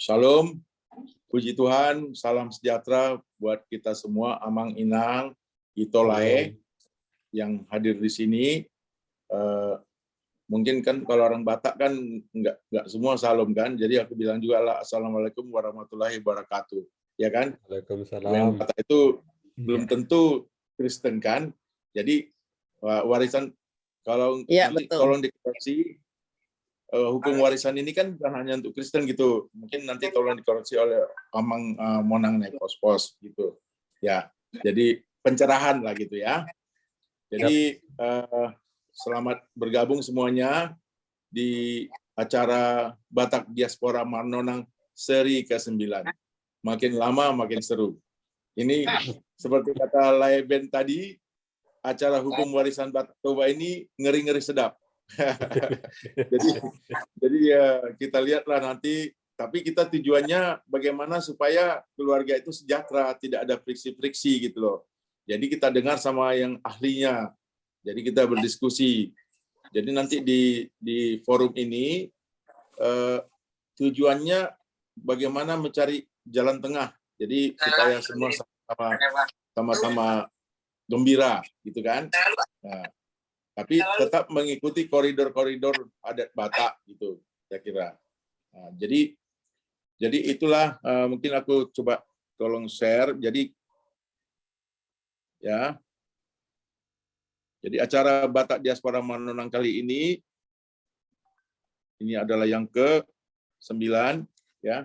Shalom, puji Tuhan, salam sejahtera buat kita semua, Amang Inang, Itolae yang hadir di sini. Mungkin kan kalau orang Batak kan nggak semua salam kan, jadi aku bilang juga lah Assalamualaikum warahmatullahi wabarakatuh, ya kan? Waalaikumsalam. Yang Batak itu belum tentu Kristen kan, jadi warisan kalau nanti tolong dikoreksi. Hukum warisan ini kan bukan hanya untuk Kristen gitu. Mungkin nanti tolong dikoreksi oleh Amang Monang Naipospos gitu. Ya, jadi pencerahan lah gitu ya. Jadi selamat bergabung semuanya di acara Batak Diaspora Marnonang seri ke-9. Makin lama makin seru. Ini seperti kata Laeben tadi, acara hukum warisan Batak Toba ini ngeri-ngeri sedap. jadi ya kita lihatlah nanti, tapi kita tujuannya bagaimana supaya keluarga itu sejahtera, tidak ada friksi-friksi gitu loh. Jadi kita dengar sama yang ahlinya, jadi kita berdiskusi. Jadi nanti di forum ini tujuannya bagaimana mencari jalan tengah, jadi supaya semua sama-sama gembira gitu kan. Nah, tapi tetap mengikuti koridor-koridor adat Batak gitu, saya kira. Nah, jadi itulah mungkin aku coba tolong share. Jadi ya, jadi acara Batak Diaspora Marnonang kali ini adalah yang ke-9 ya.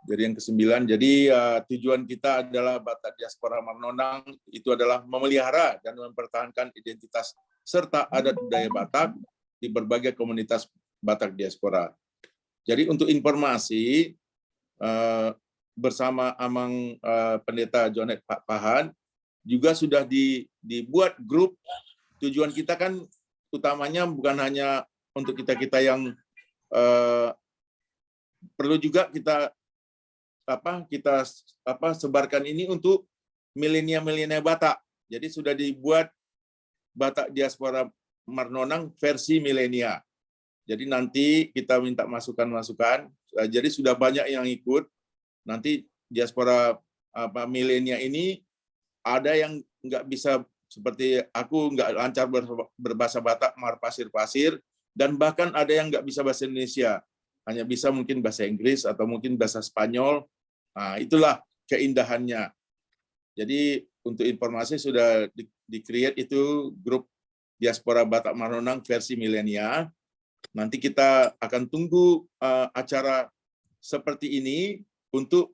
Jadi yang ke-9. Jadi tujuan kita adalah Batak Diaspora Marnonang itu adalah memelihara dan mempertahankan identitas serta adat budaya Batak di berbagai komunitas Batak Diaspora. Jadi untuk informasi, bersama Amang Pendeta Jonet Pak Pahan juga sudah dibuat grup. Tujuan kita kan utamanya bukan hanya untuk kita yang perlu juga kita sebarkan ini untuk milenial Batak. Jadi sudah dibuat Batak Diaspora Marnonang versi milenial. Jadi nanti kita minta masukan-masukan. Jadi sudah banyak yang ikut. Nanti diaspora milenial ini ada yang nggak bisa, seperti aku nggak lancar berbahasa Batak, marpasir-pasir, dan bahkan ada yang nggak bisa bahasa Indonesia. Hanya bisa mungkin bahasa Inggris atau mungkin bahasa Spanyol. Nah, itulah keindahannya. Jadi untuk informasi sudah di-create itu grup Diaspora Batak Marnonang versi milenial. Nanti kita akan tunggu acara seperti ini untuk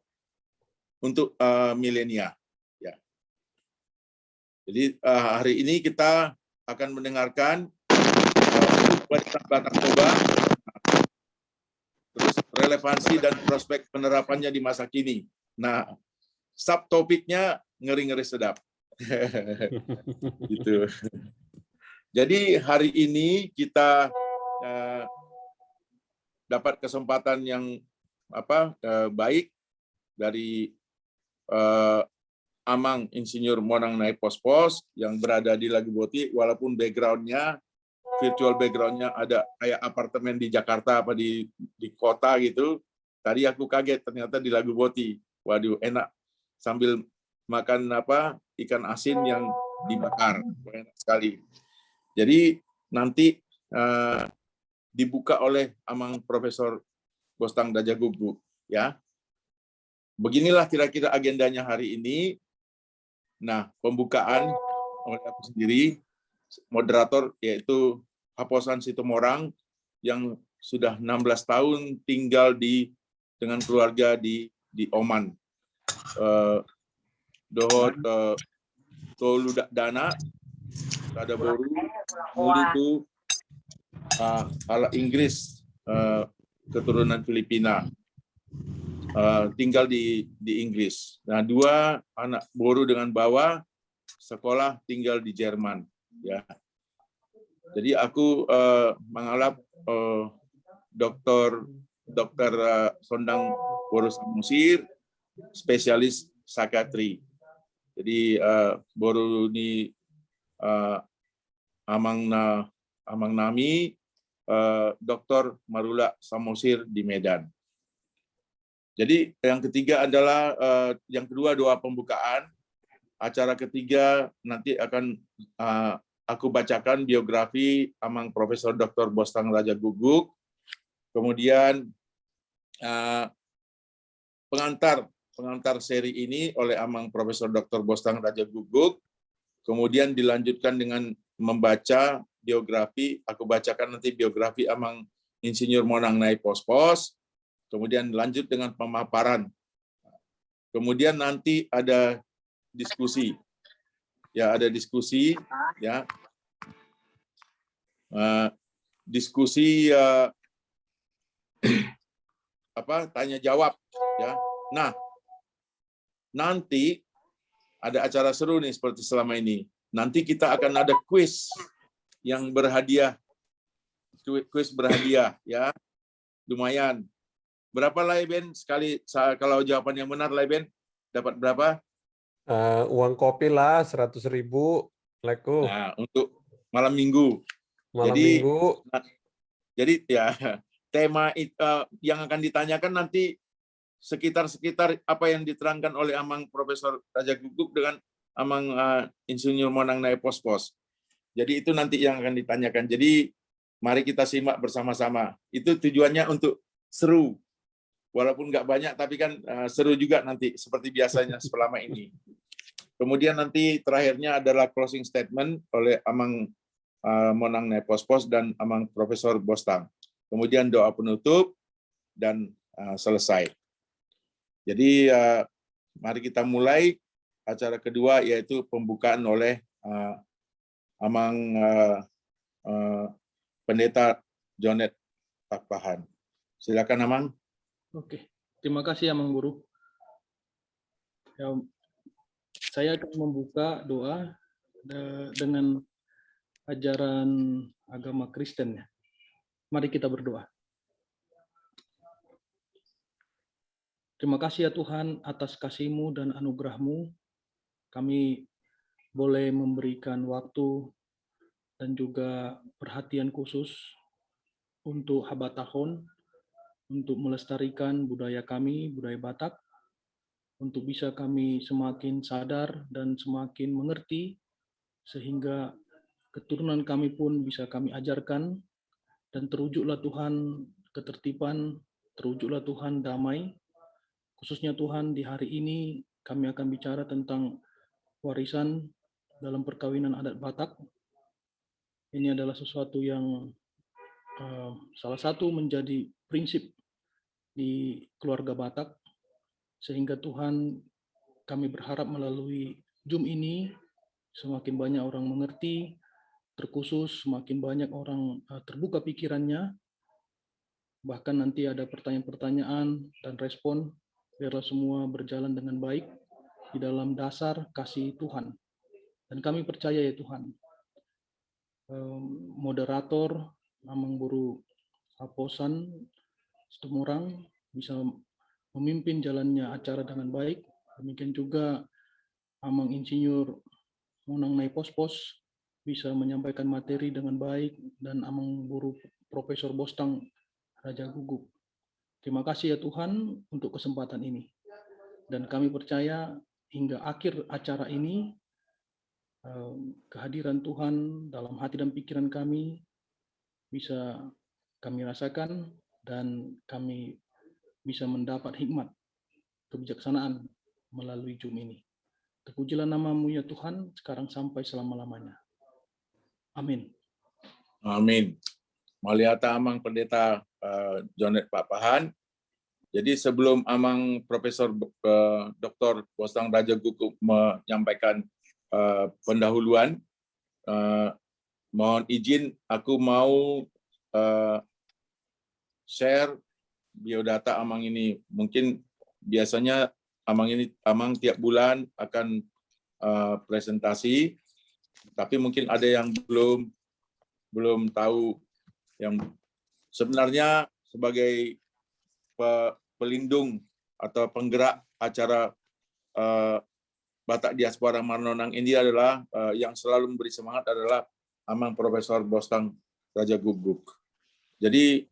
milenial. Ya. Jadi hari ini kita akan mendengarkan warisan Batak Toba, terus relevansi dan prospek penerapannya di masa kini. Nah, subtopiknya ngeri-ngeri sedap. Gitu. Jadi hari ini kita dapat kesempatan yang baik dari Amang Insinyur Monang Naipospos yang berada di Laguboti, walaupun background-nya virtual background-nya ada kayak apartemen di Jakarta apa di kota gitu. Tadi aku kaget ternyata di Laguboti. Waduh, enak sambil makan ikan asin yang dibakar. Enak sekali. Jadi nanti dibuka oleh Amang Profesor Bostang Dajagugu ya. Beginilah kira-kira agendanya hari ini. Nah, pembukaan oleh aku sendiri, moderator yaitu Haposan Situmorang yang sudah 16 tahun tinggal dengan keluarga di Oman. Dohot Toludak Dana, ada Boru, Mulitu, ala Inggris, keturunan Filipina, tinggal di Inggris. Nah, 2 anak Boru dengan Bawa sekolah tinggal di Jerman. Ya. Jadi aku mengalap Dr. Sondang Boru Samusir, spesialis psikiatri. Jadi Boru ini Amang Nami Dr. Marula Samosir di Medan. Jadi yang ketiga adalah yang kedua doa pembukaan. Acara ketiga nanti akan aku bacakan biografi Amang Profesor Dr. Bostang Raja Guguk. Kemudian pengantar seri ini oleh Amang Profesor Dr. Bostang Raja Guguk. Kemudian dilanjutkan dengan membaca biografi, aku bacakan nanti biografi Amang Insinyur Monang Nai Pospos, kemudian lanjut dengan pemaparan. Kemudian nanti ada diskusi. Ya, ada diskusi ya. Diskusi tanya jawab ya. Nah, nanti ada acara seru nih seperti selama ini. Nanti kita akan ada kuis yang berhadiah. Kuis berhadiah ya. Lumayan. Berapa lah Ben? Sekali kalau jawabannya benar lah Ben, dapat berapa? Uang kopi lah 100.000 Leku. Nah, untuk malam Minggu. Minggu. Jadi ya tema yang akan ditanyakan nanti sekitar apa yang diterangkan oleh Amang Profesor Raja Guguk dengan Amang Insinyur Monang Nai Pospos. Jadi itu nanti yang akan ditanyakan. Jadi mari kita simak bersama-sama. Itu tujuannya untuk seru. Walaupun nggak banyak, tapi kan seru juga nanti seperti biasanya selama ini. Kemudian nanti terakhirnya adalah closing statement oleh Amang Monang Nai Pospos dan Amang Profesor Bostang. Kemudian doa penutup dan selesai. Jadi mari kita mulai acara kedua, yaitu pembukaan oleh Amang Pendeta Jonet Pakpahan. Silakan Amang. Oke, terima kasih Amang Guru. Ya, saya akan membuka doa dengan ajaran agama Kristen. Mari kita berdoa. Terima kasih ya Tuhan atas kasih-Mu dan anugerah-Mu. Kami boleh memberikan waktu dan juga perhatian khusus untuk Habatahon, untuk melestarikan budaya kami, budaya Batak, untuk bisa kami semakin sadar dan semakin mengerti, sehingga keturunan kami pun bisa kami ajarkan, dan terwujudlah Tuhan ketertiban, terwujudlah Tuhan damai. Khususnya Tuhan di hari ini kami akan bicara tentang warisan dalam perkawinan adat Batak. Ini adalah sesuatu yang salah satu menjadi prinsip di keluarga Batak, sehingga Tuhan kami berharap melalui Zoom ini semakin banyak orang mengerti, terkhusus semakin banyak orang terbuka pikirannya, bahkan nanti ada pertanyaan-pertanyaan dan respon, biarlah semua berjalan dengan baik di dalam dasar kasih Tuhan. Dan kami percaya ya Tuhan, moderator, Amang Guru Aposan Setumurang bisa memimpin jalannya acara dengan baik. Demikian juga Amang Insinyur Monang Nai Pospos bisa menyampaikan materi dengan baik, dan Amang Guru Profesor Bostang Raja Guguk. Terima kasih ya Tuhan untuk kesempatan ini. Dan kami percaya hingga akhir acara ini, kehadiran Tuhan dalam hati dan pikiran kami bisa kami rasakan, dan kami bisa mendapat hikmat, kebijaksanaan melalui Zoom ini. Terpujilah nama-Mu ya Tuhan, sekarang sampai selama-lamanya. Amin. Amin. Maliata Amang Pendeta Jonet Pakpahan. Jadi sebelum Amang Profesor Dr. Bostang Raja Guguk menyampaikan pendahuluan, mohon izin aku mau share biodata Amang ini. Mungkin biasanya Amang tiap bulan akan presentasi, tapi mungkin ada yang belum tahu. Yang sebenarnya sebagai pelindung atau penggerak acara Batak Diaspora Marnonang ini adalah yang selalu memberi semangat adalah Amang Profesor Bostang Raja Guguk. Jadi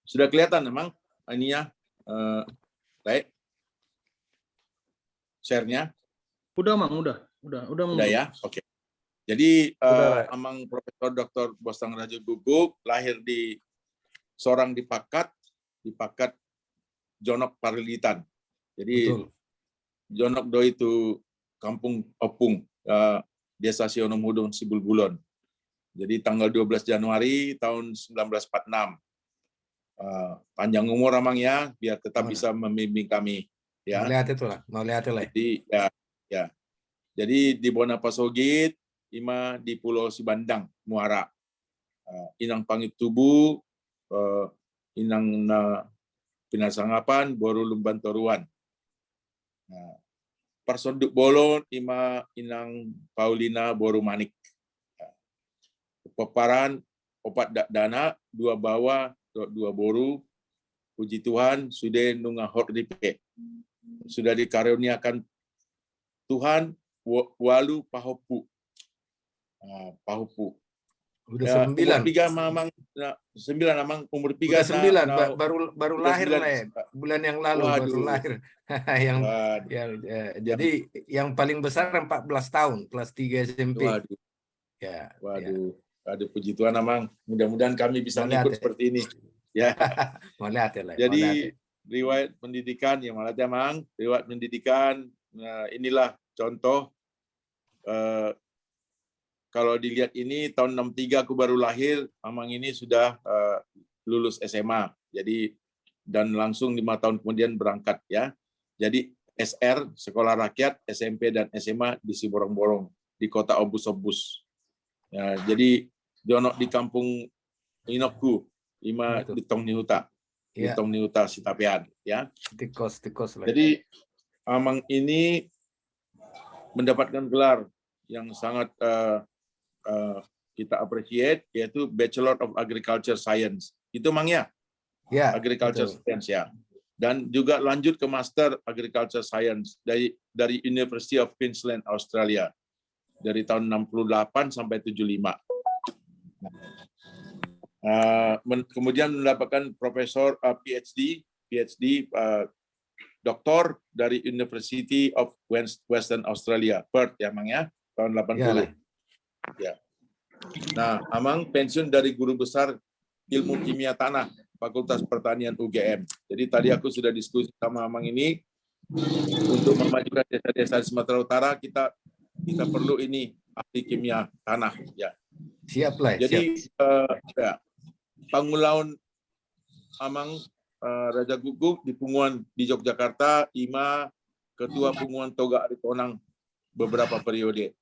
sudah kelihatan memang ininya, baik, share-nya. Udah, Mang, udah. Udah ya, oke. Jadi Udah, Amang Profesor Dr. Bostang Raja Guguk lahir di Sorang di Pakat Jonok Parilitan. Jadi Betul. Jonok do itu Kampung Opung, Desa Sionom Hudung Sibulbulon. Jadi tanggal 12 Januari tahun 1946. Panjang umur Amang ya, biar tetap bisa membimbing kami. Ya. Mau lihat itu lah, Jadi ya. Jadi di Bonapasogit, ima di Pulau Sibandang, Muara. Inang Pangit Tubuh, Inang Pinasangapan, Boru Lumban Toruan. Personduk Bolon, ima Inang Paulina Boru Manik. Peparan, opat dana, 2 bawah, 2 boru, puji Tuhan, sudah nungahor dipe. Sudah dikaruniakan Tuhan, walu pahopu. Pahopu. Udah 9. Umur 3 mamang 9 amang umur 3 Udah 9 baru lahir lah, bulan yang lalu. Waduh. Baru lahir. yang jadi yang paling besar 14 tahun, kelas 3 SMP. Waduh. Ya. Waduh, puji Tuhan amang. Mudah-mudahan kami bisa Mau ikut seperti ini. Ya. Mau lihat ya, Jadi riwayat pendidikan yang malah amang, riwayat pendidikan inilah contoh. Kalau dilihat ini tahun 63 aku baru lahir, Amang ini sudah lulus SMA. Jadi dan langsung 5 tahun kemudian berangkat ya. Jadi SR Sekolah Rakyat SMP dan SMA di Siborong-Borong di kota Obus-Obus. Ya, jadi Jonok di kampung Inokku, ima di Tong Nihuta. Di Tong Nihuta Sitapean ya. Tikos lah. Jadi Amang ini mendapatkan gelar yang sangat kita appreciate, yaitu Bachelor of Agriculture Science. Itu Mang ya? Ya. Agriculture betul. Science ya. Dan juga lanjut ke Master Agriculture Science dari University of Queensland, Australia. Dari tahun 68 sampai 75. Kemudian mendapatkan Profesor PhD Doktor dari University of Western Australia, Perth ya Mang ya, tahun 80. Ya. Nah, Amang pensiun dari guru besar Ilmu Kimia Tanah, Fakultas Pertanian UGM. Jadi tadi aku sudah diskusi sama Amang ini, untuk memajukan desa-desa di Sumatera Utara, kita perlu ini ahli kimia tanah. Ya. Siap lah. Jadi Pangulaun Amang Raja Guguk di Punguan di Yogyakarta, Ima Ketua Punguan Toga Aritonang beberapa periode.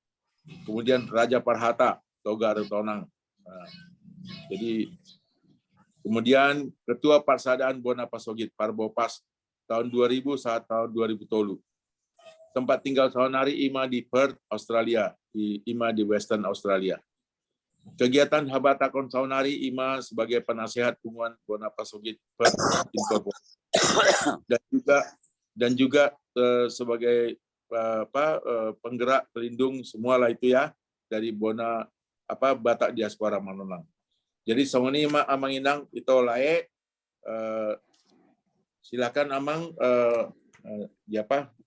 Kemudian Raja Parhata Toga Aritonang. Jadi kemudian Ketua Parsadaan Bonapasogit Parbopas tahun 2000 saat tahun 2000 tolu. Tempat tinggal sehari Ima di Perth, Australia, Ima di Western Australia. Kegiatan Habata Konsaunari Ima sebagai penasehat Punguan Bonapasogit Perth dan juga sebagai penggerak pelindung semualah itu ya dari Batak Diaspora Manonang. Jadi songoni Amang Inang itu lae silakan Amang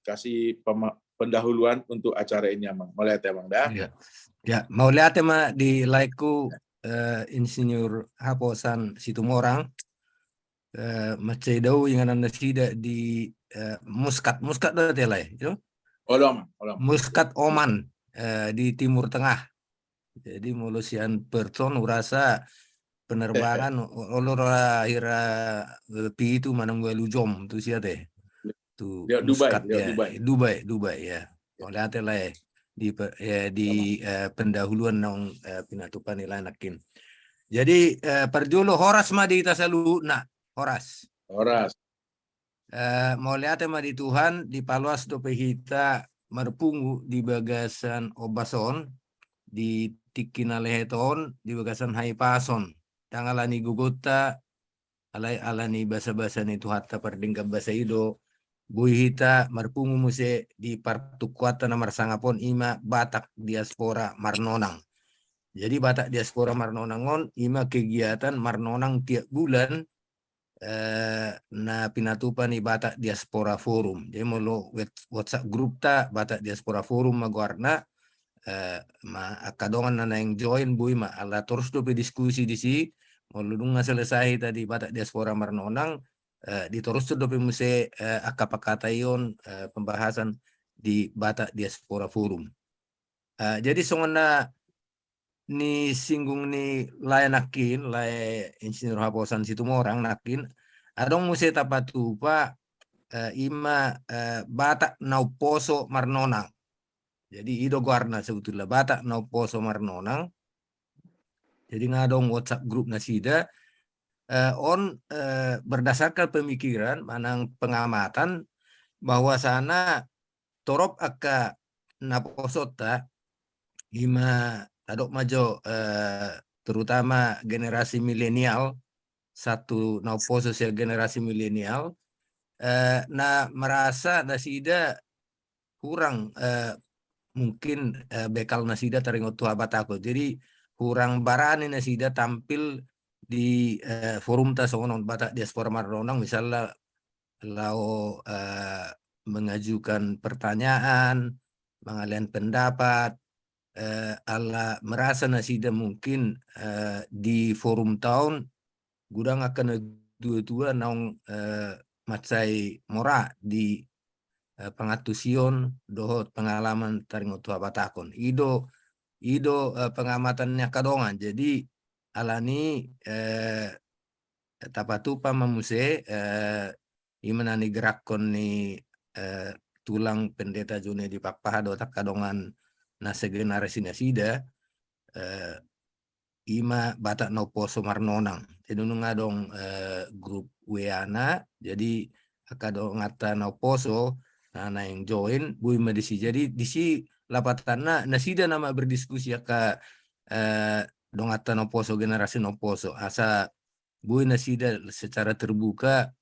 kasih pendahuluan untuk acara ini Amang. Mulai Amang dah. Ya, mau lihat mah di like-ku Insinyur Haposan Situmorang macedau yang anda sida di Muscat berarti lah itu. Olam. Muscat Oman di Timur Tengah. Jadi mulusian person urasa penerbangan olora ira pi itu manang gue lujom tu sia teh. Tu Muscat ya. Dubai ya. Oleh lah di pendahuluan nong pinatupan ilanakin. Jadi perjolo Horas mah di tasalu Horas. Mau lihat mah di Tuhan di Paluas dope hita merpungu di bagasan Obason di Tikinaleheton di bagasan Haipason tangalani gugota alani basa-basa ni Tuhata perdingkap bahasa Ido buihita marpungu muse di partukuatan nomor sangapon ima Batak Diaspora Marnonang. Jadi Batak Diaspora Marnonangon ima kegiatan Marnonang tiap bulan na pinatupan ni Batak Diaspora Forum. Jadi molo WhatsApp grup ta Batak Diaspora Forum maguarna kadongan na yang join bui ma ala terus dope diskusi di si molo dunga selesai tadi Batak Diaspora Marnonang di terus dope muse akapakatayon pembahasan di Batak Diaspora Forum. Jadi songona ni singgung ni nakin insinyur Haposan situ orang nakin adong muse tapatupa ima Batak Nauposo Marnonang. Jadi ido guarna sebetulnya Batak Nauposo Marnonang. Jadi ngadong WhatsApp grup nasida berdasarkan pemikiran manang pengamatan bahwa sana torop aka naposota ima adok majo terutama generasi milenial satu nauposo sosial generasi milenial na merasa nasida kurang mungkin bekal nasida teringot tua batako jadi kurang barani nasida tampil di forum tasongon Batak Diaspora Marnonang misalnya lau mengajukan pertanyaan mengalian pendapat ala merasa nasida mungkin di forum tahun gudang akan dua-dua naung macai mora di pengatusion dohot pengalaman taringot tua batakon ido pengamatannya kadongan jadi alani tapatupa mamuse imanani gerakon ni tulang pendeta jone di Pakpahado tak kadongan nasa generasi nasida ima Batak Nauposo Marnonang jadi nungadong grup WA-na jadi kadong ngata Nauposo na yang join bui medisi jadi disi lapatana nasida nama berdiskusi aka dongata Nauposo generasi Nauposo asa bui nasida secara terbuka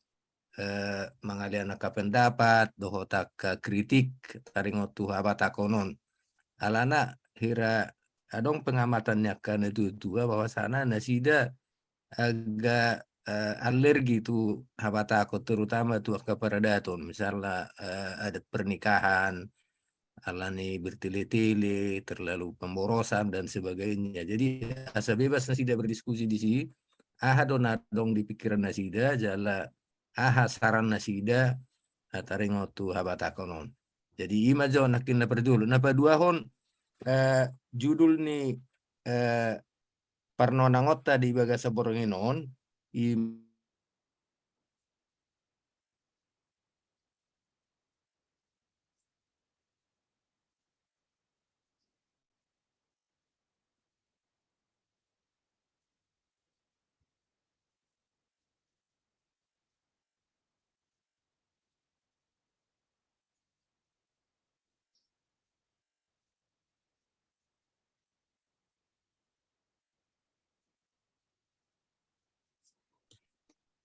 mengalian aka pendapat dohotak kritik taringot tuha batakonon alana hira adong pengamatannya kan itu dua bahwa sana nasida agak alergi tu habatako terutama tu keperadaton misalnya ada pernikahan alani bertele-tele terlalu pemborosan dan sebagainya jadi asa bebas nasida berdiskusi di sini dong di pikiran nasida jala saran nasida taringot tu habatakonon jadi ima jo nakin na perdulu napa dua hon judul ni Parnonangota di Bagasa Boronginon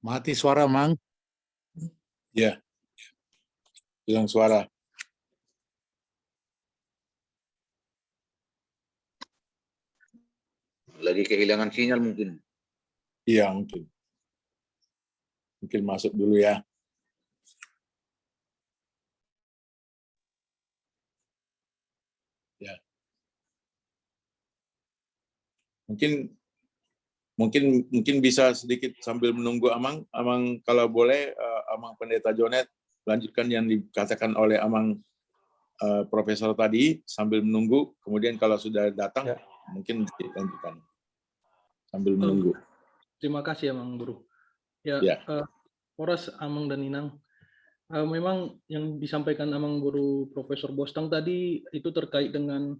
Mati suara, Mang. Ya, hilang suara. Lagi kehilangan sinyal mungkin. Iya, mungkin. Mungkin masuk dulu ya. Ya. Mungkin bisa sedikit sambil menunggu Amang kalau boleh Amang Pendeta Jonet lanjutkan yang dikatakan oleh Amang Profesor tadi sambil menunggu, kemudian kalau sudah datang mungkin dilanjutkan sambil menunggu. Terima kasih Amang Guru. Ya. Horas Amang dan Inang. Memang yang disampaikan Amang Guru Profesor Bostang tadi itu terkait dengan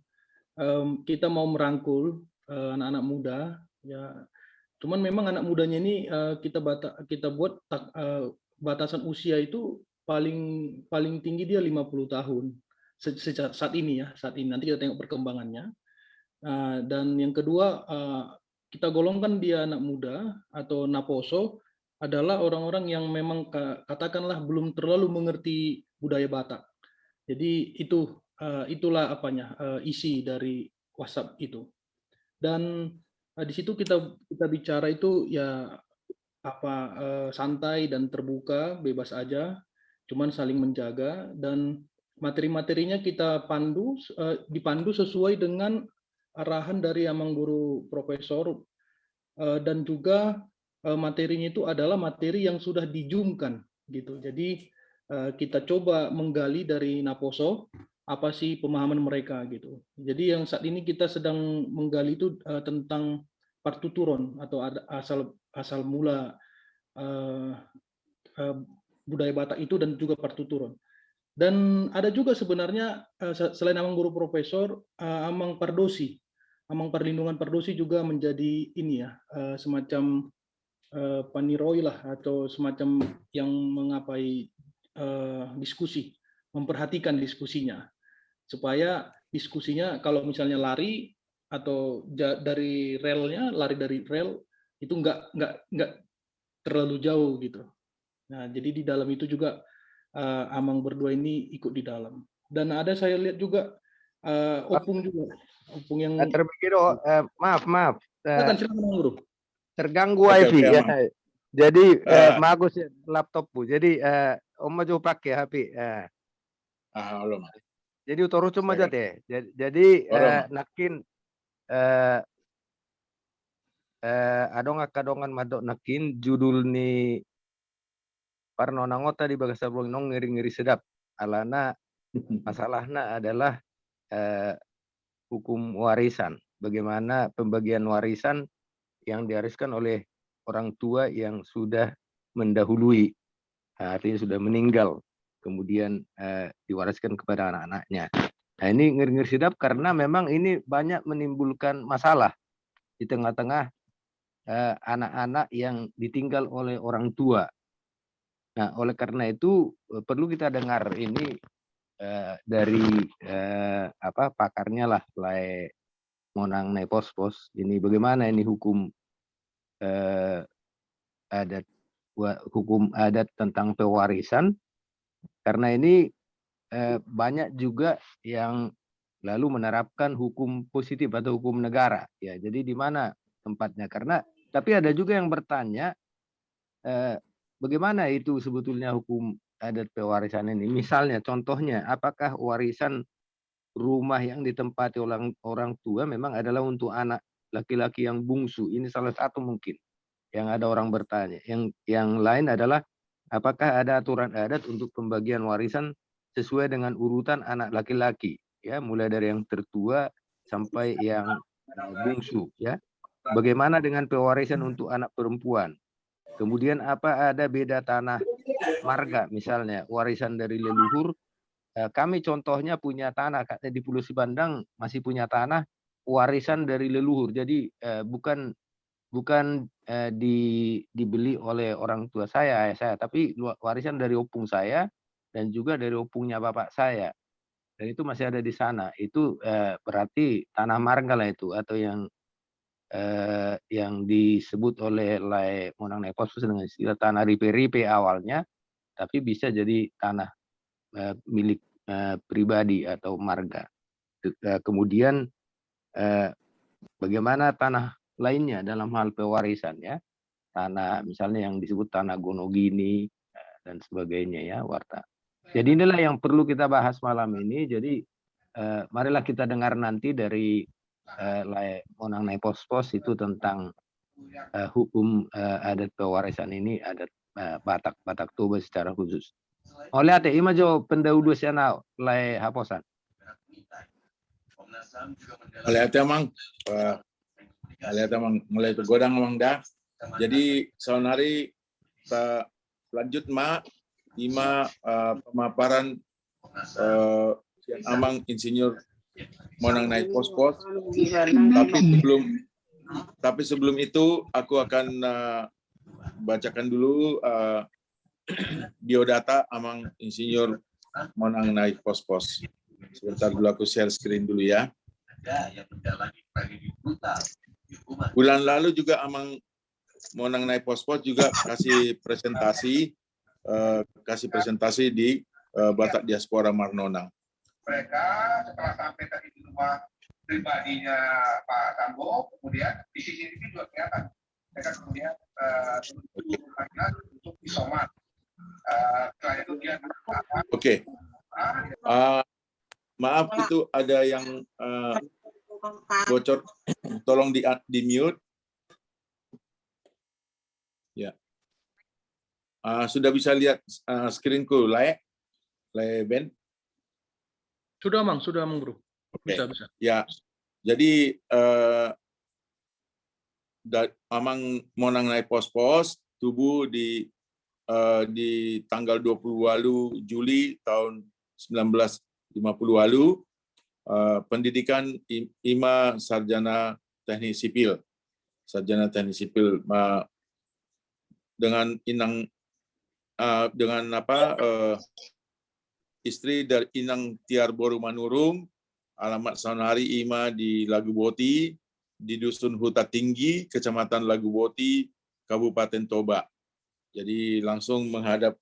kita mau merangkul anak-anak muda ya. Cuman memang anak mudanya ini kita buat batasan usia itu paling tinggi dia 50 tahun saat ini nanti kita tengok perkembangannya. Dan yang kedua kita golongkan dia anak muda atau naposo adalah orang-orang yang memang katakanlah belum terlalu mengerti budaya Batak. Jadi itulah isi dari WhatsApp itu. Dan di situ kita bicara itu ya santai dan terbuka, bebas aja, cuman saling menjaga, dan materi-materinya kita dipandu sesuai dengan arahan dari Amang Guru Profesor, dan juga materinya itu adalah materi yang sudah dijumkan gitu. Jadi kita coba menggali dari Naposo apa sih pemahaman mereka gitu. Jadi yang saat ini kita sedang menggali itu tentang partuturon atau asal mula budaya Batak itu dan juga partuturon. Dan ada juga sebenarnya selain Amang Guru Profesor, Amang Pardosi, Amang Perlindungan Pardosi juga menjadi ini ya, semacam paniroi lah, atau semacam yang mengapai diskusi, memperhatikan diskusinya, supaya diskusinya kalau misalnya lari atau dari relnya, lari dari rel itu nggak terlalu jauh gitu. Nah, jadi di dalam itu juga Amang berdua ini ikut di dalam. Dan ada saya lihat juga Opung juga. Opung yang maaf. silakan Guru. Terganggu Oke, wifi ya. Mang. Jadi bagus ya laptopku. Jadi Om maju pakai HP. Halo, Mang. Jadi utoro cuma aja Silakan. teh. Jadi Orang. nakin adongan madok nakin judul ni Parnonangota di Bagasa Blongnong ngeri-ngeri sedap. Alana masalahnya adalah hukum warisan. Bagaimana pembagian warisan yang diwariskan oleh orang tua yang sudah mendahului, artinya sudah meninggal, kemudian diwariskan kepada anak-anaknya. Nah, ini ngeri-ngeri sedap karena memang ini banyak menimbulkan masalah di tengah-tengah anak-anak yang ditinggal oleh orang tua. Nah, oleh karena itu perlu kita dengar ini dari pakarnya lah, Monang Nai Pos-Pos. Ini bagaimana ini hukum adat tentang pewarisan, karena ini banyak juga yang lalu menerapkan hukum positif atau hukum negara. Ya, jadi di mana tempatnya? Karena tapi ada juga yang bertanya bagaimana itu sebetulnya hukum adat pewarisan ini? Misalnya, contohnya, apakah warisan rumah yang ditempati orang tua memang adalah untuk anak laki-laki yang bungsu? Ini salah satu mungkin yang ada orang bertanya. Yang lain adalah apakah ada aturan adat untuk pembagian warisan sesuai dengan urutan anak laki-laki, ya, mulai dari yang tertua sampai yang bungsu, ya. Bagaimana dengan pewarisan untuk anak perempuan? Kemudian apa ada beda tanah marga, misalnya warisan dari leluhur. Kami contohnya punya tanah di Pulau Sibandang, masih punya tanah warisan dari leluhur. Jadi bukan dibeli oleh orang tua saya, ayah saya, tapi warisan dari opung saya dan juga dari opungnya bapak saya. Dan itu masih ada di sana. Itu berarti tanah marga lah itu, atau yang disebut oleh Monang Nai Pos-Pos dengan istilah tanah ripe-ripe awalnya, tapi bisa jadi tanah milik pribadi atau marga. Kemudian bagaimana tanah lainnya dalam hal pewarisan, ya, tanah misalnya yang disebut tanah gonogini dan sebagainya, ya, warta. Jadi inilah yang perlu kita bahas malam ini. Jadi marilah kita dengar nanti dari Monang Nai Pos-Pos itu tentang hukum adat pewarisan ini, adat Batak Toba secara khusus. Oleh ate ima jo pendahulu sana lai haposan. Oleh ate Mang, mulai tergodang Mang dah. Jadi saunari kita lanjut ima pemaparan Amang Insinyur Monang Nai Pos-Pos. Tapi sebelum itu aku akan bacakan dulu biodata Amang Insinyur Monang Nai Pos-Pos. Sebentar dulu aku share screen dulu, ya. Bulan lalu juga Amang Monang Nai Pos-Pos juga kasih presentasi di Batak Diaspora Marnonang. Mereka setelah sampai tadi di rumah pribadinya Pak Sambo, kemudian di CCTV juga kelihatan. Mereka kemudian untuk isoman. Setelah itu dia Oke. Maaf, itu ada yang bocor. Tolong di mute. Ya. Sudah bisa lihat screenku, Ben? Sudah, Mang, Bro. Oke. Bisa. Ya. Jadi Amang Monang naik pos-pos tubuh di tanggal 28 Juli tahun 1950 lalu, pendidikan IMA Sarjana Teknik Sipil. Dengan istri dari Inang Tiar Boru Manurung, alamat saudari IMA di Laguboti, di Dusun Huta Tinggi, Kecamatan Laguboti, Kabupaten Toba. Jadi langsung menghadap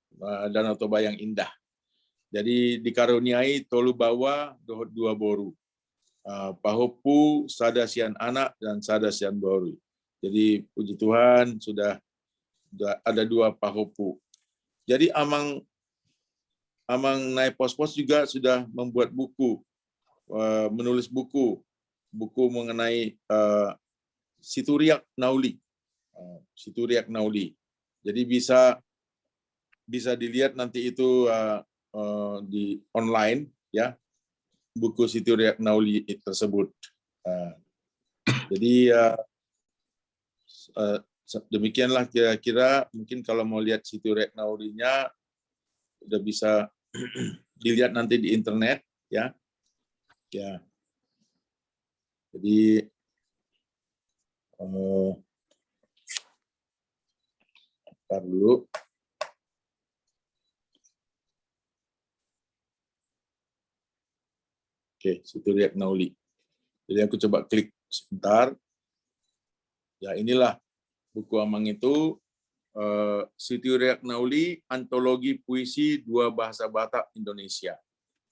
Danau Toba yang indah. Jadi dikaruniai tolu bawa dohot dua boru. Pahopu, sadasian anak, dan sadasian boru. Jadi puji Tuhan sudah ada 2 pahopu. Jadi Amang naik pos-pos juga sudah membuat buku, menulis buku mengenai Situriak Nauli. Jadi bisa dilihat nanti itu di online, ya, buku Situriak Nauli tersebut. Jadi demikianlah kira-kira, mungkin kalau mau lihat Situriak Naulinya udah bisa dilihat nanti di internet, ya. Jadi bentar dulu. Oke, Situriak Nauli. Jadi aku coba klik sebentar. Ya, inilah buku Amang itu, Situriak Nauli, antologi puisi 2 bahasa Batak Indonesia.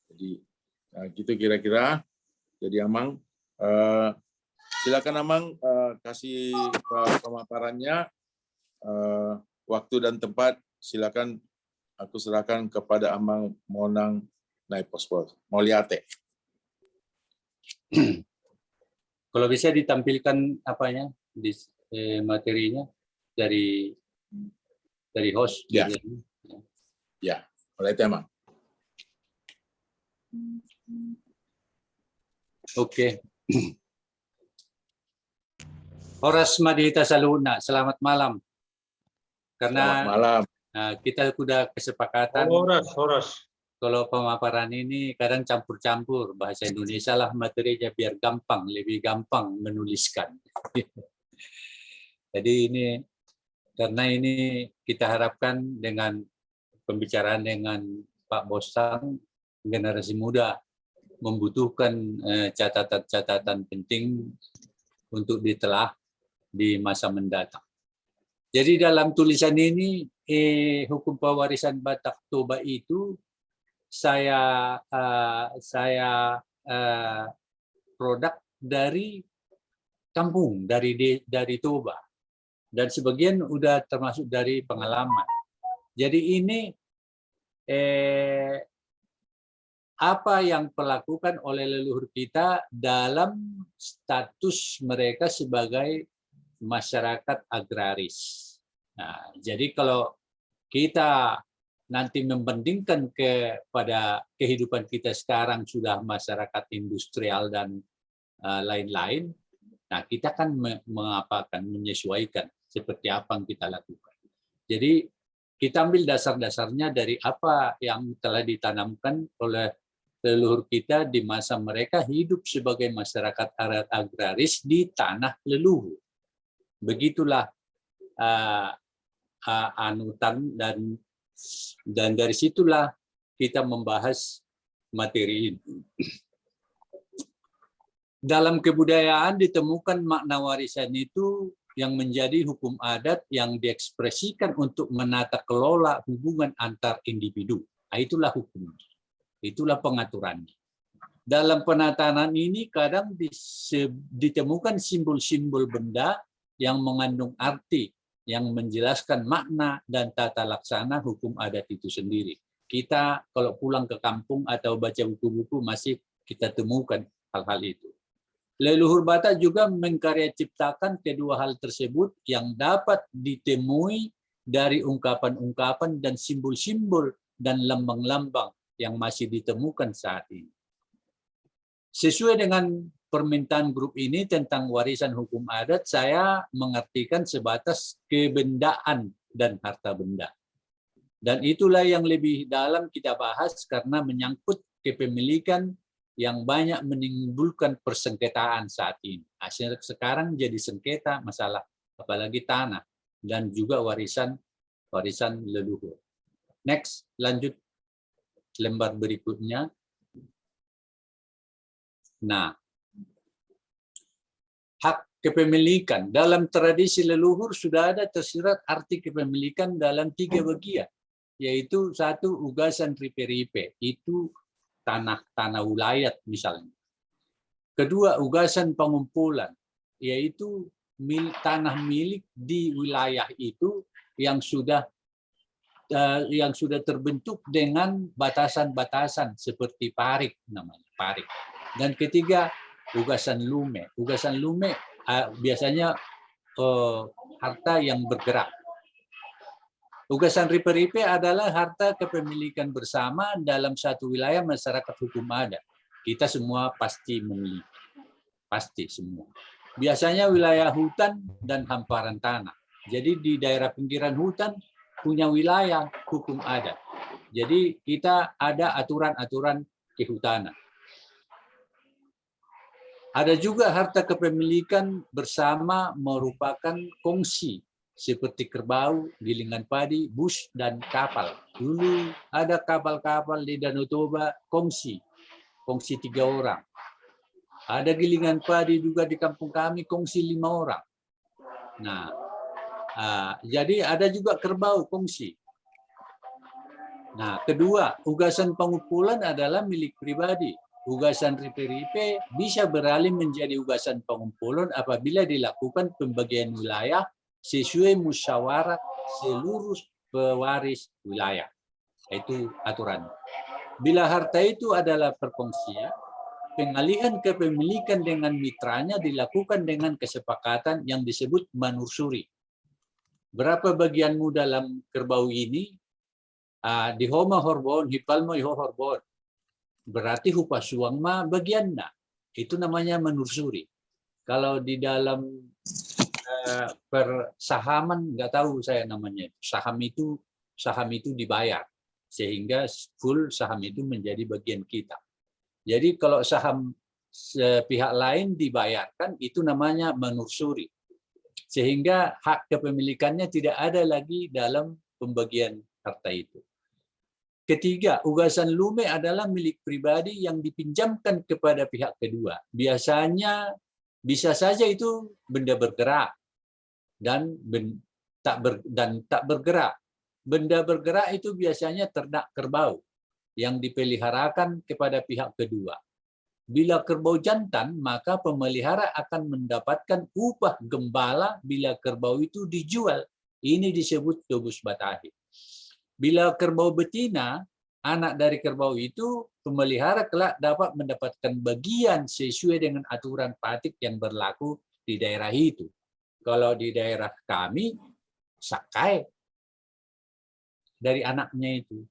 Jadi gitu kira-kira. Jadi Amang, silakan Amang kasih pemaparannya, waktu dan tempat. Silakan aku serahkan kepada Amang Monang naik pos-pos. Moliate. Kalau bisa ditampilkan apanya di materinya dari host. Ya. Ya, mulai tema. Oke. Horas Madhita Saluna, selamat malam. Karena Selamat malam. Kita sudah kesepakatan. Horas. Kalau pemaparan ini kadang campur-campur, bahasa Indonesia lah materinya biar gampang, lebih gampang menuliskan. Jadi ini, karena ini kita harapkan dengan pembicaraan dengan Pak Bosang, generasi muda membutuhkan catatan-catatan penting untuk ditelah di masa mendatang. Jadi dalam tulisan ini, hukum pewarisan Batak Toba itu saya produk dari kampung, dari Toba, dan sebagian udah termasuk dari pengalaman. Jadi ini apa yang dilakukan oleh leluhur kita dalam status mereka sebagai masyarakat agraris. Nah, jadi kalau kita nanti membandingkan kepada kehidupan kita sekarang sudah masyarakat industrial dan lain-lain, nah kita kan menyesuaikan seperti apa yang kita lakukan. Jadi kita ambil dasar-dasarnya dari apa yang telah ditanamkan oleh leluhur kita di masa mereka hidup sebagai masyarakat agraris di tanah leluhur. Begitulah anutan dan dari situlah kita membahas materi ini. Dalam kebudayaan ditemukan makna warisan itu yang menjadi hukum adat yang diekspresikan untuk menata kelola hubungan antar individu. Nah, itulah hukum, itulah pengaturannya. dalam penatanan ini kadang ditemukan simbol-simbol benda yang mengandung arti, yang menjelaskan makna dan tata laksana hukum adat itu sendiri. Kita kalau pulang ke kampung atau baca buku-buku masih kita temukan hal-hal itu. Leluhur Batak juga mengkarya ciptakan kedua hal tersebut yang dapat ditemui dari ungkapan-ungkapan dan simbol-simbol dan lambang-lambang yang masih ditemukan saat ini. Sesuai dengan permintaan grup ini tentang warisan hukum adat, saya mengartikan sebatas kebendaan dan harta benda. Dan itulah yang lebih dalam kita bahas karena menyangkut kepemilikan yang banyak menimbulkan persengketaan saat ini. Sekarang jadi sengketa masalah apalagi tanah dan juga warisan leluhur. Next, lanjut lembar berikutnya. Nah, hak kepemilikan. Dalam tradisi leluhur sudah ada tersirat arti kepemilikan dalam 3 bagian, yaitu 1, ugasan ripe-ripe, itu tanah wilayah misalnya. Kedua, ugasan pengumpulan, yaitu tanah milik di wilayah itu yang sudah terbentuk dengan batasan-batasan seperti parik namanya, parik. Dan ketiga, ugasan lume. Ugasan lume biasanya harta yang bergerak. Ugasan ripe-ripe adalah harta kepemilikan bersama dalam satu wilayah masyarakat hukum adat. Kita semua pasti memiliki. Pasti semua. Biasanya wilayah hutan dan hamparan tanah. Jadi di daerah pinggiran hutan punya wilayah hukum adat. Jadi kita ada aturan-aturan kehutanan. Ada juga harta kepemilikan bersama merupakan kongsi seperti kerbau, gilingan padi, bus, dan kapal. Dulu ada kapal-kapal di Danau Toba kongsi 3 orang. Ada gilingan padi juga di kampung kami kongsi 5 orang. Nah, jadi ada juga kerbau kongsi. Nah, kedua, ugasan pengumpulan adalah milik pribadi. Ugasan ripe-ripe bisa beralih menjadi ugasan pengumpulan apabila dilakukan pembagian wilayah sesuai musyawarah seluruh pewaris wilayah. Itu aturan. Bila harta itu adalah perkongsian, pengalihan kepemilikan dengan mitranya dilakukan dengan kesepakatan yang disebut manursuri. Berapa bagianmu dalam kerbau ini? Di homa horbon, hipalmo iho horbon. Berarti hupasuang ma bagianna. Itu namanya manursuri. Kalau di dalam persahaman nggak tahu saya namanya. Saham itu dibayar sehingga full saham itu menjadi bagian kita. Jadi kalau saham pihak lain dibayarkan itu namanya manursuri. Sehingga hak kepemilikannya tidak ada lagi dalam pembagian harta itu. Ketiga, ugasan lume adalah milik pribadi yang dipinjamkan kepada pihak kedua. Biasanya bisa saja itu benda bergerak dan tak bergerak. Benda bergerak itu biasanya ternak kerbau yang dipeliharakan kepada pihak kedua. Bila kerbau jantan, maka pemelihara akan mendapatkan upah gembala bila kerbau itu dijual. Ini disebut tobus batahi. Bila kerbau betina, anak dari kerbau itu, pemelihara kelak dapat mendapatkan bagian sesuai dengan aturan patik yang berlaku di daerah itu. Kalau di daerah kami, sakai dari anaknya itu.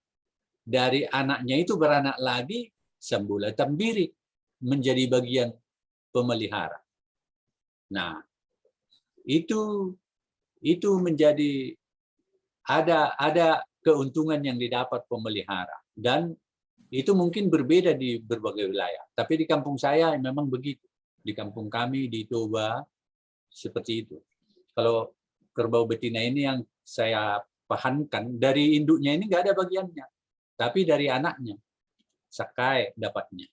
Dari anaknya itu beranak lagi, sembula tambiri menjadi bagian pemelihara. Nah, itu menjadi ada keuntungan yang didapat pemelihara dan itu mungkin berbeda di berbagai wilayah. Tapi di kampung saya memang begitu. Di kampung kami di Toba seperti itu. Kalau kerbau betina ini yang saya pahamkan dari induknya ini nggak ada bagiannya, tapi dari anaknya sakai dapatnya.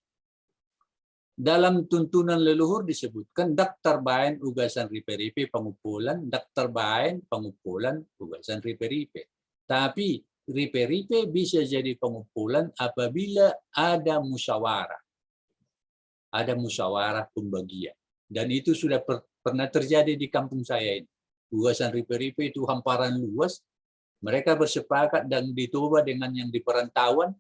Dalam tuntunan leluhur disebutkan daftar bain ugasan ripe-ripe pengumpulan, daftar bain pengumpulan ugasan ripe-ripe. Tapi ripe-ripe bisa jadi pengumpulan apabila ada musyawarah. ada musyawarah pembagian. Dan itu sudah pernah terjadi di kampung saya ini. Ugasan Ripe-Ripe itu hamparan luas, mereka bersepakat dan ditoba dengan yang di perantauan.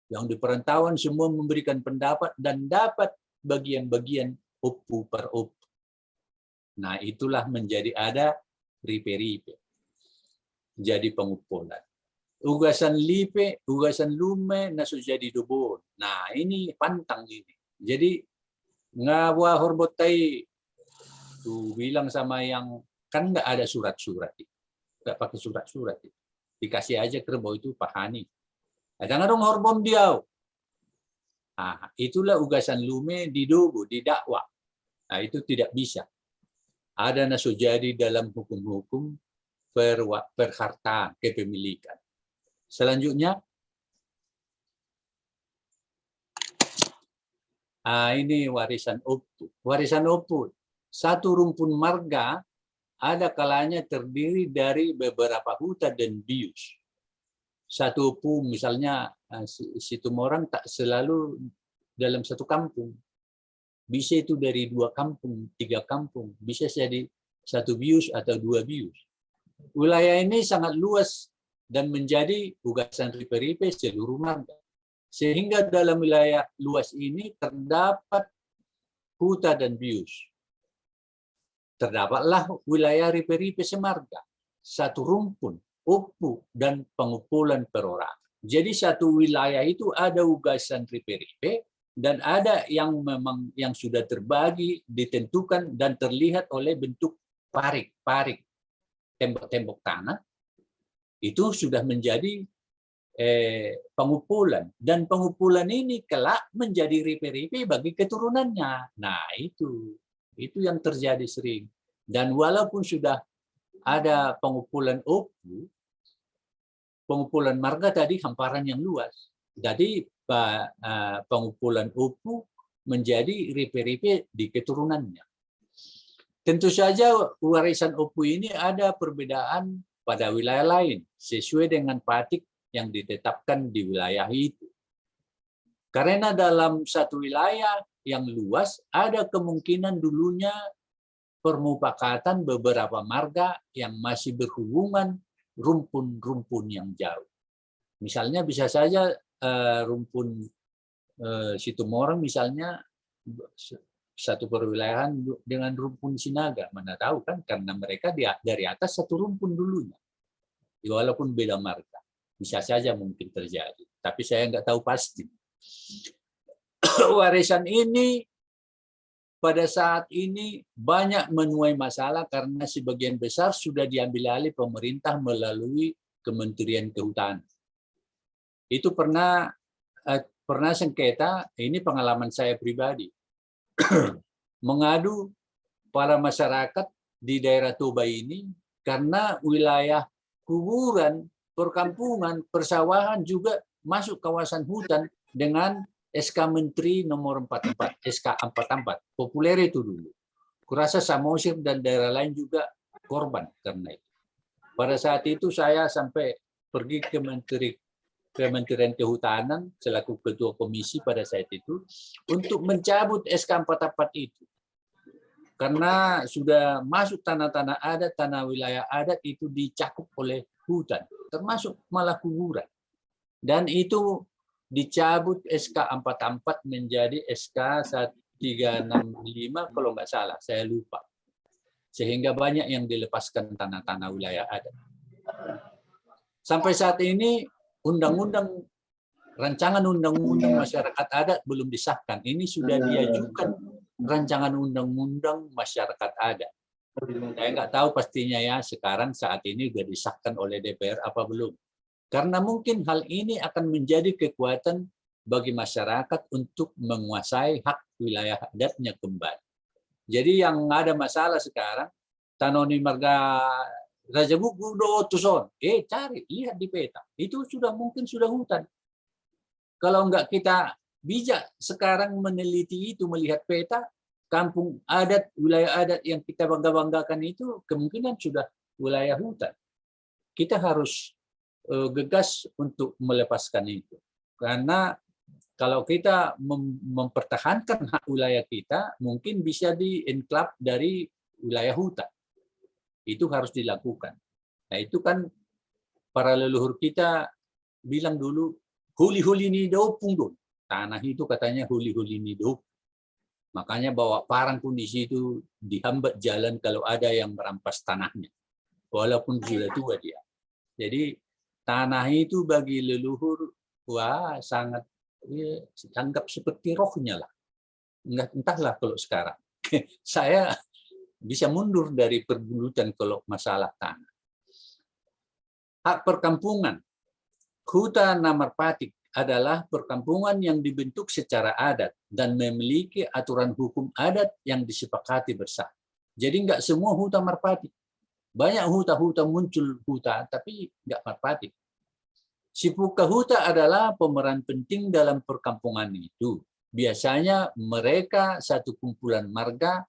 Yang di perantauan semua memberikan pendapat dan dapat bagian-bagian oppu per oppu. Nah, itulah menjadi ada Ripe-Ripe. Jadi pengumpulan. Ugasan lipe, ugasan lume, nasu jadi dobon. Nah, ini pantang ini. Jadi ngawa horbotai tuh bilang sama yang kan nggak ada surat-surat, nggak pakai surat-surat, dikasih aja kerbau itu pahani. Ada dong horbom diau. Nah, itulah ugasan lume di dobo, di dakwah. Nah, itu tidak bisa. Ada nasu jadi dalam hukum-hukum perhartaan, kepemilikan. Selanjutnya, ini warisan oppu. Warisan oppu, satu rumpun marga ada kalanya terdiri dari beberapa huta dan bius. Satu oppu misalnya Situmorang tak selalu dalam satu kampung. Bisa itu dari 2 kampung, 3 kampung. Bisa jadi 1 bius atau 2 bius. Wilayah ini sangat luas dan menjadi ugasan Ripe-Ripe seluruh marga. Sehingga dalam wilayah luas ini terdapat huta dan bius. Terdapatlah wilayah Ripe-Ripe semarga, satu rumpun, oppu, dan pengumpulan perorangan. Jadi satu wilayah itu ada ugasan Ripe-Ripe dan ada yang memang yang sudah terbagi, ditentukan dan terlihat oleh bentuk parik, tembok-tembok tanah. Itu sudah menjadi pengumpulan, dan pengumpulan ini kelak menjadi Ripe-Ripe bagi keturunannya. Nah, itu yang terjadi sering. Dan walaupun sudah ada pengumpulan oppu, pengumpulan marga tadi hamparan yang luas. Jadi pengumpulan oppu menjadi Ripe-Ripe di keturunannya. Tentu saja warisan oppu ini ada perbedaan pada wilayah lain sesuai dengan patik yang ditetapkan di wilayah itu. Karena dalam satu wilayah yang luas ada kemungkinan dulunya permufakatan beberapa marga yang masih berhubungan rumpun-rumpun yang jauh. Misalnya bisa saja rumpun Situmorang misalnya satu perwilayahan dengan rumpun Sinaga, mana tahu kan, karena mereka dari atas satu rumpun dulunya. Walaupun beda marga, bisa saja mungkin terjadi, tapi saya nggak tahu pasti. Warisan ini pada saat ini banyak menuai masalah karena sebagian besar sudah diambil alih pemerintah melalui Kementerian Kehutanan. Itu pernah sengketa, ini pengalaman saya pribadi. Mengadu para masyarakat di daerah Toba ini karena wilayah kuburan, perkampungan, persawahan juga masuk kawasan hutan dengan SK Menteri nomor 44, SK 44. Populer itu dulu. Kurasa Samosir dan daerah lain juga korban karena itu. Pada saat itu saya sampai pergi ke Kementerian Kehutanan selaku ketua komisi pada saat itu untuk mencabut SK 44 itu. Karena sudah masuk tanah-tanah adat, tanah wilayah adat itu dicakup oleh hutan, termasuk malah kuburan. Dan itu dicabut SK 44 menjadi SK 1365 kalau nggak salah, saya lupa. Sehingga banyak yang dilepaskan tanah-tanah wilayah adat. Sampai saat ini rancangan undang-undang masyarakat adat belum disahkan. Ini sudah diajukan rancangan undang-undang masyarakat adat. Saya nggak tahu pastinya ya sekarang saat ini sudah disahkan oleh DPR apa belum. Karena mungkin hal ini akan menjadi kekuatan bagi masyarakat untuk menguasai hak wilayah adatnya kembali. Jadi yang ada masalah sekarang, Tanoni Marga Raja Buku do Tuson, cari, lihat di peta. Itu sudah mungkin sudah hutan. Kalau enggak kita bijak sekarang meneliti itu, melihat peta, kampung adat, wilayah adat yang kita bangga-banggakan itu kemungkinan sudah wilayah hutan. Kita harus gegas untuk melepaskan itu. Karena Kalau kita mempertahankan hak wilayah kita, mungkin bisa di-enklave dari wilayah hutan. Itu harus dilakukan. Nah, itu kan para leluhur kita bilang dulu, huli-huli ni pungdun. Tanah itu katanya huli-huli ni. Makanya bawa parang pun di situ dihambat jalan kalau ada yang merampas tanahnya. Walaupun sudah tua dia. Jadi tanah itu bagi leluhur, wah sangat ya, anggap seperti rohnya lah. Entahlah kalau sekarang. Saya bisa mundur dari perbulutan kalau masalah tanah. Hak perkampungan. Huta Namarpatik adalah perkampungan yang dibentuk secara adat dan memiliki aturan hukum adat yang disepakati bersama. Jadi nggak semua huta marpatik. Banyak huta-huta muncul huta, tapi nggak marpatik. Sipuka huta adalah pemeran penting dalam perkampungan itu. Biasanya mereka satu kumpulan marga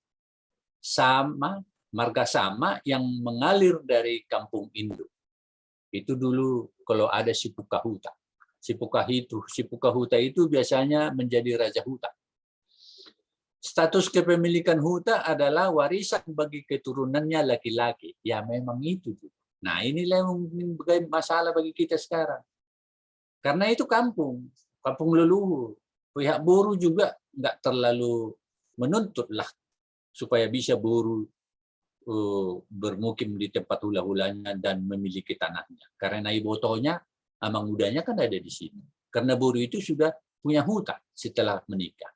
sama yang mengalir dari kampung induk. Itu dulu kalau ada sipuka huta. Sipuka huta itu biasanya menjadi raja huta. Status kepemilikan huta adalah warisan bagi keturunannya laki-laki. Ya memang itu. Nah inilah yang masalah bagi kita sekarang. Karena itu kampung leluhur. Pihak buruh juga nggak terlalu menuntut lah supaya bisa buruh bermukim di tempat hula-hulanya dan memiliki tanahnya. Karena ibotonya, amang mudanya kan ada di sini. Karena buruh itu sudah punya huta setelah menikah.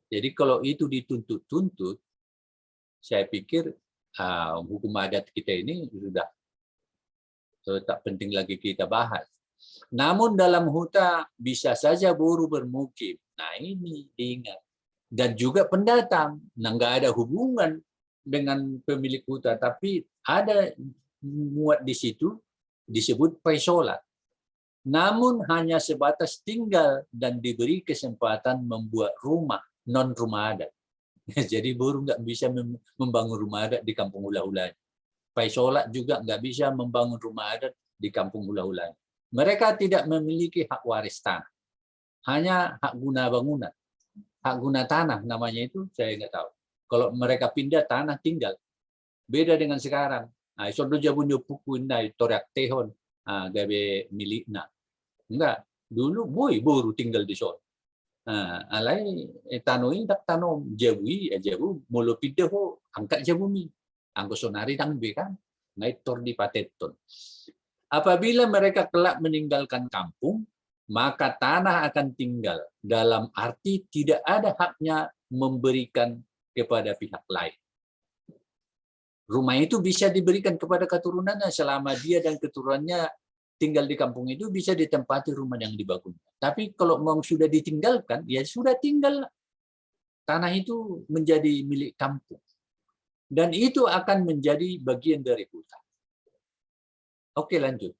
Jadi kalau itu dituntut-tuntut, saya pikir hukum adat kita ini sudah tak penting lagi kita bahas. Namun dalam huta bisa saja buruh bermukim. Nah ini diingat. Dan juga pendatang. Nah nggak ada hubungan dengan pemilik huta, tapi ada muat di situ disebut paisolat. Namun hanya sebatas tinggal dan diberi kesempatan membuat rumah non rumah adat. Jadi buruh nggak bisa membangun rumah adat di kampung hula-hulanya. Paisolat juga nggak bisa membangun rumah adat di kampung hula-hulanya. Mereka tidak memiliki hak waris tanah, hanya hak guna bangunan. Hak guna tanah namanya itu saya nggak tahu. Kalau mereka pindah tanah tinggal, beda dengan sekarang. Nah, isodo jabunyo puku indai toriak tehon, gabe milikna. Enggak, dulu buruh tinggal di sana. Alai tanoi tak tanom jabui jabu molo pindah ho angkat jabumi. Anggo sonari tang kan, ngaitor di pateton. Apabila mereka kelak meninggalkan kampung, maka tanah akan tinggal. Dalam arti tidak ada haknya memberikan kepada pihak lain. Rumah itu bisa diberikan kepada keturunannya selama dia dan keturunannya tinggal di kampung itu bisa ditempati rumah yang dibangun. Tapi kalau memang sudah ditinggalkan, ya sudah tinggal. Tanah itu menjadi milik kampung. Dan itu akan menjadi bagian dari hutan. Oke, lanjut.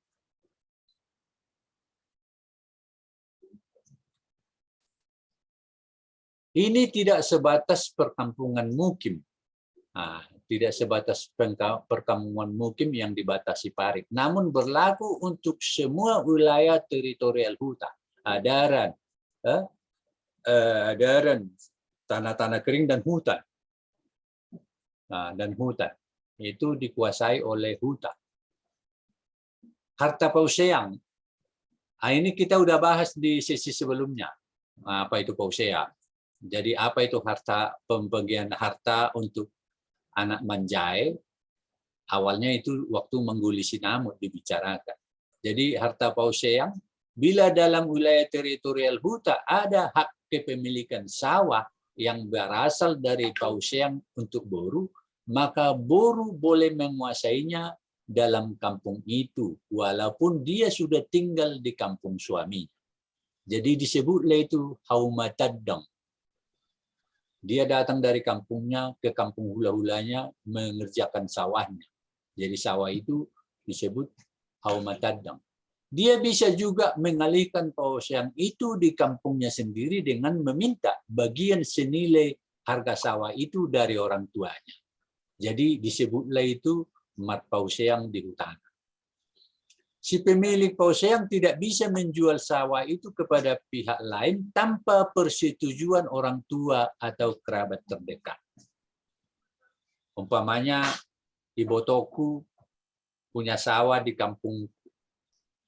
Ini tidak sebatas perkampungan mukim. Tidak sebatas perkampungan mukim yang dibatasi parit. Namun berlaku untuk semua wilayah teritorial hutan. Adaran, tanah-tanah kering dan hutan. Dan hutan. Itu dikuasai oleh hutan. Harta pauseang. Ini kita udah bahas di sesi sebelumnya. Apa itu pauseang? Jadi apa itu pembagian harta untuk anak manjai? Awalnya itu waktu mengguli sinamut dibicarakan. Jadi harta pauseang, bila dalam wilayah teritorial huta ada hak kepemilikan sawah yang berasal dari pauseang untuk buruh, maka buruh boleh menguasainya dalam kampung itu, walaupun dia sudah tinggal di kampung suami. Jadi disebutlah itu haumatadang. Dia datang dari kampungnya ke kampung hula-hulanya mengerjakan sawahnya. Jadi sawah itu disebut haumatadang. Dia bisa juga mengalihkan pauseang itu di kampungnya sendiri dengan meminta bagian senilai harga sawah itu dari orang tuanya. Jadi disebutlah itu mat pauseang di hutan. Si pemilik pausayang tidak bisa menjual sawah itu kepada pihak lain tanpa persetujuan orang tua atau kerabat terdekat. Umpamanya Ibu Toku punya sawah di kampung,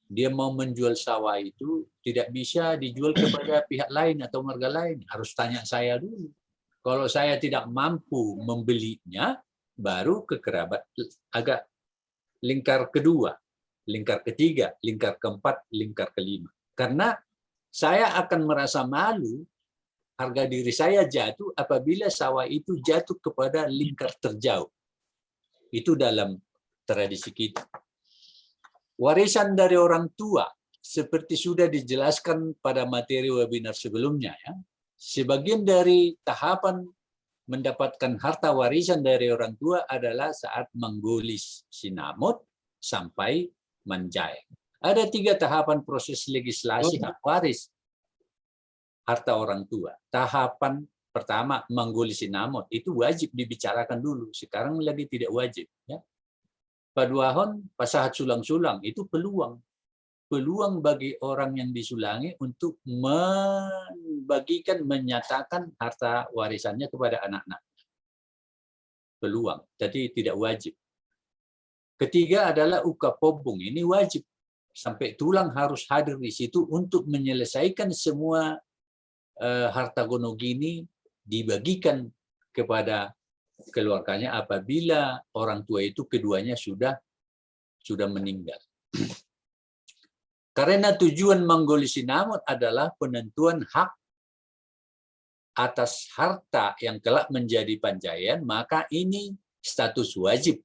dia mau menjual sawah itu tidak bisa dijual kepada pihak lain atau marga lain, harus tanya saya dulu. Kalau saya tidak mampu membelinya, baru ke kerabat agak lingkar kedua, lingkar ketiga, lingkar keempat, lingkar kelima. Karena saya akan merasa malu, harga diri saya jatuh apabila sawah itu jatuh kepada lingkar terjauh. Itu dalam tradisi kita. Warisan dari orang tua, seperti sudah dijelaskan pada materi webinar sebelumnya, ya, sebagian dari tahapan mendapatkan harta warisan dari orang tua adalah saat menggulis sinamot sampai menjai. Ada 3 tahapan proses legislasi hak waris harta orang tua. Tahapan pertama menggulis sinamot itu wajib dibicarakan dulu. Sekarang lagi tidak wajib. Ya. Paduahon pasahat sulang-sulang itu peluang bagi orang yang disulangi untuk membagikan, menyatakan harta warisannya kepada anak-anak. Peluang, jadi tidak wajib. Ketiga adalah ukapobung, ini wajib. Sampai tulang harus hadir di situ untuk menyelesaikan semua harta gonogini dibagikan kepada keluarganya apabila orang tua itu keduanya sudah meninggal. Karena tujuan menggulis sinamot adalah penentuan hak atas harta yang kelak menjadi panjaian, maka ini status wajib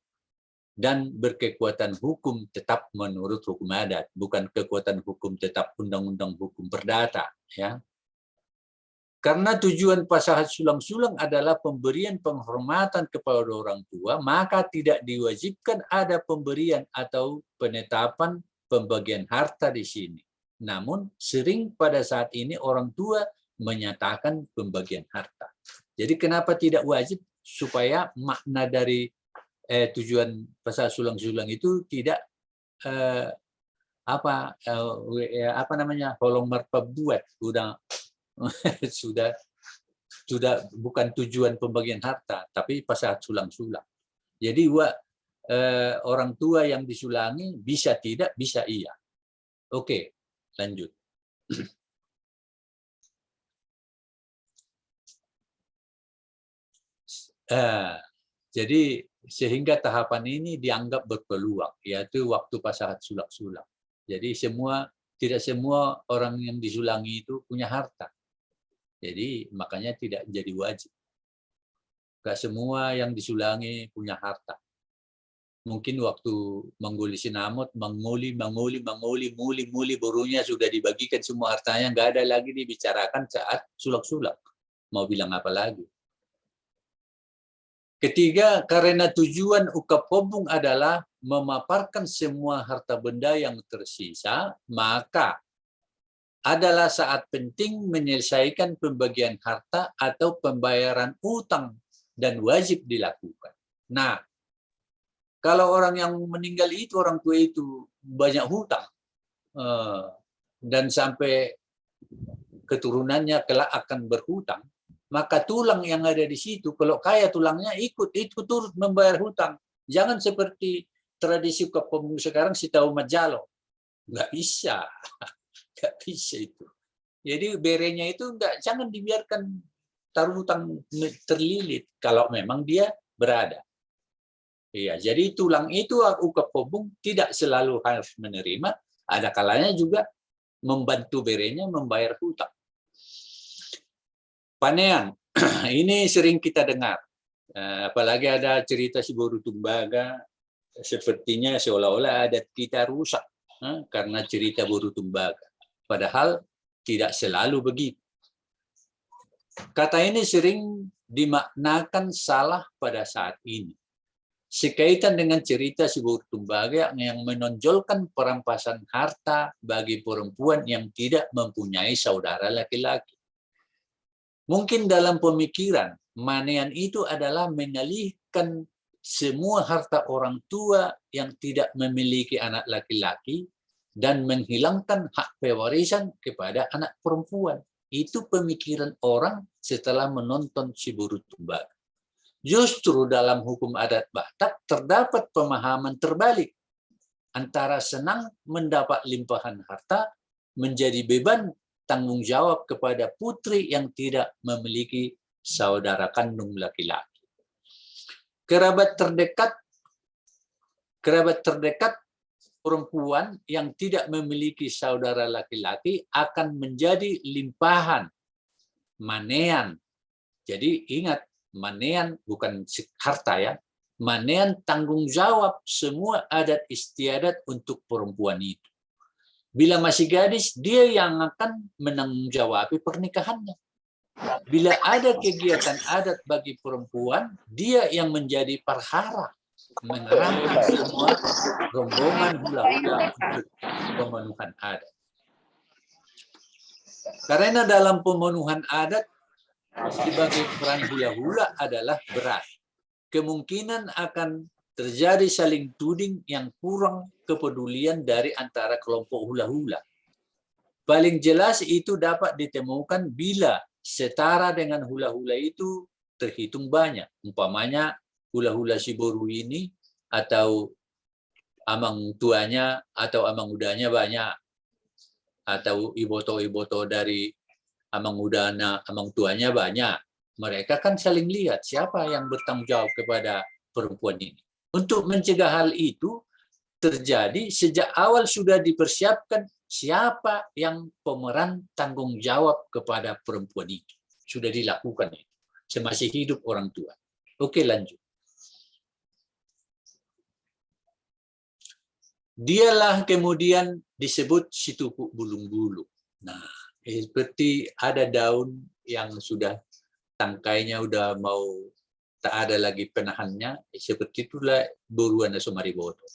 dan berkekuatan hukum tetap menurut hukum adat, bukan kekuatan hukum tetap undang-undang hukum perdata. Ya. Karena tujuan pasahat sulang-sulang adalah pemberian penghormatan kepada orang tua, maka tidak diwajibkan ada pemberian atau penetapan pembagian harta di sini. Namun sering pada saat ini orang tua menyatakan pembagian harta. Jadi kenapa tidak wajib? Supaya makna dari tujuan pasahat sulang-sulang itu tidak holong marpa buat sudah bukan tujuan pembagian harta, tapi pasahat sulang-sulang. Jadi orang tua yang disulangi bisa tidak, bisa iya. Oke, lanjut. Jadi sehingga tahapan ini dianggap berpeluang, yaitu waktu pasahat sulang-sulang. Jadi tidak semua orang yang disulangi itu punya harta. Jadi makanya tidak jadi wajib. Gak semua yang disulangi punya harta. Mungkin waktu menggulis sinamot, muli, burunya sudah dibagikan semua hartanya, nggak ada lagi dibicarakan saat sulak-sulak. Mau bilang apa lagi? Ketiga, karena tujuan ukapobung adalah memaparkan semua harta benda yang tersisa, maka adalah saat penting menyelesaikan pembagian harta atau pembayaran utang dan wajib dilakukan. Nah, kalau orang yang meninggal itu, orang tua itu banyak hutang dan sampai keturunannya kelak akan berhutang, maka tulang yang ada di situ, kalau kaya tulangnya ikut turut membayar hutang. Jangan seperti tradisi ukapobung sekarang si tahu majalo. Nggak bisa. Nggak bisa itu. Jadi berenya itu jangan dibiarkan taruh hutang terlilit kalau memang dia berada. Iya, jadi tulang itu ukapobung tidak selalu harus menerima, ada kalanya juga membantu berenya membayar hutang. Panean, ini sering kita dengar. Apalagi ada cerita si Boru Tumbaga, sepertinya seolah-olah adat kita rusak karena cerita Boru Tumbaga. Padahal tidak selalu begitu. Kata ini sering dimaknakan salah pada saat ini. Sekaitan dengan cerita si Boru Tumbaga yang menonjolkan perampasan harta bagi perempuan yang tidak mempunyai saudara laki-laki. Mungkin dalam pemikiran, manean itu adalah mengalihkan semua harta orang tua yang tidak memiliki anak laki-laki dan menghilangkan hak pewarisan kepada anak perempuan. Itu pemikiran orang setelah menonton Si Buru Tumbaga. Justru dalam hukum adat Batak terdapat pemahaman terbalik antara senang mendapat limpahan harta menjadi beban tanggung jawab kepada putri yang tidak memiliki saudara kandung laki-laki. Kerabat terdekat perempuan yang tidak memiliki saudara laki-laki akan menjadi limpahan, manean. Jadi ingat, manean bukan harta ya, manean tanggung jawab semua adat istiadat untuk perempuan itu. Bila masih gadis, dia yang akan menanggung-jawabi pernikahannya. Bila ada kegiatan adat bagi perempuan, dia yang menjadi perhara, mengerahkan semua rombongan hula-hula untuk pemenuhan adat. Karena dalam pemenuhan adat, sebagai peran hula-hula adalah berat. Kemungkinan akan terjadi saling tuding yang kurang kepedulian dari antara kelompok hula-hula. Paling jelas itu dapat ditemukan bila setara dengan hula-hula itu terhitung banyak. Umpamanya hula-hula Si Buru ini atau amang tuanya atau amang mudanya banyak. Atau iboto-iboto dari amang mudanya, amang tuanya banyak. Mereka kan saling lihat siapa yang bertanggung jawab kepada perempuan ini. Untuk mencegah hal itu terjadi, sejak awal sudah dipersiapkan siapa yang pemeran tanggung jawab kepada perempuan itu. Sudah dilakukan itu. Semasih hidup orang tua. Oke, lanjut. Dialah kemudian disebut si tupuk bulung-bulung. Nah, seperti ada daun yang sudah tangkainya udah mau tak ada lagi penahannya, seperti itulah buruan Sumariboto,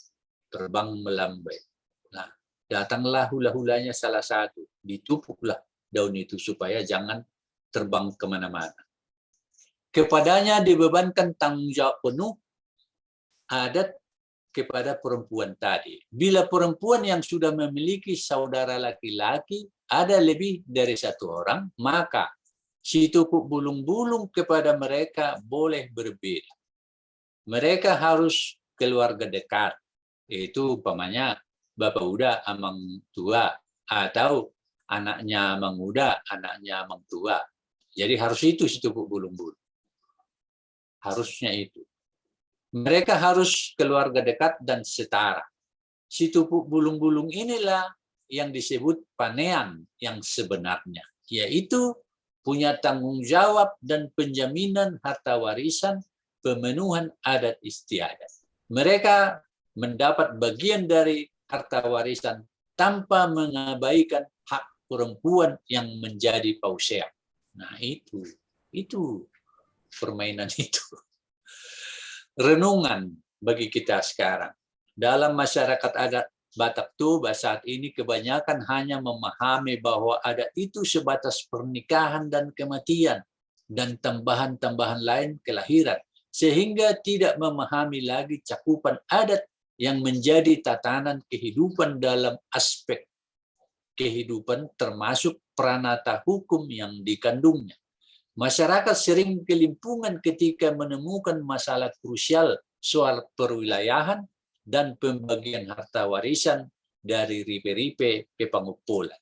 terbang melambai. Nah, datanglah hula-hulanya salah satu, ditupuklah daun itu supaya jangan terbang kemana-mana. Kepadanya dibebankan tanggung jawab penuh adat kepada perempuan tadi. Bila perempuan yang sudah memiliki saudara laki-laki ada lebih dari satu orang, maka si tupuk bulung-bulung kepada mereka boleh berbeda. Mereka harus keluarga dekat, yaitu umpamanya bapak uda, amang tua, atau anaknya amang uda, anaknya amang tua. Jadi harus itu si tupuk bulung-bulung. Harusnya itu. Mereka harus keluarga dekat dan setara. Si tupuk bulung-bulung inilah yang disebut panean yang sebenarnya, yaitu punya tanggung jawab dan penjaminan harta warisan pemenuhan adat istiadat. Mereka mendapat bagian dari harta warisan tanpa mengabaikan hak perempuan yang menjadi pausea. Nah, itu permainan itu. Renungan bagi kita sekarang. Dalam masyarakat adat Batak Toba saat ini kebanyakan hanya memahami bahwa adat itu sebatas pernikahan dan kematian dan tambahan-tambahan lain kelahiran, sehingga tidak memahami lagi cakupan adat yang menjadi tatanan kehidupan dalam aspek kehidupan termasuk pranata hukum yang dikandungnya. Masyarakat sering kelimpungan ketika menemukan masalah krusial soal perwilayahan dan pembagian harta warisan dari ripe-ripe ke panguppulan.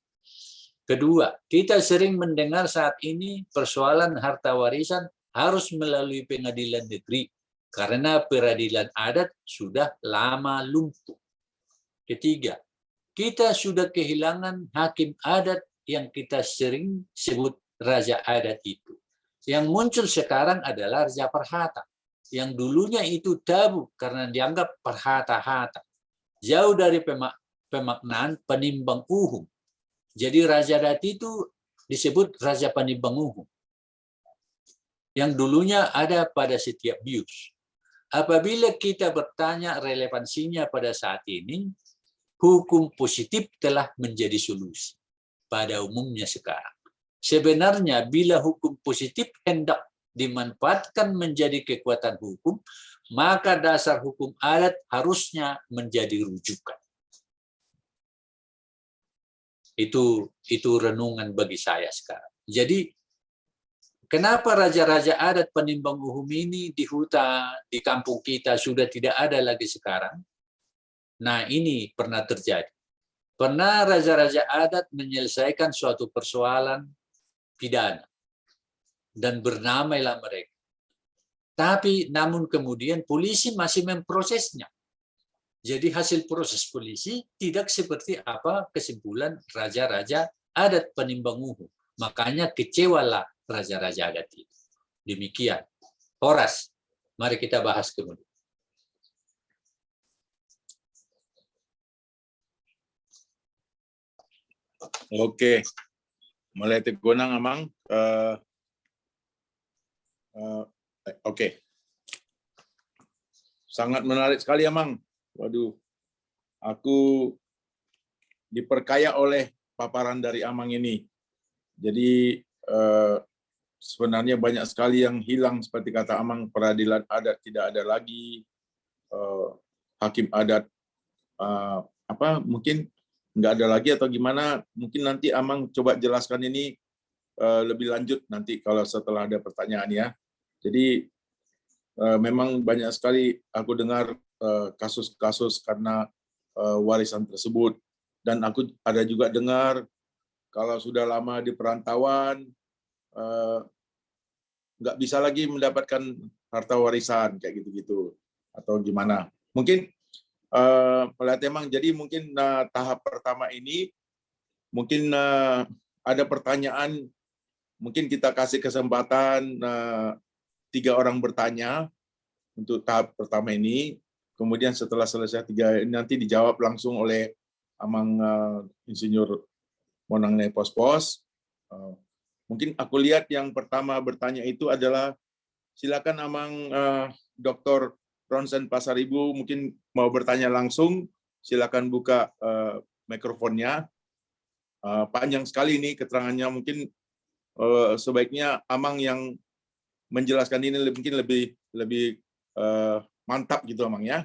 Kedua, kita sering mendengar saat ini persoalan harta warisan harus melalui pengadilan negeri karena peradilan adat sudah lama lumpuh. Ketiga, kita sudah kehilangan hakim adat yang kita sering sebut raja adat itu. Yang muncul sekarang adalah Raja Perhata. Yang dulunya itu tabu karena dianggap perhata-hata. Jauh dari pemaknaan penimbang uhum. Jadi Raja adat itu disebut Raja Penimbang Uhum. Yang dulunya ada pada setiap bius. Apabila kita bertanya relevansinya pada saat ini, hukum positif telah menjadi solusi pada umumnya sekarang. Sebenarnya bila hukum positif hendak dimanfaatkan menjadi kekuatan hukum, maka dasar hukum adat harusnya menjadi rujukan. Itu renungan bagi saya sekarang. Jadi kenapa raja-raja adat penimbang uhum ini di hutan, di kampung kita sudah tidak ada lagi sekarang? Nah, ini pernah terjadi. Pernah raja-raja adat menyelesaikan suatu persoalan pidana dan bernamailah mereka. Tapi namun kemudian polisi masih memprosesnya. Jadi hasil proses polisi tidak seperti apa kesimpulan raja-raja adat penimbang uhum. Makanya kecewalah raja-raja adat itu. Demikian. Horas, mari kita bahas kemudian. Oke, mulai tegonang Amang. Oke, sangat menarik sekali Amang. Waduh, aku diperkaya oleh paparan dari Amang ini. Jadi sebenarnya banyak sekali yang hilang seperti kata Amang, peradilan adat tidak ada lagi, hakim adat mungkin nggak ada lagi atau gimana, mungkin nanti Amang coba jelaskan ini lebih lanjut nanti kalau setelah ada pertanyaan ya. Jadi memang banyak sekali aku dengar kasus-kasus karena warisan tersebut, dan aku ada juga dengar kalau sudah lama di perantauan nggak bisa lagi mendapatkan harta warisan kayak gitu-gitu atau gimana. Mungkin melihat emang, jadi mungkin tahap pertama ini mungkin ada pertanyaan, mungkin kita kasih kesempatan 3 orang bertanya untuk tahap pertama ini, kemudian setelah selesai 3 ini nanti dijawab langsung oleh Amang Insinyur Monang Nepospos. Mungkin aku lihat yang pertama bertanya itu adalah, silakan Amang Dr. Ronsen Pasaribu mungkin mau bertanya langsung, silakan buka mikrofonnya. Panjang sekali ini keterangannya, mungkin sebaiknya Amang yang menjelaskan ini mungkin lebih mantap gitu Amang ya.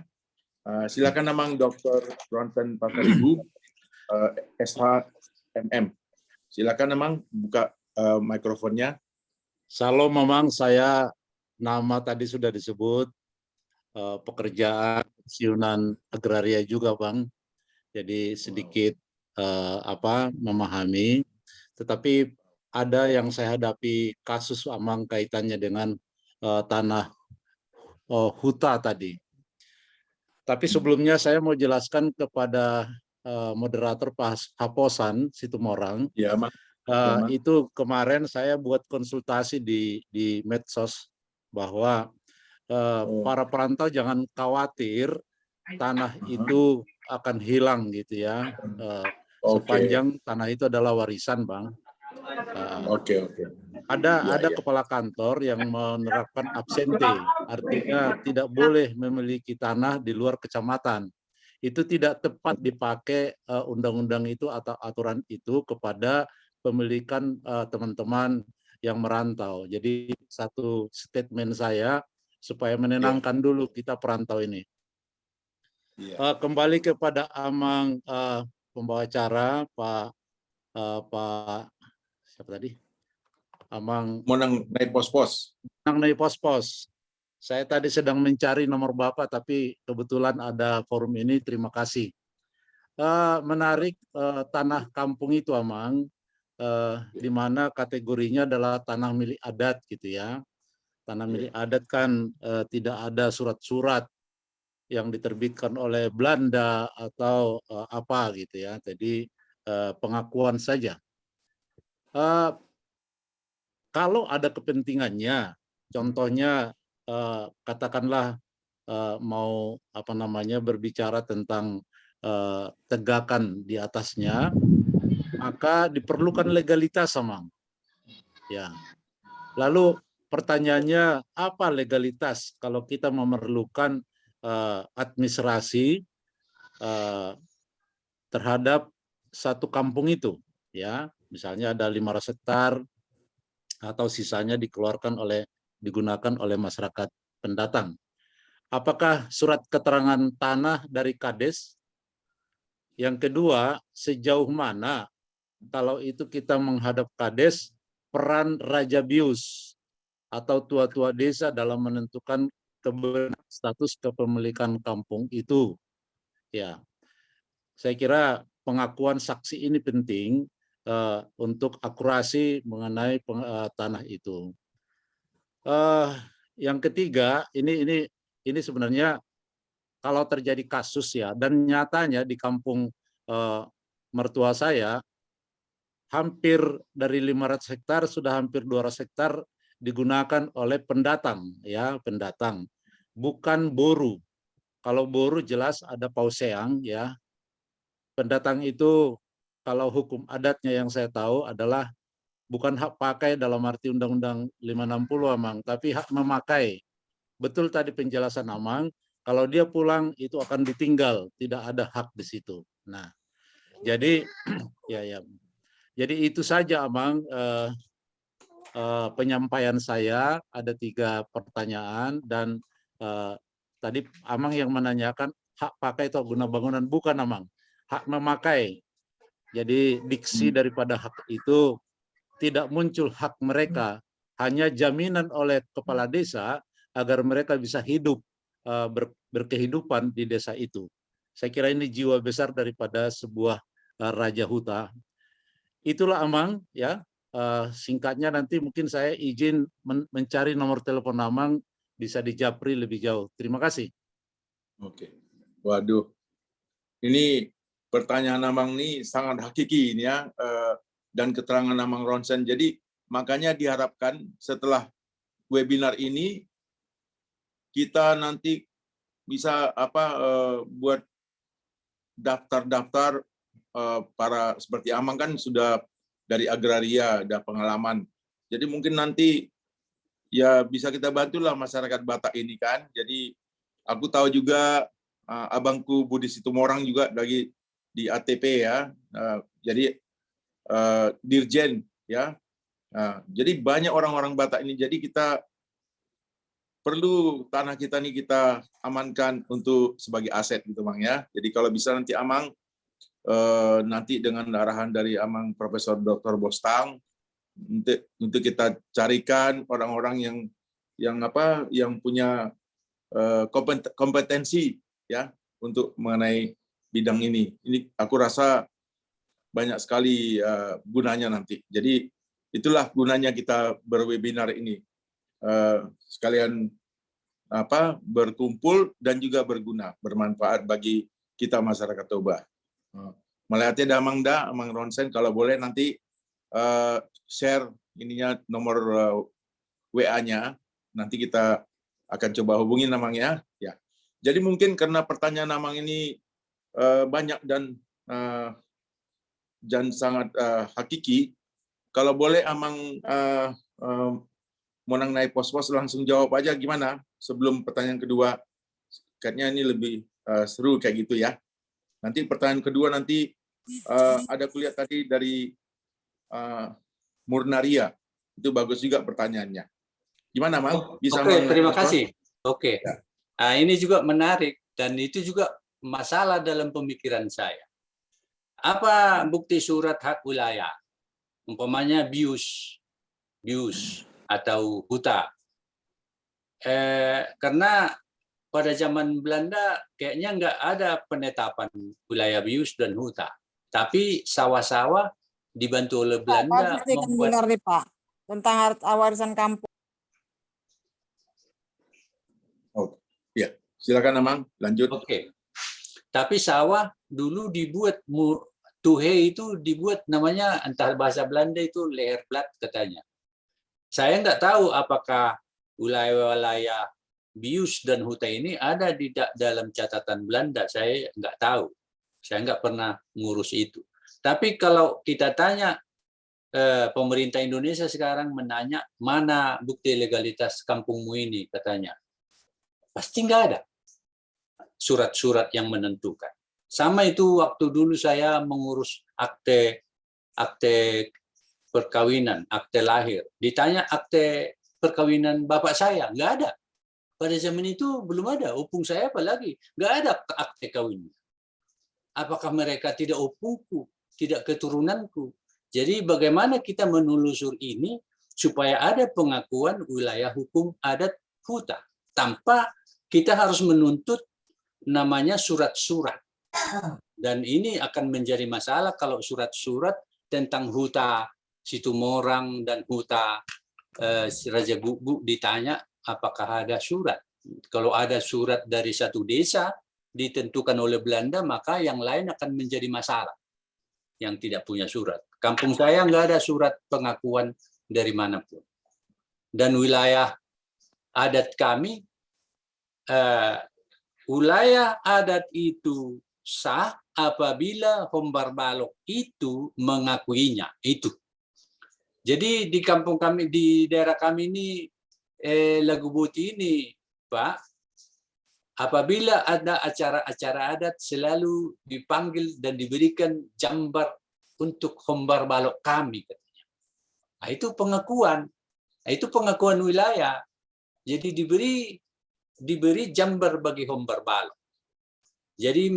Silakan Amang Dr. Ronsen Pasaribu, SHMM. Silakan Amang buka mikrofonnya. Salam Mamang, saya nama tadi sudah disebut, pekerjaan pensiunan agraria juga Bang. Jadi sedikit memahami, tetapi ada yang saya hadapi kasus Amang kaitannya dengan tanah huta tadi. Tapi sebelumnya saya mau jelaskan kepada moderator Pak Haposan Situmorang. Ya, Amang. Itu kemarin saya buat konsultasi di medsos bahwa para perantau jangan khawatir tanah itu akan hilang gitu ya, sepanjang tanah itu adalah warisan Bang. Ada kepala kantor yang menerapkan absente, artinya tidak boleh memiliki tanah di luar kecamatan. Itu tidak tepat dipakai undang-undang itu atau aturan itu kepada pemilikan teman-teman yang merantau. Jadi satu statement saya supaya menenangkan dulu kita perantau ini. Kembali kepada Amang pembawa acara Pak siapa tadi? Amang Monang Nepospos. Monang Nepospos. Saya tadi sedang mencari nomor Bapak, tapi kebetulan ada forum ini. Terima kasih. Menarik tanah kampung itu Amang, di mana kategorinya adalah tanah milik adat gitu ya. Tanah milik adat kan tidak ada surat-surat yang diterbitkan oleh Belanda atau apa gitu ya. Jadi pengakuan saja. Kalau ada kepentingannya, contohnya katakanlah mau berbicara tentang tegakan di atasnya, maka diperlukan legalitas Amang. Ya. Lalu pertanyaannya, apa legalitas kalau kita memerlukan administrasi terhadap satu kampung itu, ya, misalnya ada 500 hektar atau sisanya digunakan oleh masyarakat pendatang. Apakah surat keterangan tanah dari Kades? Yang kedua, sejauh mana kalau itu kita menghadap kades, peran Raja Bius atau tua-tua desa dalam menentukan status kepemilikan kampung itu. Ya, saya kira pengakuan saksi ini penting untuk akurasi mengenai tanah itu. Yang ketiga, ini sebenarnya kalau terjadi kasus ya, dan nyatanya di kampung mertua saya, hampir dari 500 hektar sudah hampir 200 hektar digunakan oleh pendatang, ya pendatang, bukan boru. Kalau boru jelas ada pauseang, ya. Pendatang itu kalau hukum adatnya yang saya tahu adalah bukan hak pakai dalam arti Undang-Undang 560 Amang, tapi hak memakai. Betul tadi penjelasan Amang, kalau dia pulang itu akan ditinggal, tidak ada hak di situ. Nah, jadi ya. Jadi itu saja Amang penyampaian saya, ada 3 pertanyaan dan tadi Amang yang menanyakan hak pakai atau guna bangunan, bukan Amang, hak memakai. Jadi diksi daripada hak itu tidak muncul hak mereka, hanya jaminan oleh kepala desa agar mereka bisa hidup berkehidupan di desa itu. Saya kira ini jiwa besar daripada sebuah raja huta. Itulah Amang, ya. Singkatnya nanti mungkin saya izin mencari nomor telepon Amang, bisa dijapri lebih jauh. Terima kasih. Oke. Waduh. Ini pertanyaan Amang ini sangat hakiki ini ya, dan keterangan Amang Ronsen. Jadi makanya diharapkan setelah webinar ini kita nanti bisa buat daftar-daftar para seperti Amang kan sudah dari agraria, ada pengalaman. Jadi mungkin nanti ya bisa kita bantulah masyarakat Batak ini kan. Jadi aku tahu juga abangku Budi Situmorang juga lagi di ATP ya. Jadi dirjen ya. Jadi banyak orang-orang Batak ini. Jadi kita perlu tanah kita nih kita amankan untuk sebagai aset gitu Bang ya. Jadi kalau bisa nanti Amang nanti dengan arahan dari Amang Profesor Dr. Bostang untuk kita carikan orang-orang yang punya kompetensi ya untuk mengenai bidang ini. Ini aku rasa banyak sekali gunanya nanti. Jadi itulah gunanya kita berwebinar ini. Sekalian berkumpul dan juga berguna, bermanfaat bagi kita masyarakat Toba. Melihatnya Amang Ronsen, kalau boleh nanti share ininya nomor WA-nya, nanti kita akan coba hubungi Amang ya. Jadi mungkin karena pertanyaan Amang ini banyak dan sangat hakiki, kalau boleh Amang mengenai pos-pos langsung jawab aja gimana sebelum pertanyaan kedua. Kayaknya ini lebih seru kayak gitu ya. Nanti pertanyaan kedua nanti ada kuliah tadi dari Murnaria. Itu bagus juga pertanyaannya. Gimana, Mang? Bisa Oke, terima kasih. Oke. Ya. Nah, ini juga menarik dan itu juga masalah dalam pemikiran saya. Apa bukti surat hak wilayah? Umpamanya bius atau huta. Karena pada zaman Belanda kayaknya nggak ada penetapan wilayah bius dan huta. Tapi sawah-sawah dibantu oleh Belanda membuat dengar nih Pak tentang warisan kampung. Oh, ya. Silakan Amang, lanjut. Oke. Tapi sawah dulu dibuat tuhe itu dibuat namanya entah bahasa Belanda itu leherblatt katanya. Saya nggak tahu apakah wilayah-wilayah bius dan huta ini ada di dalam catatan Belanda. Saya nggak tahu. Saya nggak pernah ngurus itu. Tapi kalau kita tanya, pemerintah Indonesia sekarang menanya, mana bukti legalitas kampungmu ini, katanya. Pasti nggak ada surat-surat yang menentukan. Sama itu waktu dulu saya mengurus akte perkawinan, akte lahir. Ditanya akte perkawinan bapak saya, nggak ada. Pada zaman itu belum ada. Opung saya apalagi, nggak ada akte kawin. Apakah mereka tidak opungku, tidak keturunanku? Jadi bagaimana kita menelusur ini supaya ada pengakuan wilayah hukum adat huta tanpa kita harus menuntut namanya surat-surat. Dan ini akan menjadi masalah kalau surat-surat tentang huta Situmorang dan huta Raja Guguk ditanya apakah ada surat. Kalau ada surat dari satu desa ditentukan oleh Belanda, maka yang lain akan menjadi masalah yang tidak punya surat. Kampung saya nggak ada surat pengakuan dari manapun. Dan wilayah adat kami, wilayah adat itu sah apabila Hombar Balok itu mengakuinya. Itu. Jadi di kampung kami, di daerah kami ini, Lagubuti ini, Pak, apabila ada acara-acara adat selalu dipanggil dan diberikan jambar untuk Hombar Balok kami, katanya. Nah, itu pengakuan. Nah, itu pengakuan wilayah. Jadi diberi jambar bagi Hombar Balok. Jadi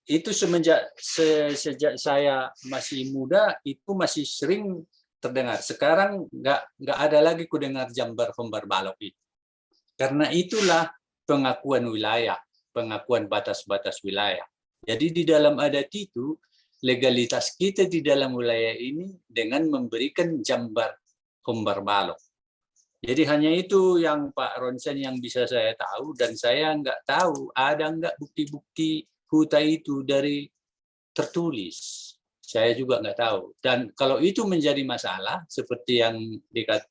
itu sejak saya masih muda itu masih sering terdengar. Sekarang nggak ada lagi ku dengar jambar Hombar Balok itu. Karena itulah pengakuan wilayah, pengakuan batas-batas wilayah. Jadi di dalam adat itu legalitas kita di dalam wilayah ini dengan memberikan jambar Hombar Balok. Jadi hanya itu yang Pak Ronsen yang bisa saya tahu, dan saya nggak tahu ada nggak bukti-bukti huta itu dari tertulis. Saya juga nggak tahu. Dan kalau itu menjadi masalah, seperti yang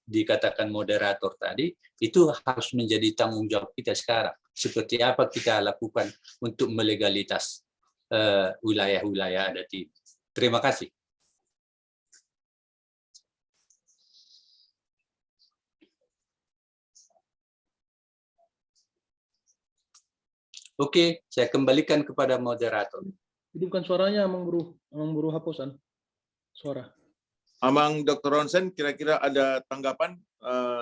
dikatakan moderator tadi, itu harus menjadi tanggung jawab kita sekarang. Seperti apa kita lakukan untuk melegalitas wilayah-wilayah adat ini. Terima kasih. Oke, saya kembalikan kepada moderator. Hidupkan suaranya, Amang Buru Haposan. Suara. Amang Dr. Ronsen, kira-kira ada tanggapan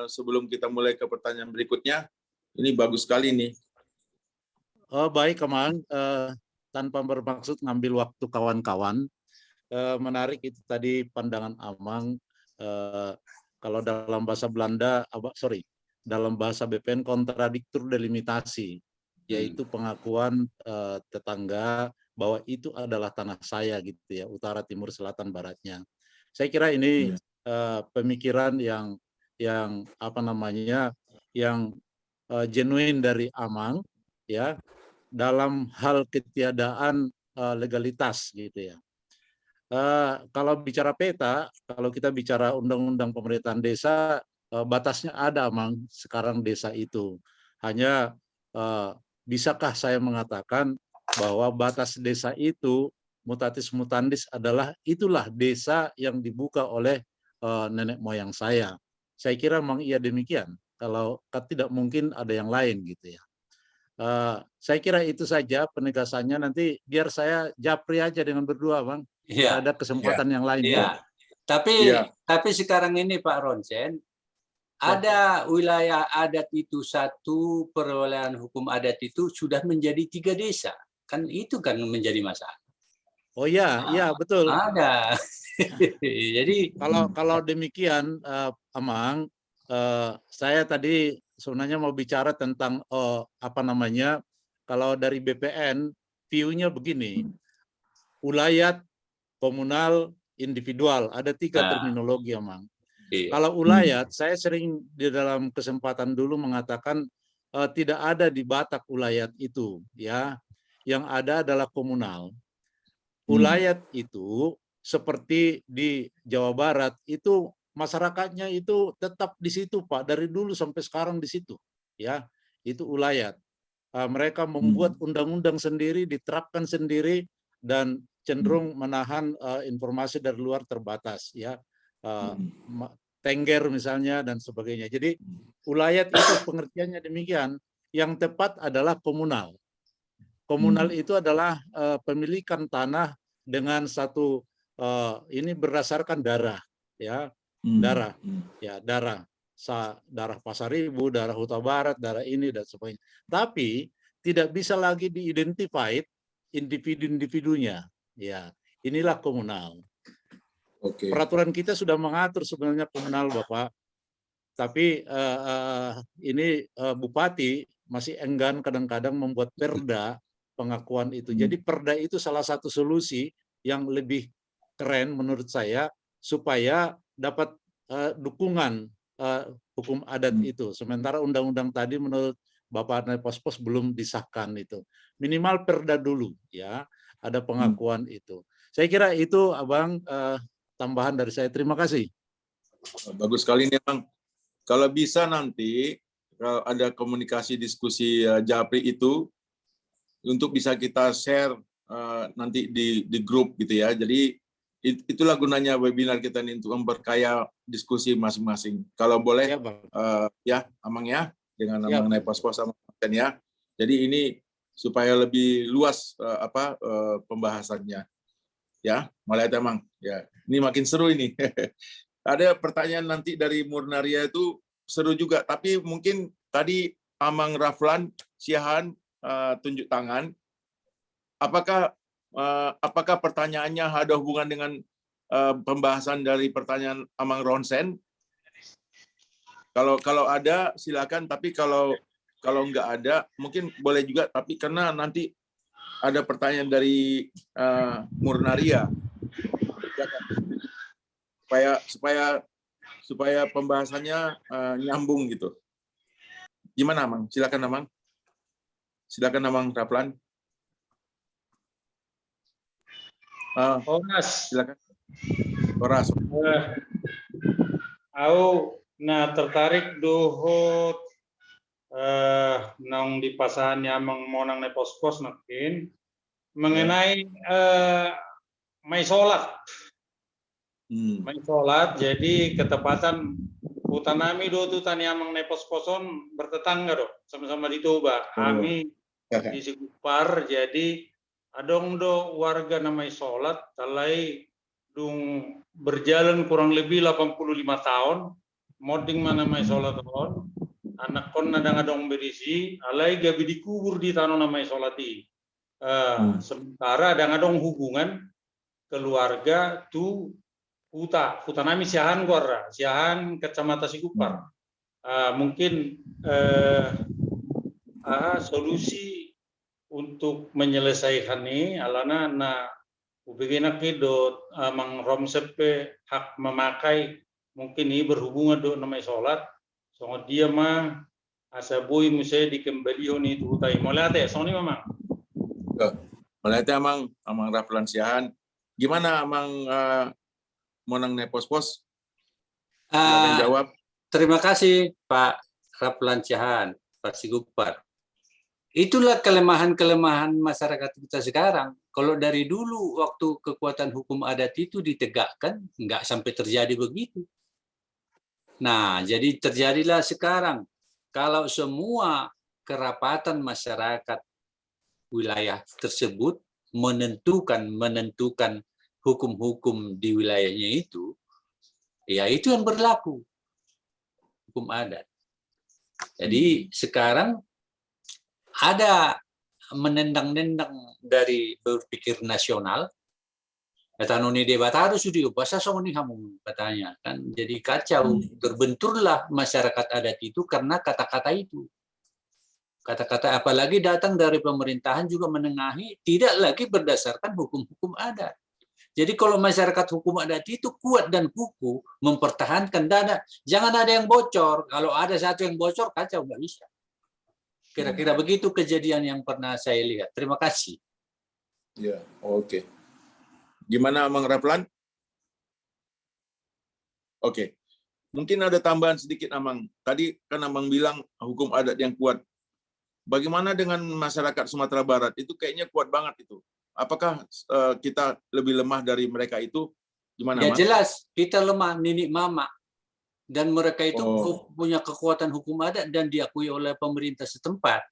sebelum kita mulai ke pertanyaan berikutnya? Ini bagus sekali nih. Baik, Amang. Tanpa bermaksud ngambil waktu kawan-kawan, menarik itu tadi pandangan Amang. Kalau dalam bahasa Belanda, dalam bahasa BPN kontradiktur delimitasi, yaitu pengakuan tetangga bahwa itu adalah tanah saya gitu ya, utara, timur, selatan, baratnya. Saya kira ini pemikiran yang apa namanya, yang genuine dari Amang ya, dalam hal ketiadaan legalitas gitu ya. Kalau bicara peta, kalau kita bicara undang-undang pemerintahan desa, batasnya ada, Amang, sekarang desa itu. Hanya bisakah saya mengatakan bahwa batas desa itu mutatis mutandis adalah itulah desa yang dibuka oleh nenek moyang saya. Saya kira memang iya demikian. Kalau tidak mungkin ada yang lain gitu ya. Saya kira itu saja penegasannya. Nanti biar saya japri aja dengan berdua, Bang. Iya. Ada kesempatan yang lain. Iya. Tapi sekarang ini Pak Ronsen, ada wilayah adat itu satu, perolehan hukum adat itu sudah menjadi 3 desa. Kan itu kan menjadi masalah. Oh iya, iya betul. Ada. Jadi kalau demikian, Amang, saya tadi sebenarnya mau bicara tentang apa namanya, kalau dari BPN view-nya begini, ulayat, komunal, individual, ada 3 terminologi, Amang. Iya. Kalau ulayat, saya sering di dalam kesempatan dulu mengatakan tidak ada di Batak ulayat itu, ya. Yang ada adalah komunal. Ulayat itu seperti di Jawa Barat itu masyarakatnya itu tetap di situ, Pak, dari dulu sampai sekarang di situ, ya. Itu ulayat. Mereka membuat undang-undang sendiri, diterapkan sendiri, dan cenderung menahan informasi dari luar terbatas, ya. Tengger misalnya dan sebagainya. Jadi ulayat itu pengertiannya demikian. Yang tepat adalah komunal. Komunal itu adalah pemilikan tanah dengan satu ini berdasarkan darah, ya. Darah, ya, darah Pasaribu, darah Huta Barat, darah ini dan sebagainya. Tapi tidak bisa lagi diidentified individu-individunya, ya. Inilah komunal. Oke. Peraturan kita sudah mengatur sebenarnya komunal, Bapak. Tapi ini Bupati masih enggan kadang-kadang membuat perda pengakuan itu. Jadi perda itu salah satu solusi yang lebih keren menurut saya supaya dapat dukungan hukum adat itu. Sementara undang-undang tadi menurut Bapak Nepospos belum disahkan itu. Minimal perda dulu ya, ada pengakuan itu. Saya kira itu Abang tambahan dari saya. Terima kasih. Bagus sekali nih Bang. Kalau bisa nanti kalau ada komunikasi diskusi Japri itu untuk bisa kita share nanti di grup gitu ya. Jadi itulah gunanya webinar kita ini untuk memperkaya diskusi masing-masing. Kalau boleh ya Amang ya dengan Amang Nepospos sama Kapten ya. Jadi ini supaya lebih luas pembahasannya. Ya, mulai Amang. Ya, ini makin seru ini. Ada pertanyaan nanti dari Murnaria itu seru juga, tapi mungkin tadi Amang Raflan Siahaan tunjuk tangan. Apakah pertanyaannya ada hubungan dengan pembahasan dari pertanyaan Amang Ronsen? Kalau ada silakan, tapi kalau nggak ada mungkin boleh juga, tapi karena nanti ada pertanyaan dari Murnaria. supaya pembahasannya nyambung gitu. Gimana, Amang? Silakan, Amang. Silakan, Amang Raflan. Oras. Silakan. Oras. Aku tertarik dohot nang di pasahannya Amang Monang Nepospos nakin mengenai mai sholat. Main sholat, jadi ketepatan utanami do tu tani Amang Neposposon bertetangga do, sama-sama di Toba. Kami di Sigupar, jadi adong do warga namai sholat, talai dung berjalan kurang lebih 85 tahun, moding mana namai sholat tahun, anak kon nadang adong berisi, alai gabi dikubur di tanah namai sholat i. Sementara adang adong hubungan keluarga tu Utanami Siahaan Gorra, Siahaan Kecamatan Sigupar. Mungkin solusi untuk menyelesaikan ini alana na ubegena do Amang Romsepe hak memakai mungkin ini berhubungan do namai sholat. Soalnya dia mah asa boy musai dikembalikan itu utai. Mulai ate, soalnya Mamang. Mulai ate Amang Raflan Siahaan. Gimana Amang Monang Nepospos? Silakan jawab. Terima kasih Pak Raflan Siahaan, Pak Sigupar. Itulah kelemahan-kelemahan masyarakat kita sekarang. Kalau dari dulu waktu kekuatan hukum adat itu ditegakkan, nggak sampai terjadi begitu. Nah, jadi terjadilah sekarang. Kalau semua kerapatan masyarakat wilayah tersebut menentukan hukum-hukum di wilayahnya itu, ya itu yang berlaku hukum adat. Jadi sekarang ada menendang-nendang dari berpikir nasional. Etanoni debat harus sudah bahasa soni kamu katanya kan, jadi kacau. Terbenturlah masyarakat adat itu karena kata-kata itu. Kata-kata apalagi datang dari pemerintahan juga menengahi, tidak lagi berdasarkan hukum-hukum adat. Jadi kalau masyarakat hukum adat itu kuat dan kukuh mempertahankan dana, jangan ada yang bocor. Kalau ada satu yang bocor, kacau, nggak bisa. Kira-kira begitu kejadian yang pernah saya lihat. Terima kasih. Ya, oke. Gimana Amang Raflan? Oke. Mungkin ada tambahan sedikit Amang. Tadi kan Amang bilang hukum adat yang kuat. Bagaimana dengan masyarakat Sumatera Barat? Itu kayaknya kuat banget itu. Apakah kita lebih lemah dari mereka itu? Gimana, Ya Mas? jelas, kita lemah, ninik mama. Dan mereka itu punya kekuatan hukum adat dan diakui oleh pemerintah setempat.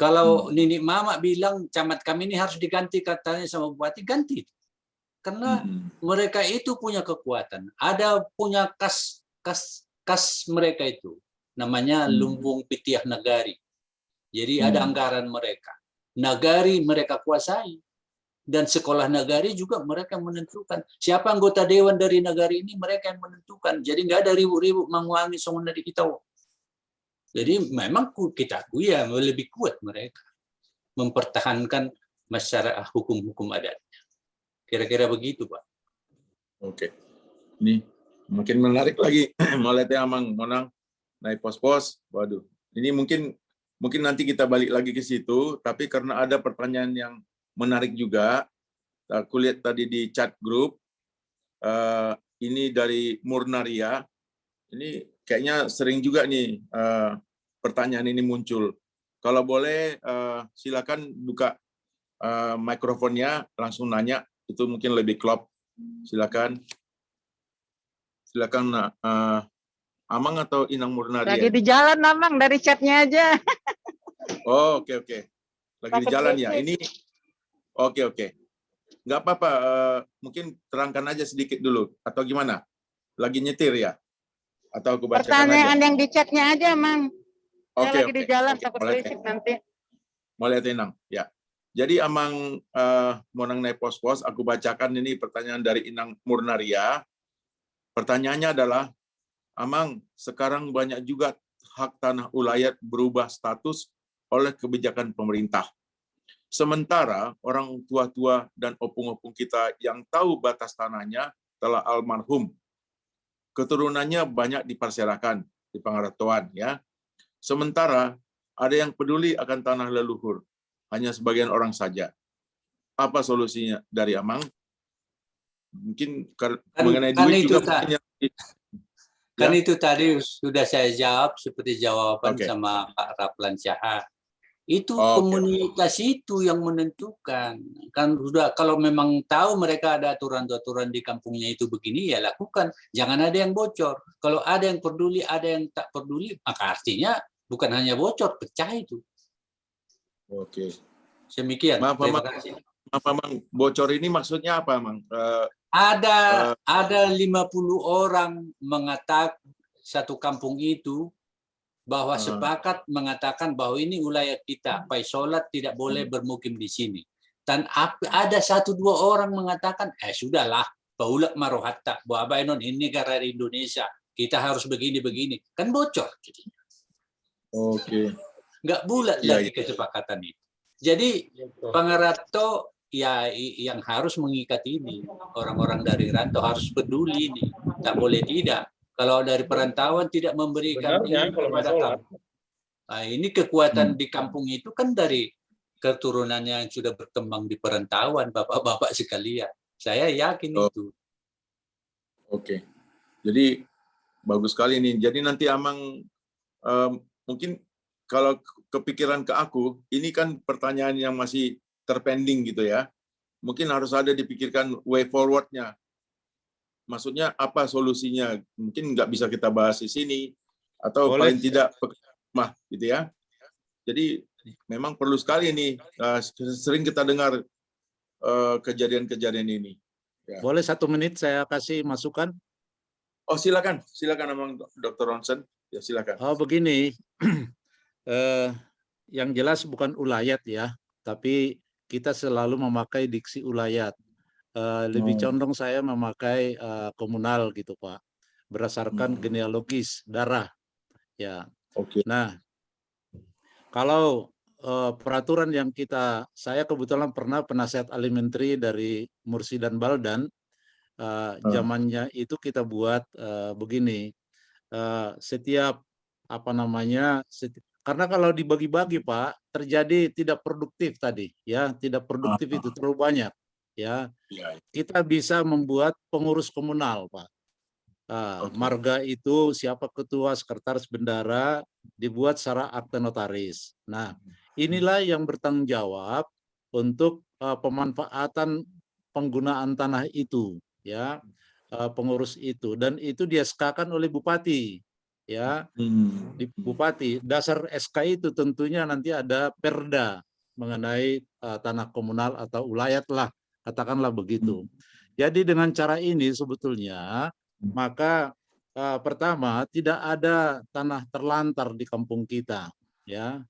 Kalau ninik mama bilang, camat kami ini harus diganti, katanya sama bupati, ganti. Karena mereka itu punya kekuatan. Ada punya kas mereka itu. Namanya Lumbung Pitiah Nagari. Jadi ada anggaran mereka. Nagari mereka kuasai. Dan sekolah nagari juga mereka yang menentukan. Siapa anggota dewan dari nagari ini, mereka yang menentukan. Jadi nggak ada ribut-ribut menguangi songon dari kita. Jadi memang kita akui ya lebih kuat mereka mempertahankan masyarakat hukum-hukum adatnya. Kira-kira begitu, Pak. Oke. Ini mungkin menarik lagi melihatnya Amang Monang naik pos-pos. Waduh. Ini mungkin nanti kita balik lagi ke situ, tapi karena ada pertanyaan yang menarik juga, aku lihat tadi di chat grup, ini dari Murnaria, ini kayaknya sering juga nih pertanyaan ini muncul. Kalau boleh silakan buka mikrofonnya, langsung nanya, itu mungkin lebih klop. Silakan. Silakan Amang atau Inang Murnaria? Lagi di jalan, Amang, dari chatnya aja. Oh, oke. Lagi di jalan ya. Ini oke. Nggak apa-apa, mungkin terangkan aja sedikit dulu, atau gimana? Lagi nyetir ya? Atau aku bacakan Pertanyaan aja? yang di chatnya aja, Mang. Saya lagi di jalan, takut Boleh. berisik nanti. Mulai tenang, ya. Jadi Amang Monang naik pos-pos, aku bacakan ini pertanyaan dari Inang Murnaria. Pertanyaannya adalah, Amang, sekarang banyak juga hak tanah ulayat berubah status oleh kebijakan pemerintah. Sementara orang tua-tua dan opung-opung kita yang tahu batas tanahnya telah almarhum. Keturunannya banyak diparselakan di Pangaratoan, ya. Sementara ada yang peduli akan tanah leluhur, hanya sebagian orang saja. Apa solusinya dari Amang? Mungkin mengenai duit juga. Kan itu tadi sudah saya jawab seperti jawaban sama Pak Raplan Syah. Itu komunitas itu yang menentukan. Kan sudah, kalau memang tahu mereka ada aturan-aturan di kampungnya itu begini, ya lakukan. Jangan ada yang bocor. Kalau ada yang peduli, ada yang tak peduli, maka artinya bukan hanya bocor, pecah itu. Oke. Demikian. Maaf, Terima kasih. Mang, bocor ini maksudnya apa, Mang? Ada 50 orang mengatakan satu kampung itu bahwa sepakat mengatakan bahwa ini wilayah kita, Paisolat tidak boleh bermukim di sini. Dan ada 1-2 orang mengatakan, sudahlah, Paulak Marohatta, bahwa ini negara Indonesia, kita harus begini-begini. Kan bocor. Oke. Nggak bulat lagi kesepakatan itu. Jadi Pangarato ya yang harus mengikat ini. Orang-orang dari rantau harus peduli ini. Tak boleh tidak. Kalau dari perantauan tidak memberikan ini kepada kampung. Nah, ini kekuatan di kampung itu kan dari keturunannya yang sudah berkembang di perantauan, bapak-bapak sekalian. Saya yakin itu. Oke. Jadi bagus sekali ini. Jadi nanti Amang mungkin kalau kepikiran ke aku, ini kan pertanyaan yang masih terpending gitu ya. Mungkin harus ada dipikirkan way forward-nya. Maksudnya apa solusinya? Mungkin nggak bisa kita bahas di sini, atau paling tidak mah gitu ya. Jadi memang perlu sekali ini, sering kita dengar kejadian-kejadian ini. Ya. Boleh 1 menit saya kasih masukan? Oh silakan Amang Dr. Ronsen. Ya silakan. Oh begini, yang jelas bukan ulayat ya, tapi kita selalu memakai diksi ulayat. Lebih condong saya memakai komunal gitu Pak, berdasarkan genealogis darah ya. Nah, kalau peraturan yang saya kebetulan pernah penasihat alimentri dari Mursi dan Baldan, zamannya itu kita buat begini, setiap karena kalau dibagi-bagi Pak terjadi tidak produktif tadi ya, tidak produktif itu terlalu banyak. Ya, kita bisa membuat pengurus komunal, Pak. Marga itu siapa ketua, sekretaris, bendara dibuat secara akte notaris. Nah, inilah yang bertanggung jawab untuk pemanfaatan penggunaan tanah itu, ya, pengurus itu, dan itu di-SK-kan oleh bupati, ya, di bupati. Dasar SK itu tentunya nanti ada perda mengenai tanah komunal atau ulayat lah. Katakanlah begitu. Jadi dengan cara ini sebetulnya maka pertama tidak ada tanah terlantar di kampung kita, ya.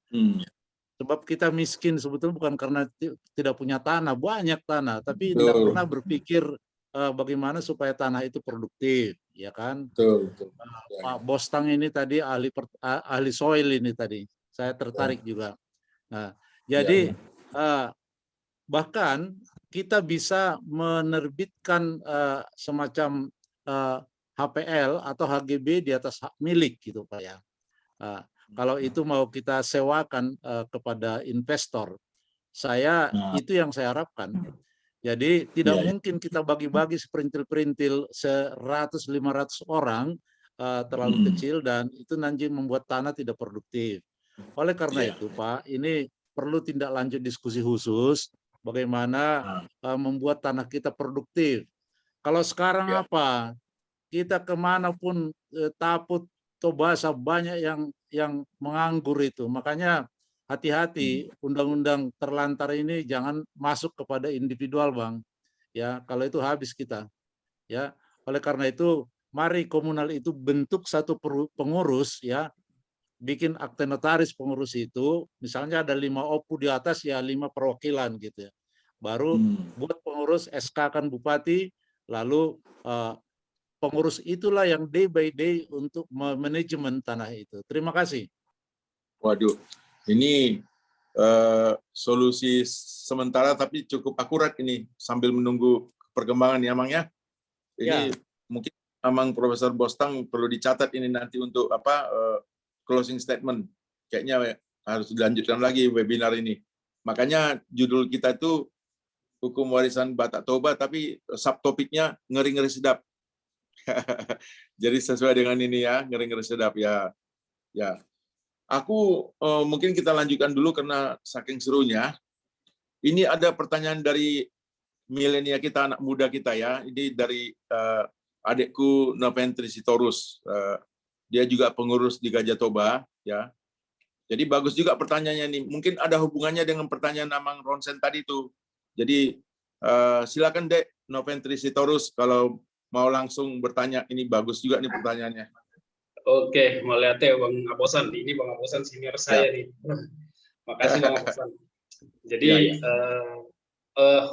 Sebab kita miskin sebetulnya bukan karena tidak punya tanah, banyak tanah, tapi tidak pernah berpikir bagaimana supaya tanah itu produktif, ya kan? Pak Bostang ini tadi ahli soil ini tadi, saya tertarik juga. Nah, jadi bahkan kita bisa menerbitkan semacam HPL atau HGB di atas hak milik gitu Pak ya. Kalau itu mau kita sewakan kepada investor, itu yang saya harapkan. Jadi tidak mungkin kita bagi-bagi seperintil-perintil 100-500 orang terlalu kecil dan itu nanti membuat tanah tidak produktif. Oleh karena itu Pak, ini perlu tindak lanjut diskusi khusus bagaimana membuat tanah kita produktif. Kalau sekarang apa? Kita kemanapun Taput, Tobasa banyak yang menganggur itu. Makanya hati-hati undang-undang terlantar ini jangan masuk kepada individual Bang. Ya, kalau itu habis kita. Ya, oleh karena itu mari komunal itu bentuk satu pengurus ya. Bikin akte notaris pengurus itu, misalnya ada 5 OPU di atas ya 5 perwakilan gitu ya. Baru buat pengurus SK kan bupati, lalu pengurus itulah yang day by day untuk manajemen tanah itu. Terima kasih. Waduh, ini solusi sementara tapi cukup akurat ini sambil menunggu perkembangan ya Mang ya. Ini mungkin Mang Profesor Bostang perlu dicatat ini nanti untuk closing statement. Kayaknya harus dilanjutkan lagi webinar ini. Makanya judul kita itu Hukum Warisan Batak Toba, tapi subtopiknya ngeri-ngeri sedap. Jadi sesuai dengan ini ya, ngeri-ngeri sedap ya. Ya, aku mungkin kita lanjutkan dulu karena saking serunya. Ini ada pertanyaan dari milenial kita, anak muda kita ya. Ini dari adikku Noventri Sitorus. Dia juga pengurus di Gajah Toba ya. Jadi bagus juga pertanyaannya nih. Mungkin ada hubungannya dengan pertanyaan Amang Ronsen tadi itu. Jadi silakan Dek Noventri Sitorus kalau mau langsung bertanya. Ini bagus juga nih pertanyaannya. Oke, mau lihat ya Bang Aposan. Ini Bang Aposan senior saya nih. Makasih Bang Aposan. Jadi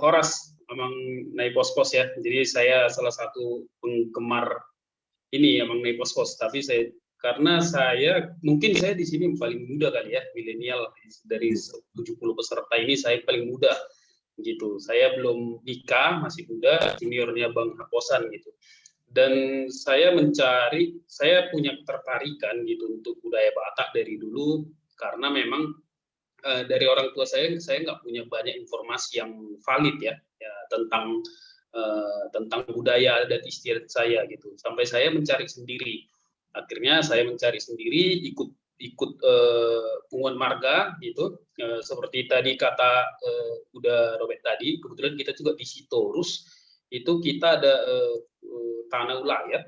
Horas Amang Nai Pos-Pos ya. Jadi saya salah satu penggemar ini Amang Nai Pos-Pos. Tapi karena mungkin saya di sini paling muda kali ya, milenial dari 70 peserta ini saya paling muda. Gitu, saya belum nikah, masih muda, juniornya Bang Aposan gitu. Dan saya punya ketertarikan gitu untuk budaya Batak dari dulu karena memang dari orang tua saya nggak punya banyak informasi yang valid ya tentang budaya adat istiadat saya gitu. Sampai saya mencari sendiri. Akhirnya saya mencari sendiri, ikut punguan marga gitu. Seperti tadi kata udah Robert tadi, kebetulan kita juga di Sitorus itu kita ada tanah ulayat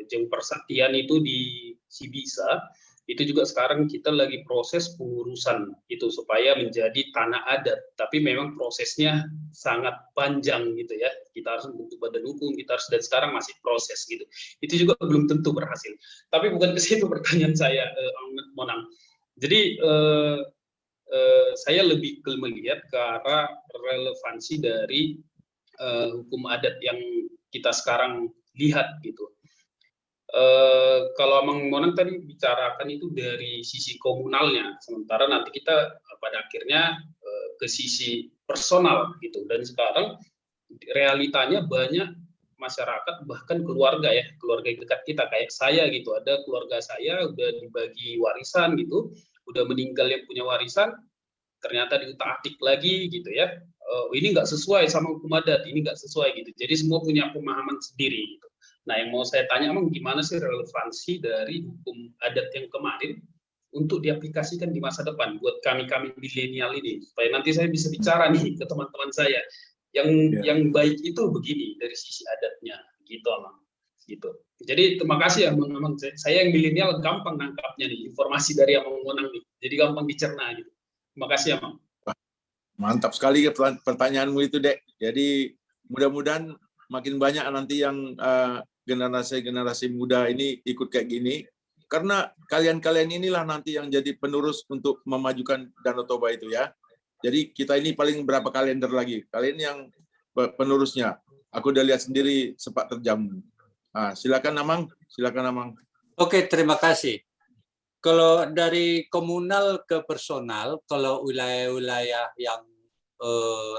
Jeng Persaktian itu di Sibisa itu juga sekarang kita lagi proses pengurusan itu supaya menjadi tanah adat, tapi memang prosesnya sangat panjang gitu ya. Kita harus membentuk badan hukum, kita harus, dan sekarang masih proses gitu. Itu juga belum tentu berhasil. Tapi bukan ke situ pertanyaan saya, Monang. Jadi saya lebih melihat ke arah relevansi dari hukum adat yang kita sekarang lihat gitu. Kalau Amang Monang tadi bicarakan itu dari sisi komunalnya, sementara nanti kita pada akhirnya ke sisi personal gitu. Dan sekarang realitanya banyak masyarakat bahkan keluarga ya, keluarga dekat kita kayak saya gitu, ada keluarga saya udah dibagi warisan gitu, udah meninggal yang punya warisan, ternyata diutak-atik lagi gitu ya. Ini nggak sesuai sama hukum adat, ini nggak sesuai gitu. Jadi semua punya pemahaman sendiri gitu. Nah, yang mau saya tanya, emang gimana sih relevansi dari hukum adat yang kemarin untuk diaplikasikan di masa depan buat kami milenial ini, supaya nanti saya bisa bicara nih ke teman-teman saya yang baik itu begini dari sisi adatnya, gitu Amang. Gitu. Jadi terima kasih ya, Amang. Saya yang milenial gampang nangkapnya nih informasi dari Amang Monang nih, jadi gampang dicerna gitu. Terima kasih Amang. Mantap sekali pertanyaanmu itu, Dek. Jadi mudah-mudahan makin banyak nanti yang generasi muda ini ikut kayak gini. karena kalian-kalian inilah nanti yang jadi penerus untuk memajukan Danau Toba itu ya. Jadi kita ini paling berapa kalender lagi. Kalian yang penerusnya. Aku udah lihat sendiri sepak terjammu. Nah, silakan Amang, silakan Amang. Oke, terima kasih. Kalau dari komunal ke personal, kalau wilayah-wilayah yang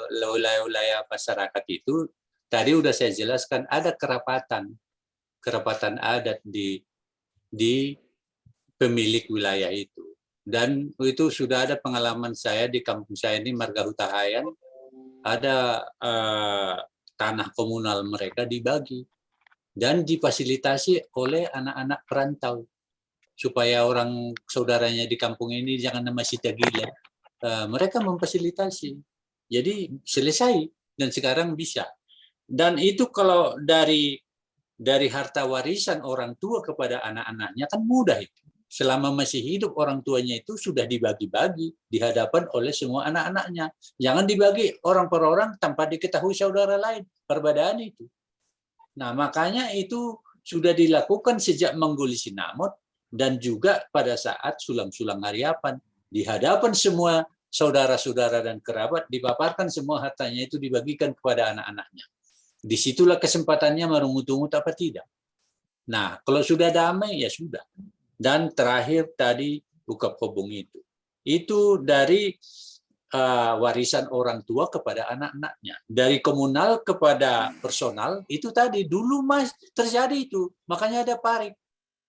wilayah-wilayah masyarakat itu tadi udah saya jelaskan ada kerapatan adat di pemilik wilayah itu, dan itu sudah ada pengalaman saya di kampung saya ini Marga Hutahayan, ada tanah komunal mereka dibagi dan difasilitasi oleh anak-anak perantau supaya orang saudaranya di kampung ini jangan masih gila. Mereka memfasilitasi. Jadi selesai dan sekarang bisa. Dan itu kalau dari harta warisan orang tua kepada anak-anaknya kan mudah itu. Selama masih hidup orang tuanya itu sudah dibagi-bagi di hadapan oleh semua anak-anaknya. Jangan dibagi orang per orang tanpa diketahui saudara lain. Perbedaan itu. Nah, makanya itu sudah dilakukan sejak Mengguli Sinamot dan juga pada saat sulam-sulam Hariapan. Di hadapan semua saudara-saudara dan kerabat, dipaparkan semua hartanya itu dibagikan kepada anak-anaknya. Disitulah kesempatannya merungut-ungut apa tidak. Nah, kalau sudah damai, ya sudah. Dan terakhir tadi buka kobong itu dari warisan orang tua kepada anak-anaknya. Dari komunal kepada personal, itu tadi dulu Mas terjadi itu. Makanya ada parik.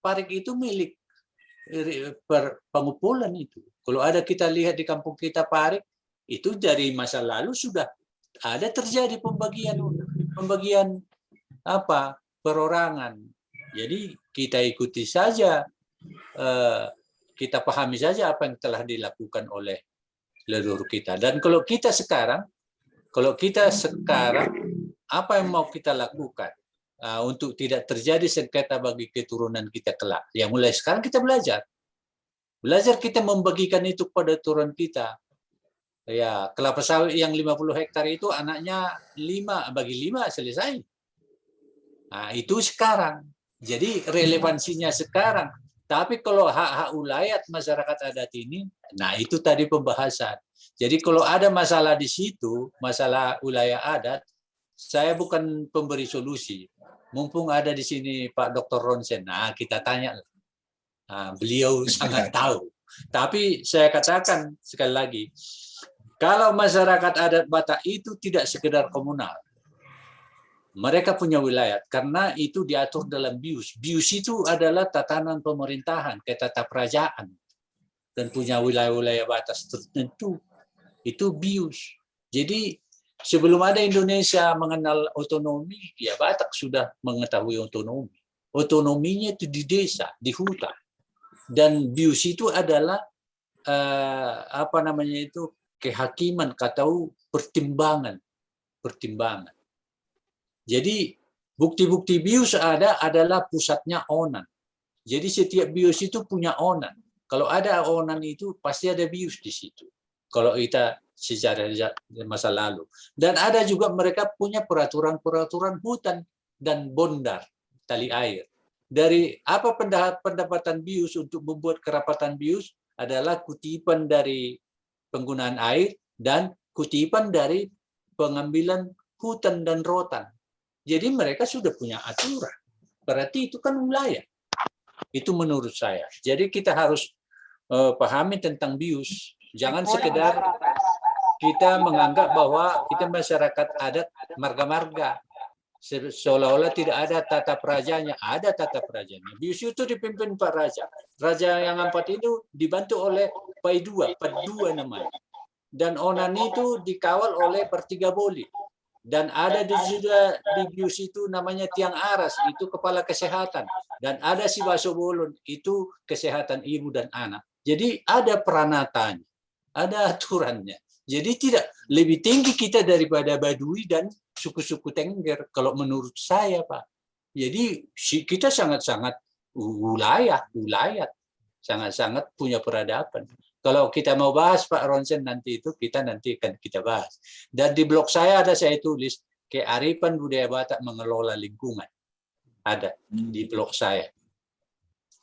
Parik itu milik pengumpulan itu. Kalau ada kita lihat di kampung kita parik, itu dari masa lalu sudah ada terjadi pembagian perorangan. Jadi kita ikuti saja, kita pahami saja apa yang telah dilakukan oleh leluhur kita. Dan kalau kita sekarang apa yang mau kita lakukan untuk tidak terjadi sengketa bagi keturunan kita kelak? Ya mulai sekarang kita belajar kita membagikan itu pada turun kita. Ya, kelapa sawit yang 50 hektar itu anaknya 5 bagi 5 selesai. Nah, itu sekarang. Jadi relevansinya sekarang. Tapi kalau hak-hak ulayat masyarakat adat ini, nah itu tadi pembahasan. Jadi kalau ada masalah di situ, masalah wilayah adat, saya bukan pemberi solusi. Mumpung ada di sini Pak Dr. Ronsen, nah kita tanya. Nah, beliau sangat tahu. Tapi saya katakan sekali lagi, kalau masyarakat adat Batak itu tidak sekedar komunal, mereka punya wilayah karena itu diatur dalam BIUS. BIUS itu adalah tatanan pemerintahan, ketataprajaan, dan punya wilayah-wilayah batas tertentu. Itu BIUS. Jadi sebelum ada Indonesia mengenal otonomi, ya Batak sudah mengetahui otonomi. Otonominya itu di desa, di hutan. Dan BIUS itu adalah kehakiman atau pertimbangan. Jadi bukti-bukti BIUS adalah pusatnya onan. Jadi setiap BIUS itu punya onan. Kalau ada onan itu pasti ada BIUS di situ. Kalau kita sejarah masa lalu. Dan ada juga mereka punya peraturan-peraturan hutan dan bondar tali air. Dari apa pendapatan BIUS untuk membuat kerapatan BIUS adalah kutipan dari penggunaan air dan kutipan dari pengambilan hutan dan rotan. Jadi mereka sudah punya aturan. Berarti itu kan wilayah. Itu menurut saya. Jadi kita harus pahami tentang BIUS. Jangan sekedar kita menganggap bahwa kita masyarakat adat marga-marga. Seolah-olah tidak ada tata prajanya. Ada tata prajanya. BIUS itu dipimpin Pak Raja. Raja yang 4 itu dibantu oleh Paidua namanya. Dan onan itu dikawal oleh Pertiga Boli. Dan ada juga di BIUS itu namanya Tiang Aras, itu kepala kesehatan. Dan ada si Wasobolon, itu kesehatan ibu dan anak. Jadi ada peranatanya, ada aturannya. Jadi tidak lebih tinggi kita daripada Baduy dan suku-suku Tengger, kalau menurut saya, Pak. Jadi kita sangat-sangat wilayat, sangat-sangat punya peradaban. Kalau kita mau bahas Pak Ronsen nanti itu, nanti akan kita bahas. Dan di blog saya saya tulis, kearifan budaya Batak mengelola lingkungan. Ada di blog saya.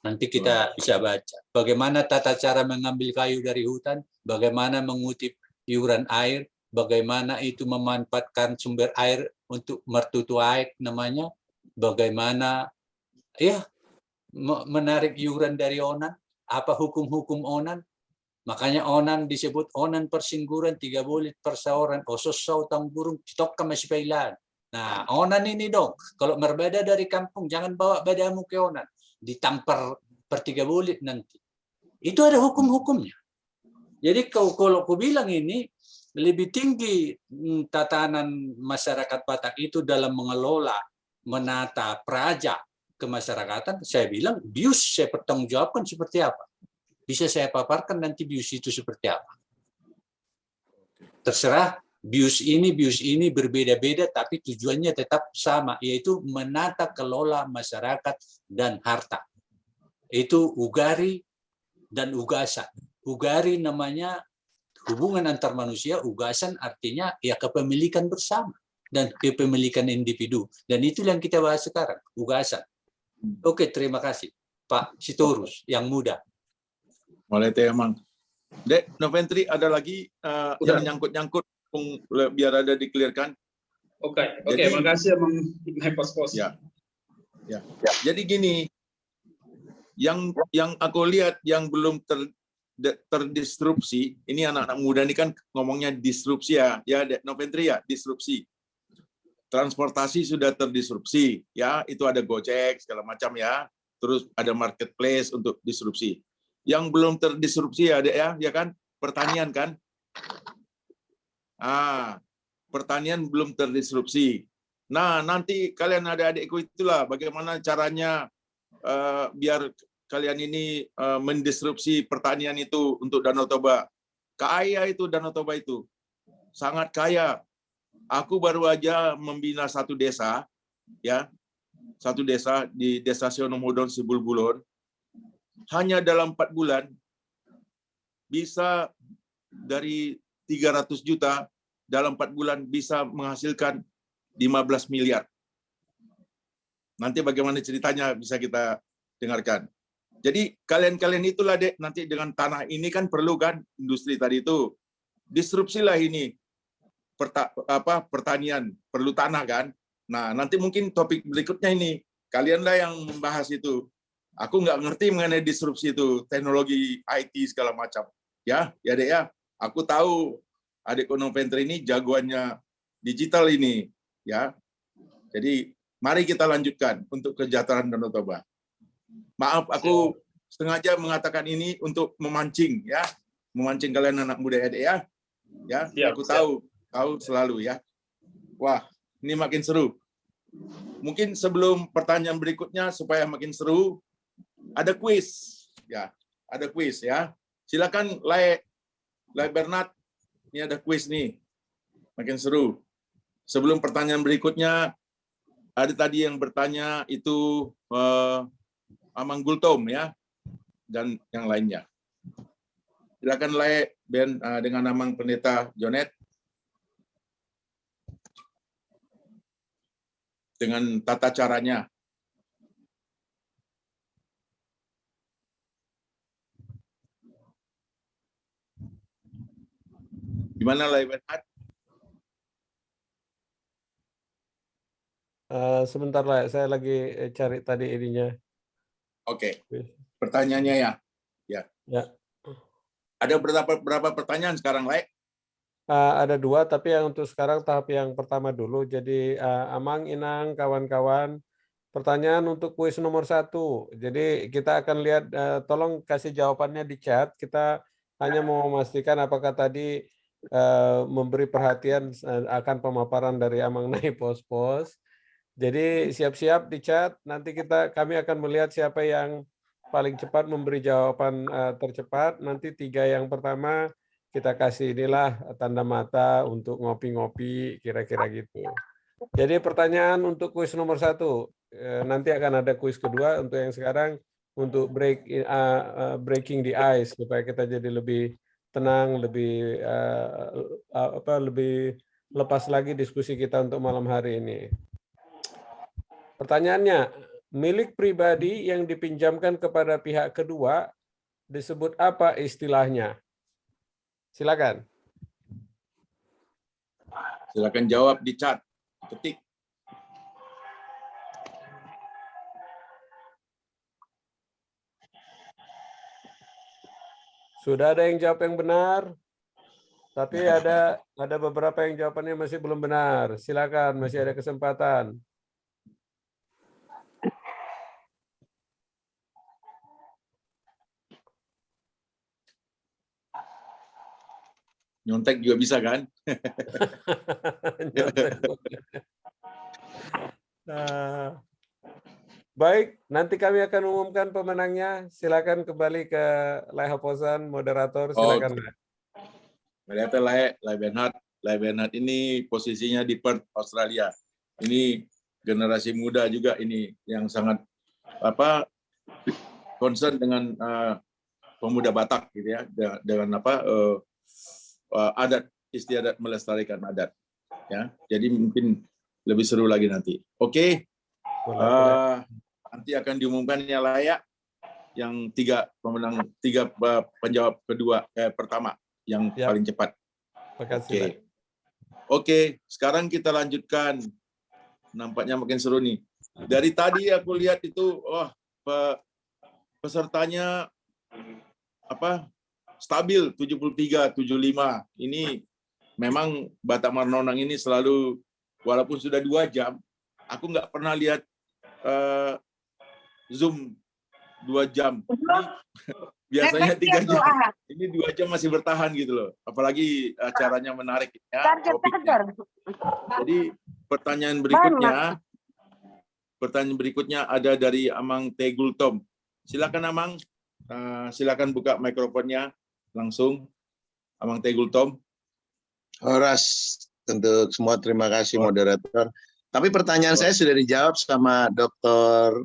Nanti kita bisa baca. Bagaimana tata cara mengambil kayu dari hutan, bagaimana mengutip iuran air, bagaimana itu memanfaatkan sumber air untuk mertutuaik namanya, bagaimana ya menarik iuran dari onan, apa hukum-hukum onan. Makanya onan disebut onan persingguran 3 bulit persaoran, osos sautang burung, citok ka masipailan. Nah, onan ini dong, kalau berbeda dari kampung, jangan bawa bedamu ke onan. Ditampar per 3 bulit nanti. Itu ada hukum-hukumnya. Jadi kalau aku bilang ini, lebih tinggi tatanan masyarakat Batak itu dalam mengelola, menata praja kemasyarakatan, saya bilang bius saya pertanggungjawabkan seperti apa. Bisa saya paparkan nanti bius itu seperti apa. Terserah bius ini berbeda-beda, tapi tujuannya tetap sama, yaitu menata kelola masyarakat dan harta. Itu ugari dan ugasan. Ugari namanya hubungan antar manusia, ugasan artinya ya kepemilikan bersama dan kepemilikan individu. Dan itu yang kita bahas sekarang, ugasan. Oke, terima kasih Pak Sitorus yang muda. Boleh teh emang. Dek, Noventri ada lagi yang nyangkut-nyangkut biar ada dikelirkan. Oke, makasih Bang Pos-Pos. Ya. Jadi gini, yang aku lihat yang belum terdisrupsi, ini anak-anak muda ini kan ngomongnya disrupsi ya Dek Noventri ya, disrupsi. Transportasi sudah terdisrupsi, ya itu ada Gojek segala macam ya, terus ada marketplace untuk disrupsi. Yang belum terdisrupsi ya Dek ya kan, pertanian kan. Pertanian belum terdisrupsi. Nah, nanti kalian adik-adikku itulah bagaimana caranya biar kalian ini mendisrupsi pertanian itu untuk Danau Toba. Kaya itu Danau Toba itu. Sangat kaya. Aku baru aja membina satu desa, ya. Satu desa di Desa Sionomodon Sibulbulon. Hanya dalam 4 bulan bisa dari 300 juta dalam 4 bulan bisa menghasilkan 15 miliar. Nanti bagaimana ceritanya bisa kita dengarkan. Jadi kalian itulah Dek, nanti dengan tanah ini kan perlu kan industri tadi itu. Disrupsilah ini pertanian, perlu tanah kan. Nah, nanti mungkin topik berikutnya ini kalianlah yang membahas itu. Aku nggak ngerti mengenai disrupsi itu, teknologi IT segala macam. Ya Dek ya. Aku tahu adik Noventri ini jagoannya digital ini, ya. Jadi mari kita lanjutkan untuk kesejahteraan Danau Toba. Maaf, aku sengaja mengatakan ini untuk memancing, ya, memancing kalian anak muda Dek ya. Ya, aku tahu selalu ya. Wah, ini makin seru. Mungkin sebelum pertanyaan berikutnya supaya makin seru, ada kuis, ya, ada kuis ya. Silakan Lai Bernard, ini ada kuis nih, makin seru. Sebelum pertanyaan berikutnya, ada tadi yang bertanya itu Amang Gultom ya, dan yang lainnya. Silakan Lai Ben dengan Amang Pendeta Jonet dengan tata caranya. Gimana Lai Bernard? Sebentar lah, saya lagi cari tadi ininya. Oke. Pertanyaannya ya. Ya. Ada berapa pertanyaan sekarang, Lai? Ada 2, tapi yang untuk sekarang tahap yang pertama dulu. Jadi Amang, Inang, kawan-kawan, pertanyaan untuk kuis nomor 1. Jadi kita akan lihat, tolong kasih jawabannya di chat. Kita hanya mau memastikan apakah tadi memberi perhatian akan pemaparan dari Amang Nai Pos-Pos. Jadi siap-siap di chat. Nanti kami akan melihat siapa yang paling cepat memberi jawaban tercepat. Nanti 3 yang pertama kita kasih inilah tanda mata untuk ngopi-ngopi, kira-kira gitu. Jadi pertanyaan untuk kuis nomor 1. Nanti akan ada kuis kedua. Untuk yang sekarang untuk breaking the ice supaya kita jadi lebih tenang, lebih lepas lagi diskusi kita untuk malam hari ini. Pertanyaannya, milik pribadi yang dipinjamkan kepada pihak kedua disebut apa istilahnya? Silakan. Silakan jawab di chat. Ketik. Sudah ada yang jawab yang benar, tapi ada beberapa yang jawabannya masih belum benar. Silakan, masih ada kesempatan. Nyontek juga bisa kan? Nah, baik, nanti kami akan umumkan pemenangnya. Silakan kembali ke Lehoposan, moderator. Silakan. Moderator Lai Bernhard ini posisinya di Perth, Australia. Ini generasi muda juga ini yang sangat concern dengan pemuda Batak gitu ya, dengan adat istiadat, melestarikan adat ya. Jadi mungkin lebih seru lagi nanti. Oke. Nanti akan diumumkan yang layak yang tiga penjawab pertama yang paling cepat. Oke, sekarang kita lanjutkan. Nampaknya makin seru nih. Dari tadi aku lihat itu pesertanya stabil 73, 75. Ini memang Batak Marnonang ini selalu, walaupun sudah 2 jam, aku nggak pernah lihat Zoom 2 jam. Ini biasanya 3 jam. Ini 2 jam masih bertahan gitu loh. Apalagi acaranya menarik ya, topiknya. Jadi pertanyaan berikutnya ada dari Amang Tegultom. Silakan Amang, silakan buka mikrofonnya. Langsung, Amang Tegultom. Horas, untuk semua terima kasih moderator. Tapi pertanyaan saya sudah dijawab sama Dr.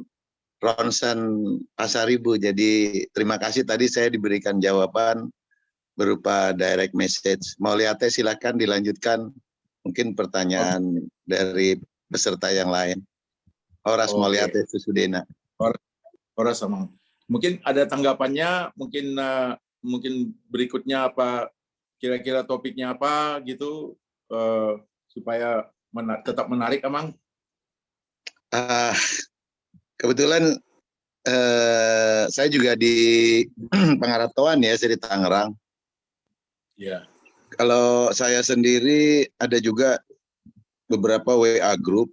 Ronsen Pasaribu. Jadi terima kasih, tadi saya diberikan jawaban berupa direct message. Mau lihatnya silakan dilanjutkan. Mungkin pertanyaan dari peserta yang lain. Horas mau lihatnya Susudena. Horas Amang. Mungkin ada tanggapannya, mungkin berikutnya apa, kira-kira topiknya apa gitu, supaya tetap menarik, Amang. Kebetulan saya juga di Pangaratoan ya, saya di Tangerang. Ya. Kalau saya sendiri ada juga beberapa WA group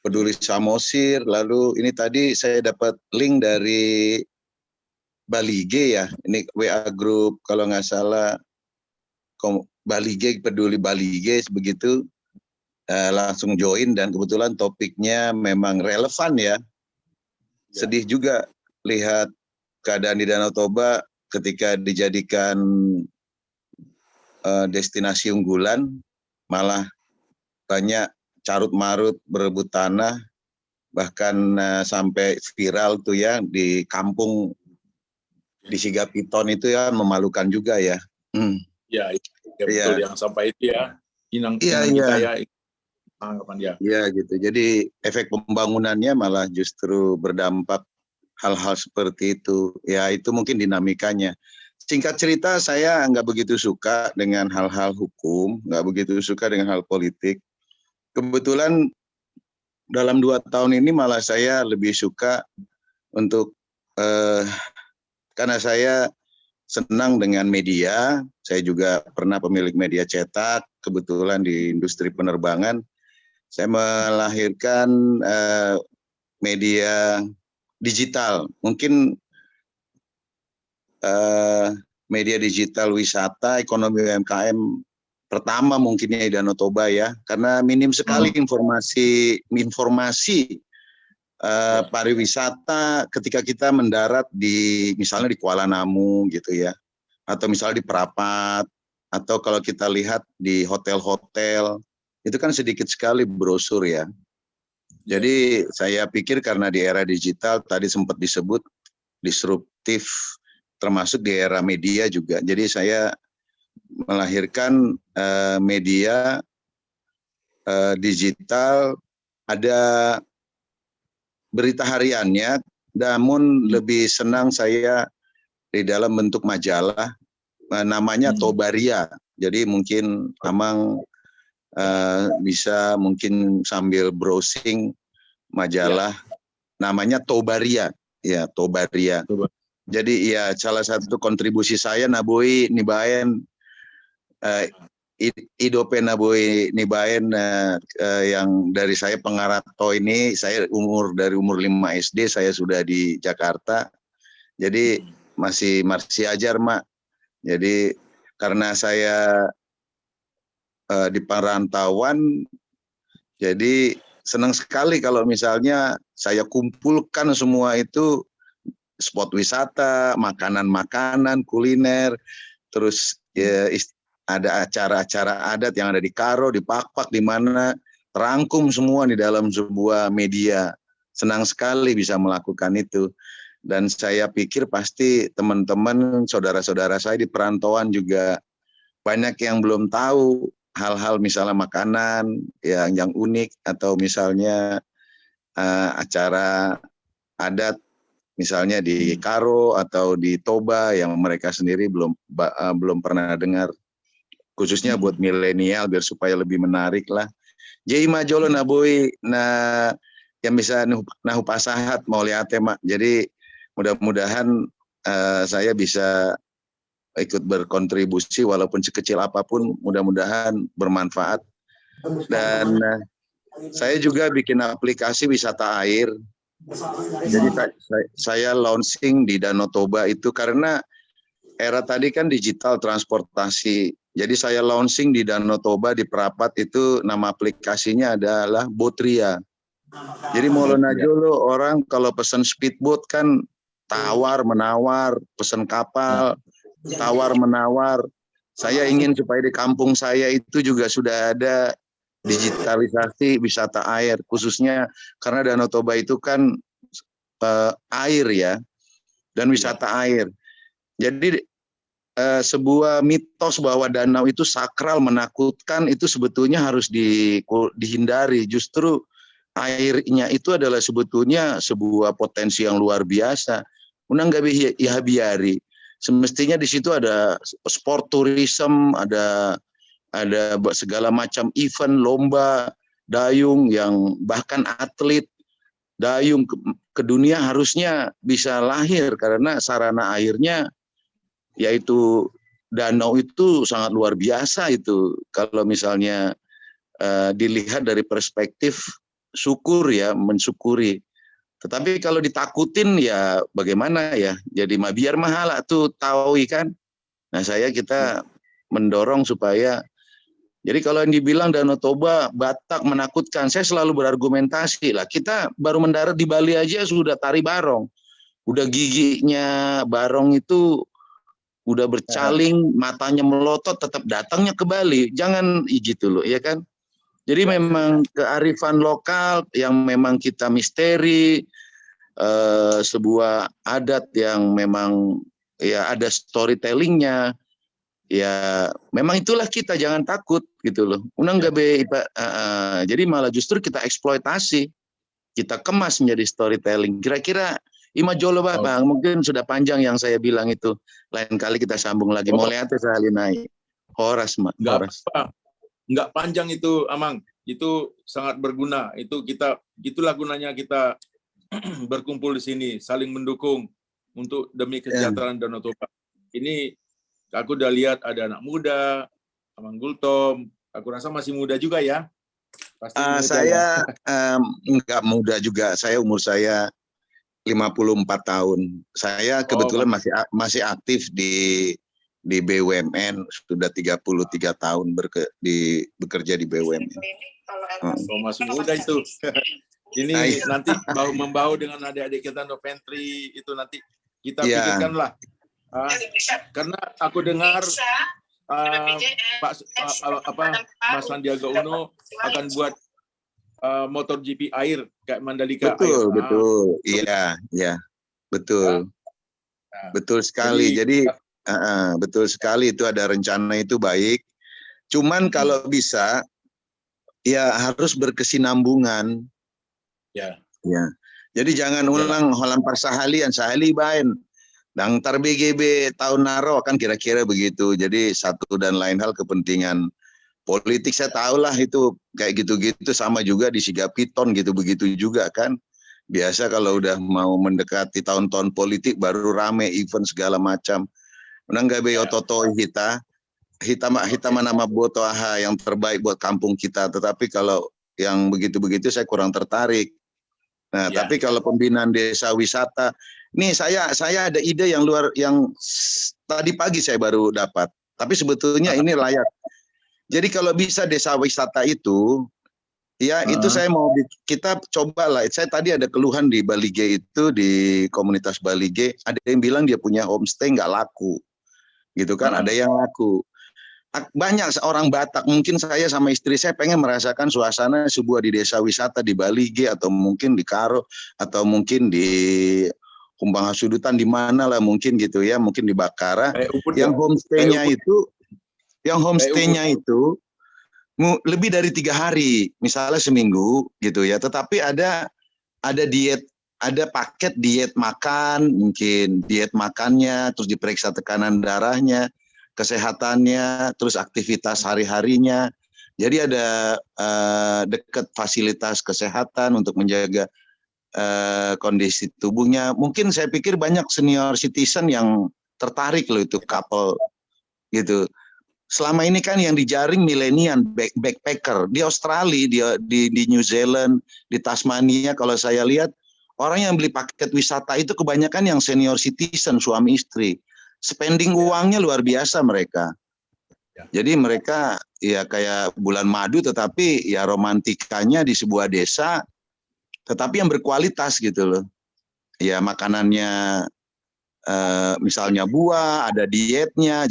peduli Samosir, lalu ini tadi saya dapat link dari Balige ya, ini WA group kalau nggak salah Balige, peduli Balige begitu, langsung join dan kebetulan topiknya memang relevan ya. Sedih juga lihat keadaan di Danau Toba ketika dijadikan destinasi unggulan, malah banyak carut marut berebut tanah, bahkan sampai viral tuh ya di kampung di Sigapiton itu ya, memalukan juga ya. Ya, betul yang sampai itu ya. Iya gitu. Jadi efek pembangunannya malah justru berdampak hal-hal seperti itu. Ya itu mungkin dinamikanya. Singkat cerita, saya nggak begitu suka dengan hal-hal hukum, nggak begitu suka dengan hal politik. Kebetulan dalam 2 tahun ini malah saya lebih suka untuk karena saya senang dengan media. Saya juga pernah pemilik media cetak, kebetulan di industri penerbangan. Saya melahirkan media digital, mungkin media digital wisata, ekonomi UMKM pertama mungkinnya di Danau Toba ya, karena minim sekali informasi pariwisata ketika kita mendarat di misalnya di Kuala Namu gitu ya, atau misalnya di Prapat, atau kalau kita lihat di hotel-hotel itu kan sedikit sekali brosur ya. Jadi saya pikir karena di era digital tadi sempat disebut disruptif, termasuk di era media juga. Jadi saya melahirkan media digital, ada berita hariannya, namun lebih senang saya di dalam bentuk majalah, namanya Tobaria. Jadi mungkin Amang bisa mungkin sambil browsing majalah, namanya Tobaria, ya Tobaria. Jadi ya salah satu kontribusi saya naboi nibaen idope naboi nibaen yang dari saya pengarato ini, saya dari umur 5 SD saya sudah di Jakarta. Jadi masih ajar, Mak. Jadi karena saya di perantauan, jadi senang sekali kalau misalnya saya kumpulkan semua itu, spot wisata, makanan-makanan, kuliner, terus ya, ada acara-acara adat yang ada di Karo, di Pakpak, di mana terangkum semua di dalam sebuah media. Senang sekali bisa melakukan itu. Dan saya pikir pasti teman-teman, saudara-saudara saya di perantauan juga banyak yang belum tahu hal-hal misalnya makanan yang unik, atau misalnya acara adat misalnya di Karo atau di Toba yang mereka sendiri belum pernah dengar, khususnya buat milenial biar supaya lebih menarik lah. Jadi majolo naboi yang bisa nahu pasahat mau lihat Mak. Jadi mudah-mudahan saya bisa ikut berkontribusi walaupun sekecil apapun, mudah-mudahan bermanfaat. Dan saya juga bikin aplikasi wisata air. Jadi saya launching di Danau Toba itu karena era tadi kan digital transportasi. Jadi saya launching di Danau Toba di Perapat itu, nama aplikasinya adalah Botria. Jadi Maulana Jolo orang kalau pesan speedboat kan tawar menawar, pesan kapal tawar menawar. Saya ingin supaya di kampung saya itu juga sudah ada digitalisasi wisata air, khususnya karena Danau Toba itu kan air ya, dan wisata air. Jadi sebuah mitos bahwa danau itu sakral, menakutkan, itu sebetulnya harus dihindari. Justru airnya itu adalah sebetulnya sebuah potensi yang luar biasa. Unang gabi ya biari. Semestinya di situ ada sport tourism, ada segala macam event, lomba dayung, yang bahkan atlet dayung ke dunia harusnya bisa lahir karena sarana airnya, yaitu danau itu sangat luar biasa itu. Kalau misalnya dilihat dari perspektif syukur ya, mensyukuri. Tetapi kalau ditakutin ya bagaimana ya? Jadi biar mahal tuh tahu kan. Nah kita mendorong supaya, jadi kalau yang dibilang Danau Toba, Batak menakutkan, saya selalu berargumentasi lah. Kita baru mendarat di Bali aja sudah tari barong. Udah giginya barong itu udah bercaling, matanya melotot, tetap datangnya ke Bali. Jangan gitu loh, ya kan? Jadi memang kearifan lokal yang memang kita misteri, sebuah adat yang memang ya ada storytellingnya, ya memang itulah kita, jangan takut gitu loh. Jadi malah justru kita eksploitasi, kita kemas menjadi storytelling. Kira-kira Ima Jolo Bang, mungkin sudah panjang yang saya bilang itu. Lain kali kita sambung lagi. Mau lihat saya naik. Horas, Mak. Enggak panjang itu, Amang. Itu sangat berguna. Itulah gunanya kita berkumpul di sini, saling mendukung untuk demi kesejahteraan Danau Toba. Ini aku udah lihat ada anak muda, Amang Gultom. Aku rasa masih muda juga ya. Pasti muda saya enggak muda juga. Umur saya 54 tahun. Saya kebetulan masih aktif di BUMN, sudah 33 tahun bekerja di BUMN. Masih muda itu. Ini nanti bahu-membahu dengan adik-adik kita Noventri itu nanti kita pikirkanlah. Karena aku dengar Mas Sandiaga Uno akan buat motor GP air kayak Mandalika. Betul. Iya, betul. Betul sekali. Jadi betul sekali, itu ada rencana, itu baik. Cuman kalau bisa ya harus berkesinambungan. Ya. Jadi jangan ulang holan persahalian, sahali bain. Dan tar BGB tahun naro kan kira-kira begitu. Jadi satu dan lain hal kepentingan politik saya tahu lah itu kayak gitu-gitu, sama juga di Sigapiton gitu begitu juga kan. Biasa kalau udah mau mendekati tahun-tahun politik baru rame event segala macam. Menangga be ototo kita nama boto aha yang terbaik buat kampung kita. Tetapi kalau yang begitu-begitu saya kurang tertarik. Nah, tapi kalau pembinaan desa wisata, nih saya ada ide yang tadi pagi saya baru dapat. Tapi sebetulnya ini layak. Jadi kalau bisa desa wisata itu, ya itu saya mau kita cobalah. Saya tadi ada keluhan di Balige itu, di komunitas Balige, ada yang bilang dia punya homestay nggak laku, gitu kan? Ada yang laku. Banyak orang Batak, mungkin saya sama istri saya pengen merasakan suasana sebuah di desa wisata di Balige atau mungkin di Karo atau mungkin di Kumbang Hasudutan di mana lah mungkin gitu ya, mungkin di Bakara. Yang homestay-nya itu lebih dari 3 hari, misalnya seminggu gitu ya. Tetapi ada diet, ada paket diet makan, mungkin diet makannya, terus diperiksa tekanan darahnya, kesehatannya, terus aktivitas hari-harinya. Jadi ada dekat fasilitas kesehatan untuk menjaga kondisi tubuhnya. Mungkin saya pikir banyak senior citizen yang tertarik loh itu couple gitu. Selama ini kan yang dijaring milenial backpacker di Australia, di New Zealand, di Tasmania, kalau saya lihat orang yang beli paket wisata itu kebanyakan yang senior citizen, suami istri. Spending uangnya luar biasa mereka. Jadi mereka ya kayak bulan madu, tetapi ya romantikanya di sebuah desa, tetapi yang berkualitas gitu loh. Ya makanannya misalnya buah, ada dietnya,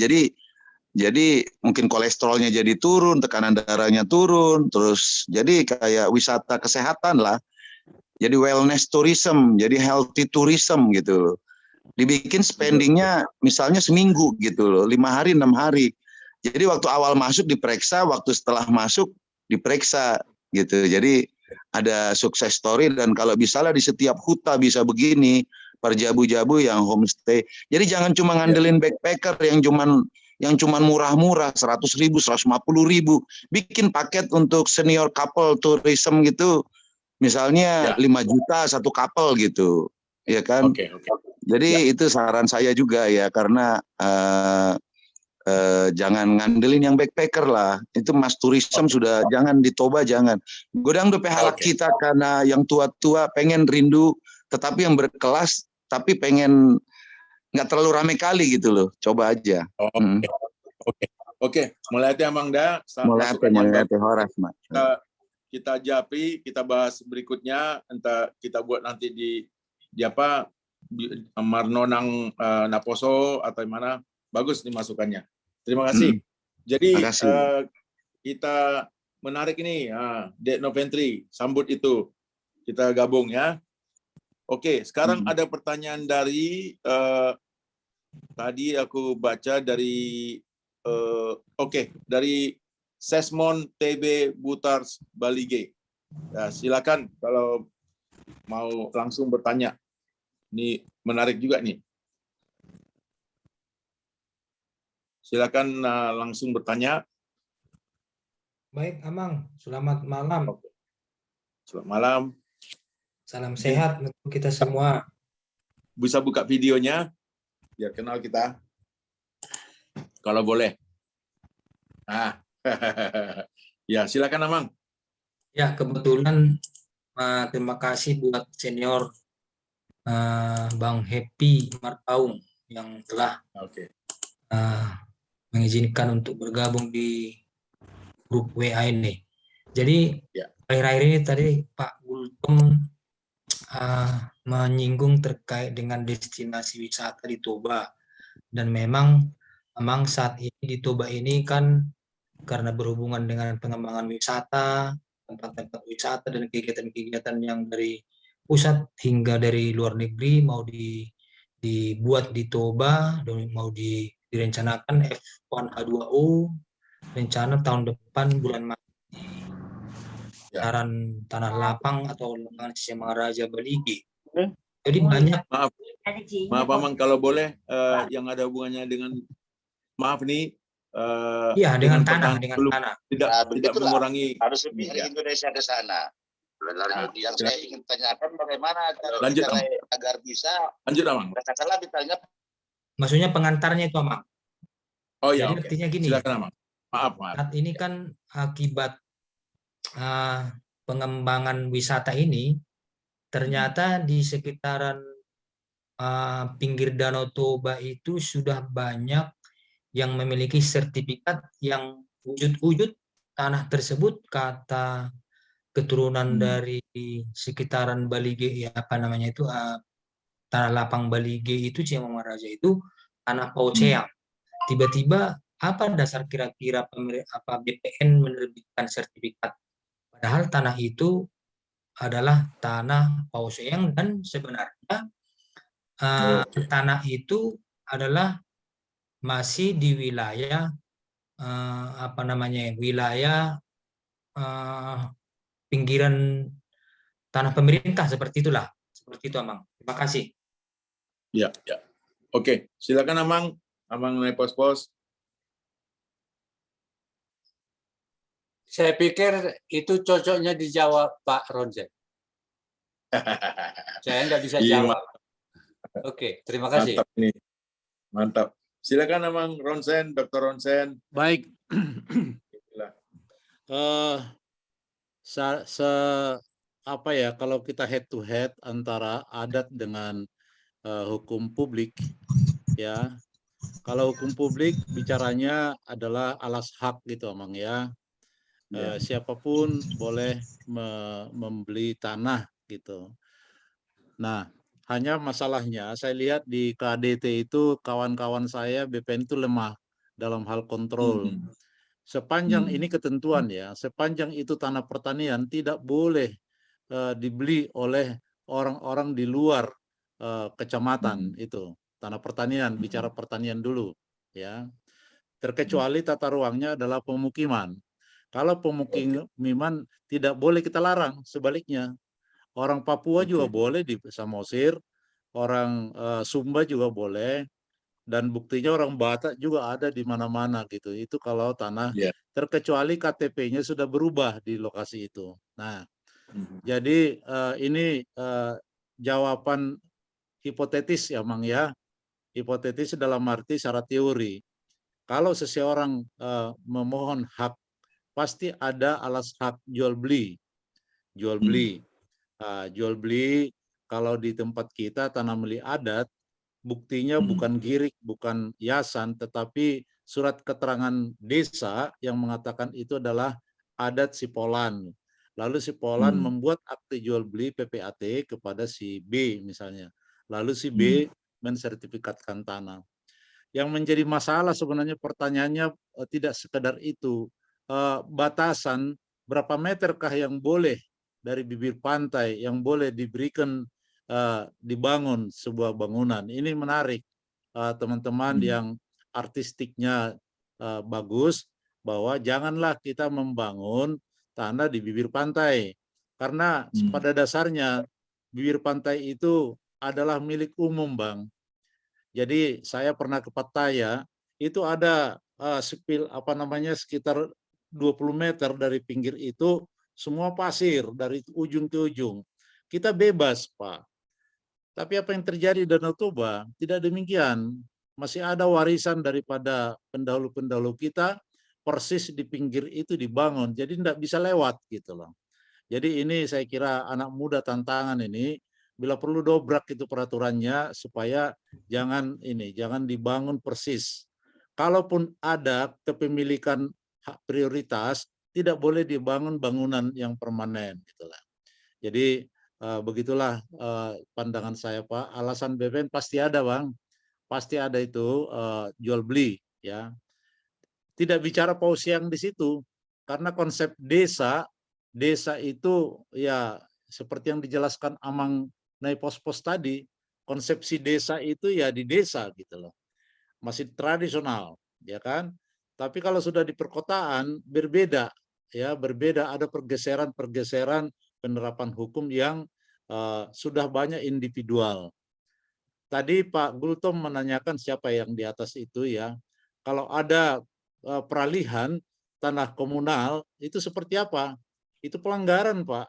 jadi mungkin kolesterolnya jadi turun, tekanan darahnya turun, terus jadi kayak wisata kesehatan lah. Jadi wellness tourism, jadi healthy tourism gitu loh. Dibikin spendingnya misalnya seminggu gitu loh, 5 hari, 6 hari. Jadi waktu awal masuk diperiksa, waktu setelah masuk diperiksa gitu. Jadi ada sukses story, dan kalau misalnya di setiap huta bisa begini, per jabu-jabu yang homestay. Jadi jangan cuma ngandelin backpacker yang cuman murah-murah, 100.000, 150.000. Bikin paket untuk senior couple tourism gitu, misalnya 5 juta satu couple gitu, ya kan? Jadi itu saran saya juga ya, karena jangan ngandelin yang backpacker lah. Itu mas tourism sudah jangan ditoba, jangan. Godang do pehalak kita karena yang tua-tua pengen rindu, tetapi yang berkelas tapi pengen nggak terlalu rame kali gitu loh. Coba aja. Oke. Mulai hati Amangda. Mulai hati horas, Mas. Kita japri, kita bahas berikutnya. Entah kita buat nanti di apa? Marnonang Naposo atau mana. Bagus nih masukannya. Terima kasih. Jadi kita menarik ini Dek Noventri, sambut itu. Kita gabung ya. Oke, sekarang ada pertanyaan dari tadi aku baca dari dari Sesmon TB Butars Balige. Ya, silakan kalau mau langsung bertanya. Ini menarik juga nih. Silakan langsung bertanya. Baik, Amang. Selamat malam. Selamat malam. Salam sehat untuk kita semua. Bisa buka videonya, biar kenal kita. Kalau boleh. Ya, silakan Amang. Ya, kebetulan terima kasih buat senior Bang Happy Marpaung yang telah mengizinkan untuk bergabung di grup WA ini. Jadi akhir-akhir ini tadi Pak Gultom menyinggung terkait dengan destinasi wisata di Toba, dan memang saat ini di Toba ini kan karena berhubungan dengan pengembangan wisata, tempat-tempat wisata dan kegiatan-kegiatan yang dari pusat hingga dari luar negeri mau dibuat di Toba, mau direncanakan F1H2O, rencana tahun depan bulan Maret sekitaran Tanah Lapang atau Lengan Semangaraja Baligi. Jadi banyak. Maaf Amang, kalau boleh yang ada hubungannya dengan, maaf nih, Iya, dengan tanah, pertahanan dengan dulu, tanah. tidak mengurangi. Harus lebih Ya. Indonesia ke sana. Yang saya ingin tanyakan bagaimana Lanjut, cara Amang. agar bisa. Lanjut Amang. Katakanlah ditanya. Maksudnya pengantarnya itu, Amang. Oh ya, Jadi artinya gini. Silakan Amang. Maaf. Saat ini kan akibat pengembangan wisata ini, ternyata di sekitaran pinggir Danau Toba itu sudah banyak yang memiliki sertifikat yang wujud-wujud tanah tersebut kata keturunan dari sekitaran Balige, ya apa namanya itu, Tanah Lapang Balige itu, Ciamangaraja itu tanah Pauceang. Tiba-tiba apa dasar kira-kira BPN menerbitkan sertifikat? Padahal tanah itu adalah tanah Pauceang dan sebenarnya tanah itu adalah masih di wilayah wilayah pinggiran tanah pemerintah, seperti itulah. Seperti itu, Amang. Terima kasih. Ya. Oke, silakan Amang Nepos. Saya pikir itu cocoknya dijawab Pak Ronsen. Saya nggak bisa jawab. Oke, terima kasih. Mantap nih. Mantap. Silakan Amang Ronsen, Dr. Ronsen. Baik. Kalau kita head to head antara adat dengan hukum publik, ya. Kalau hukum publik bicaranya adalah alas hak gitu, Amang ya. Siapapun boleh membeli tanah gitu. Nah, hanya masalahnya saya lihat di KDT itu kawan-kawan saya BPN itu lemah dalam hal kontrol. Sepanjang ini ketentuan ya, sepanjang itu tanah pertanian tidak boleh dibeli oleh orang-orang di luar kecamatan itu. Tanah pertanian, bicara pertanian dulu ya. Terkecuali tata ruangnya adalah pemukiman. Kalau pemukiman tidak boleh kita larang, sebaliknya. Orang Papua juga boleh di Samosir, orang Sumba juga boleh, dan buktinya orang Batak juga ada di mana-mana gitu. Itu kalau tanah, terkecuali KTP-nya sudah berubah di lokasi itu. Nah, jadi ini jawaban hipotetis ya, Mang ya. Hipotetis dalam arti secara teori. Kalau seseorang memohon hak, pasti ada alas hak jual beli. Jual beli kalau di tempat kita tanah milik adat, buktinya bukan girik, bukan yasan, tetapi surat keterangan desa yang mengatakan itu adalah adat Sipolan. Lalu Sipolan membuat akte jual beli PPAT kepada si B misalnya. Lalu si B mensertifikatkan tanah. Yang menjadi masalah sebenarnya pertanyaannya tidak sekedar itu. Batasan berapa meterkah yang boleh dari bibir pantai yang boleh diberikan dibangun sebuah bangunan. Ini menarik teman-teman yang artistiknya bagus, bahwa janganlah kita membangun tanah di bibir pantai. Karena pada dasarnya bibir pantai itu adalah milik umum, Bang. Jadi saya pernah ke Pattaya, itu ada sekitar 20 meter dari pinggir itu semua pasir dari ujung ke ujung. Kita bebas, Pak. Tapi apa yang terjadi di Danau Toba? Tidak demikian. Masih ada warisan daripada pendahulu-pendahulu kita, persis di pinggir itu dibangun. Jadi tidak bisa lewat gitu loh. Jadi ini saya kira anak muda tantangan ini, bila perlu dobrak itu peraturannya supaya jangan dibangun persis. Kalaupun ada kepemilikan hak prioritas, tidak boleh dibangun bangunan yang permanen gitulah. Jadi begitulah pandangan saya, Pak. Alasan BPN pasti ada, Bang. Pasti ada itu jual beli ya. Tidak bicara Pauceang di situ karena konsep desa itu ya seperti yang dijelaskan Amang Nepos tadi, konsepsi desa itu ya di desa gitu loh. Masih tradisional, ya kan? Tapi kalau sudah di perkotaan berbeda ya berbeda, ada pergeseran penerapan hukum yang sudah banyak individual. Tadi Pak Gultom menanyakan siapa yang di atas itu ya. Kalau ada peralihan tanah komunal itu seperti apa? Itu pelanggaran, Pak.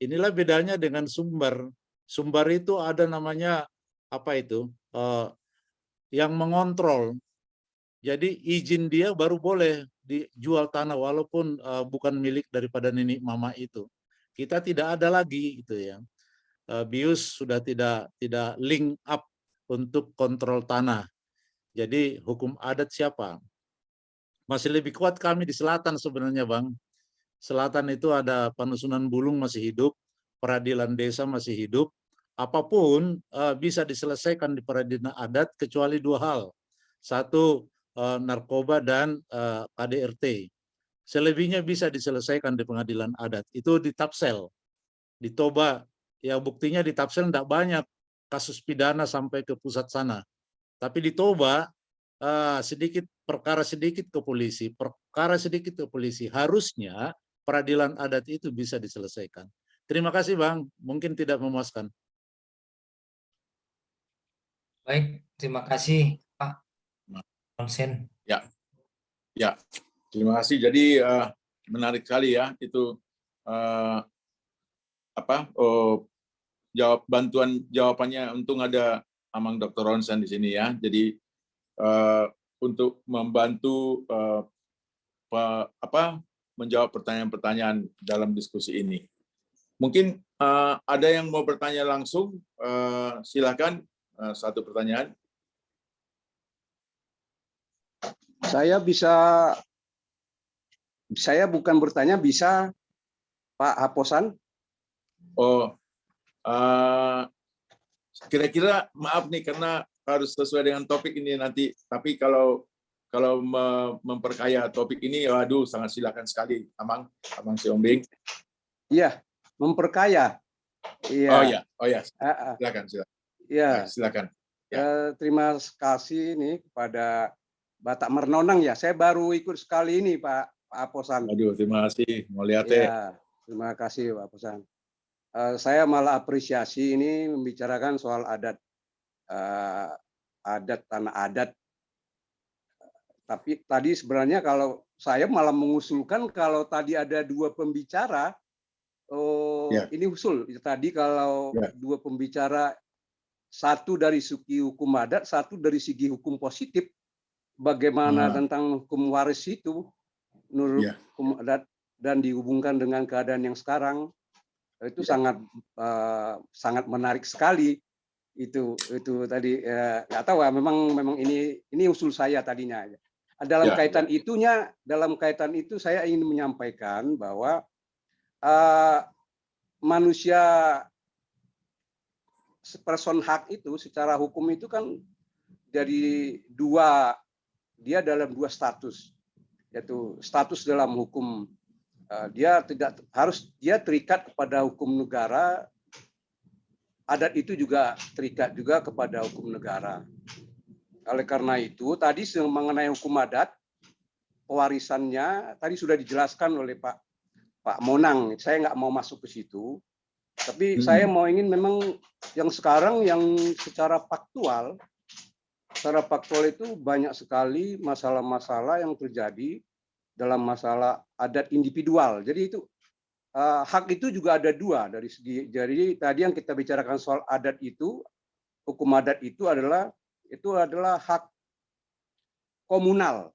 Inilah bedanya dengan sumber. Sumber itu ada namanya apa itu? Yang mengontrol. Jadi izin dia baru boleh dijual tanah walaupun bukan milik daripada nenek mama itu. Kita tidak ada lagi itu ya. BIUS sudah tidak link up untuk kontrol tanah. Jadi hukum adat siapa? Masih lebih kuat kami di selatan sebenarnya, Bang. Selatan itu ada Panusunan Bulung masih hidup, peradilan desa masih hidup. Apapun bisa diselesaikan di peradilan adat kecuali dua hal. Satu, narkoba dan KDRT. Selebihnya bisa diselesaikan di pengadilan adat. Itu di Tapsel. Di Toba, ya buktinya di Tapsel tidak banyak kasus pidana sampai ke pusat sana. Tapi di Toba, perkara sedikit ke polisi. Harusnya peradilan adat itu bisa diselesaikan. Terima kasih, Bang. Mungkin tidak memuaskan. Baik, terima kasih Pak Konsen. Ya, terima kasih. Jadi menarik sekali ya itu jawabannya. Untung ada Amang Dr. Ronsen di sini ya. Jadi untuk membantu menjawab pertanyaan-pertanyaan dalam diskusi ini. Mungkin ada yang mau bertanya langsung, silakan satu pertanyaan. Saya bukan bertanya, bisa Pak Haposan? Oh, kira-kira maaf nih karena harus sesuai dengan topik ini nanti. Tapi kalau memperkaya topik ini, waduh, sangat silakan sekali, Amang Siombing. Iya, memperkaya. Iya. Oh ya, silakan. Iya. Silakan. Terima kasih nih kepada Batak Marnonang ya. Saya baru ikut sekali ini Pak Aposan. Aduh, terima kasih. Mau lihat ya. Terima kasih Pak Aposan. Saya malah apresiasi ini membicarakan soal adat tanah adat. Tapi tadi sebenarnya kalau saya malah mengusulkan kalau tadi ada dua pembicara, ini usul. Tadi kalau dua pembicara, satu dari segi hukum adat, satu dari segi hukum positif, bagaimana tentang hukum waris itu menurut hukum adat dan dihubungkan dengan keadaan yang sekarang, itu sangat menarik sekali. Itu tadi nggak tahu ya, memang ini usul saya tadinya. Dalam kaitan itu saya ingin menyampaikan bahwa manusia person hak itu secara hukum itu kan jadi dia dalam dua status, yaitu status dalam hukum dia terikat kepada hukum negara, adat itu juga terikat juga kepada hukum negara. Oleh karena itu tadi mengenai hukum adat, pewarisannya tadi sudah dijelaskan oleh Pak Monang. Saya nggak mau masuk ke situ, tapi saya mau ingin memang yang sekarang yang secara faktual itu banyak sekali masalah-masalah yang terjadi dalam masalah adat individual. Jadi itu hak itu juga ada dua dari segi. Jadi tadi yang kita bicarakan soal adat itu, hukum adat itu adalah hak komunal.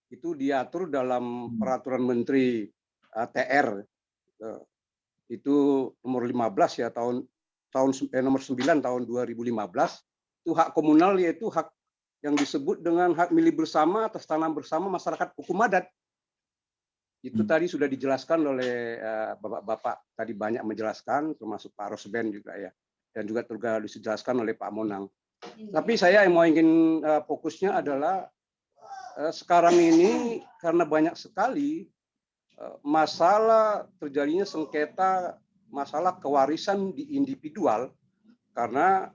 Itu diatur dalam peraturan Menteri TR itu nomor 15 ya nomor 9 tahun 2015. Itu hak komunal, yaitu hak yang disebut dengan hak milik bersama atas tanah bersama masyarakat hukum adat. Itu tadi sudah dijelaskan oleh Bapak-bapak tadi, banyak menjelaskan, termasuk Pak Rosben juga ya, dan juga dijelaskan oleh Pak Monang. Tapi saya mau ingin fokusnya adalah sekarang ini karena banyak sekali masalah terjadinya sengketa, masalah kewarisan di individual, karena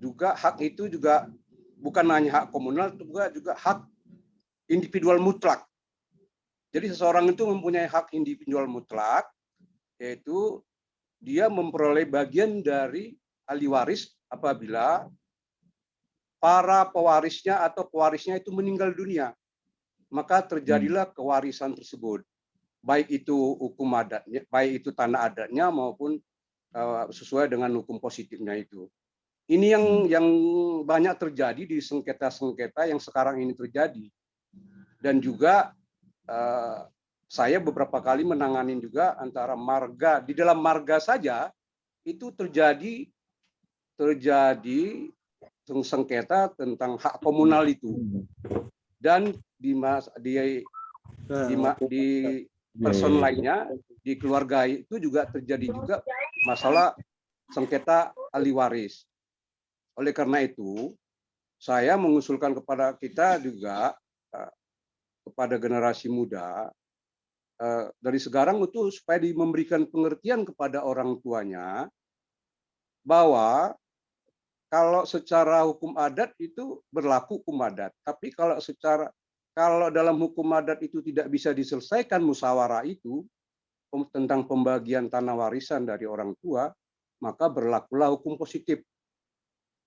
juga hak itu juga bukan hanya hak komunal, juga hak individual mutlak. Jadi seseorang itu mempunyai hak individual mutlak, yaitu dia memperoleh bagian dari ahli waris apabila para pewarisnya atau pewarisnya itu meninggal dunia. Maka terjadilah kewarisan tersebut. Baik itu hukum adatnya, baik itu tanah adatnya maupun sesuai dengan hukum positifnya itu. Ini yang banyak terjadi di sengketa-sengketa yang sekarang ini terjadi. Dan juga saya beberapa kali menangani juga antara marga, di dalam marga saja itu terjadi sengketa tentang hak komunal itu. Dan di person lainnya, di keluarga itu juga terjadi juga masalah sengketa ahli waris. Oleh karena itu, saya mengusulkan kepada kita juga, kepada generasi muda, dari sekarang itu supaya memberikan pengertian kepada orang tuanya, bahwa kalau secara hukum adat itu berlaku hukum adat. Tapi kalau dalam hukum adat itu tidak bisa diselesaikan musyawarah itu, tentang pembagian tanah warisan dari orang tua, maka berlakulah hukum positif.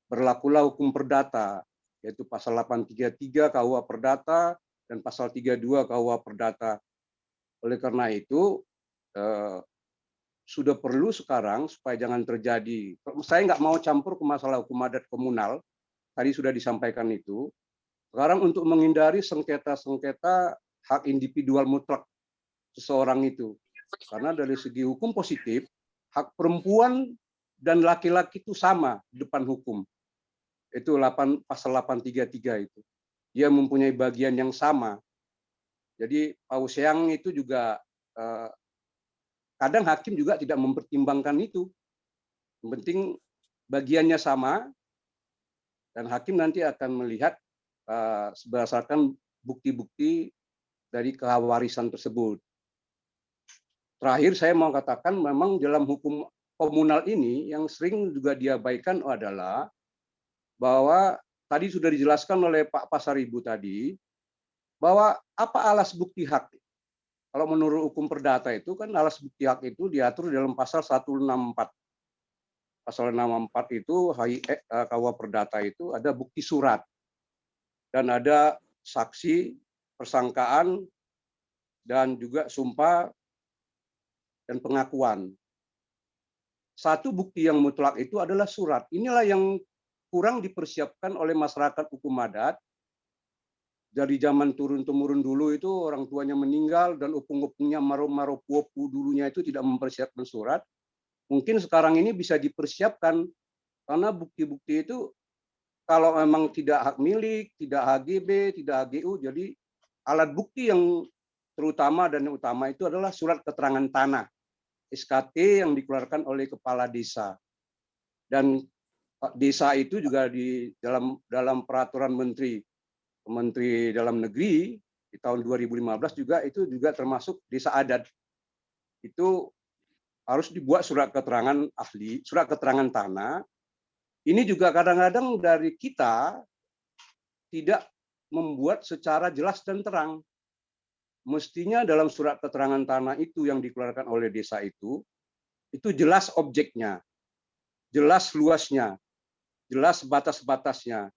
Berlakulah hukum perdata, yaitu pasal 833 KUH Perdata dan pasal 32 KUH Perdata. Oleh karena itu, sudah perlu sekarang supaya jangan terjadi. Saya nggak mau campur ke masalah hukum adat komunal, tadi sudah disampaikan itu. Sekarang untuk menghindari sengketa-sengketa hak individual mutlak seseorang itu. Karena dari segi hukum positif, hak perempuan dan laki-laki itu sama di depan hukum. Itu pasal 833 itu. Dia mempunyai bagian yang sama. Jadi Pauseang itu juga kadang hakim juga tidak mempertimbangkan itu. Yang penting bagiannya sama, dan hakim nanti akan melihat berdasarkan bukti-bukti dari kewarisan tersebut. Terakhir saya mau katakan memang dalam hukum komunal ini yang sering juga diabaikan adalah bahwa tadi sudah dijelaskan oleh Pak Pasaribu tadi, bahwa apa alas bukti hak. Kalau menurut hukum perdata itu kan alas bukti hak itu diatur dalam pasal 164. Pasal 64 itu KUH Perdata itu ada bukti surat dan ada saksi, persangkaan, dan juga sumpah dan pengakuan. Satu bukti yang mutlak itu adalah surat. Inilah yang kurang dipersiapkan oleh masyarakat hukum adat. Dari zaman turun-temurun dulu itu orang tuanya meninggal dan upung-upungnya maro-maro puopu dulunya itu tidak mempersiapkan surat. Mungkin sekarang ini bisa dipersiapkan karena bukti-bukti itu kalau memang tidak hak milik, tidak HGB, tidak HGU, jadi alat bukti yang terutama dan yang utama itu adalah surat keterangan tanah, SKT yang dikeluarkan oleh kepala desa. Dan desa itu juga di dalam peraturan Menteri Dalam Negeri di tahun 2015 itu juga termasuk desa adat. Itu harus dibuat surat keterangan ahli, surat keterangan tanah. Ini juga kadang-kadang dari kita tidak membuat secara jelas dan terang. Mestinya dalam surat keterangan tanah itu yang dikeluarkan oleh desa itu jelas objeknya, jelas luasnya, jelas batas-batasnya,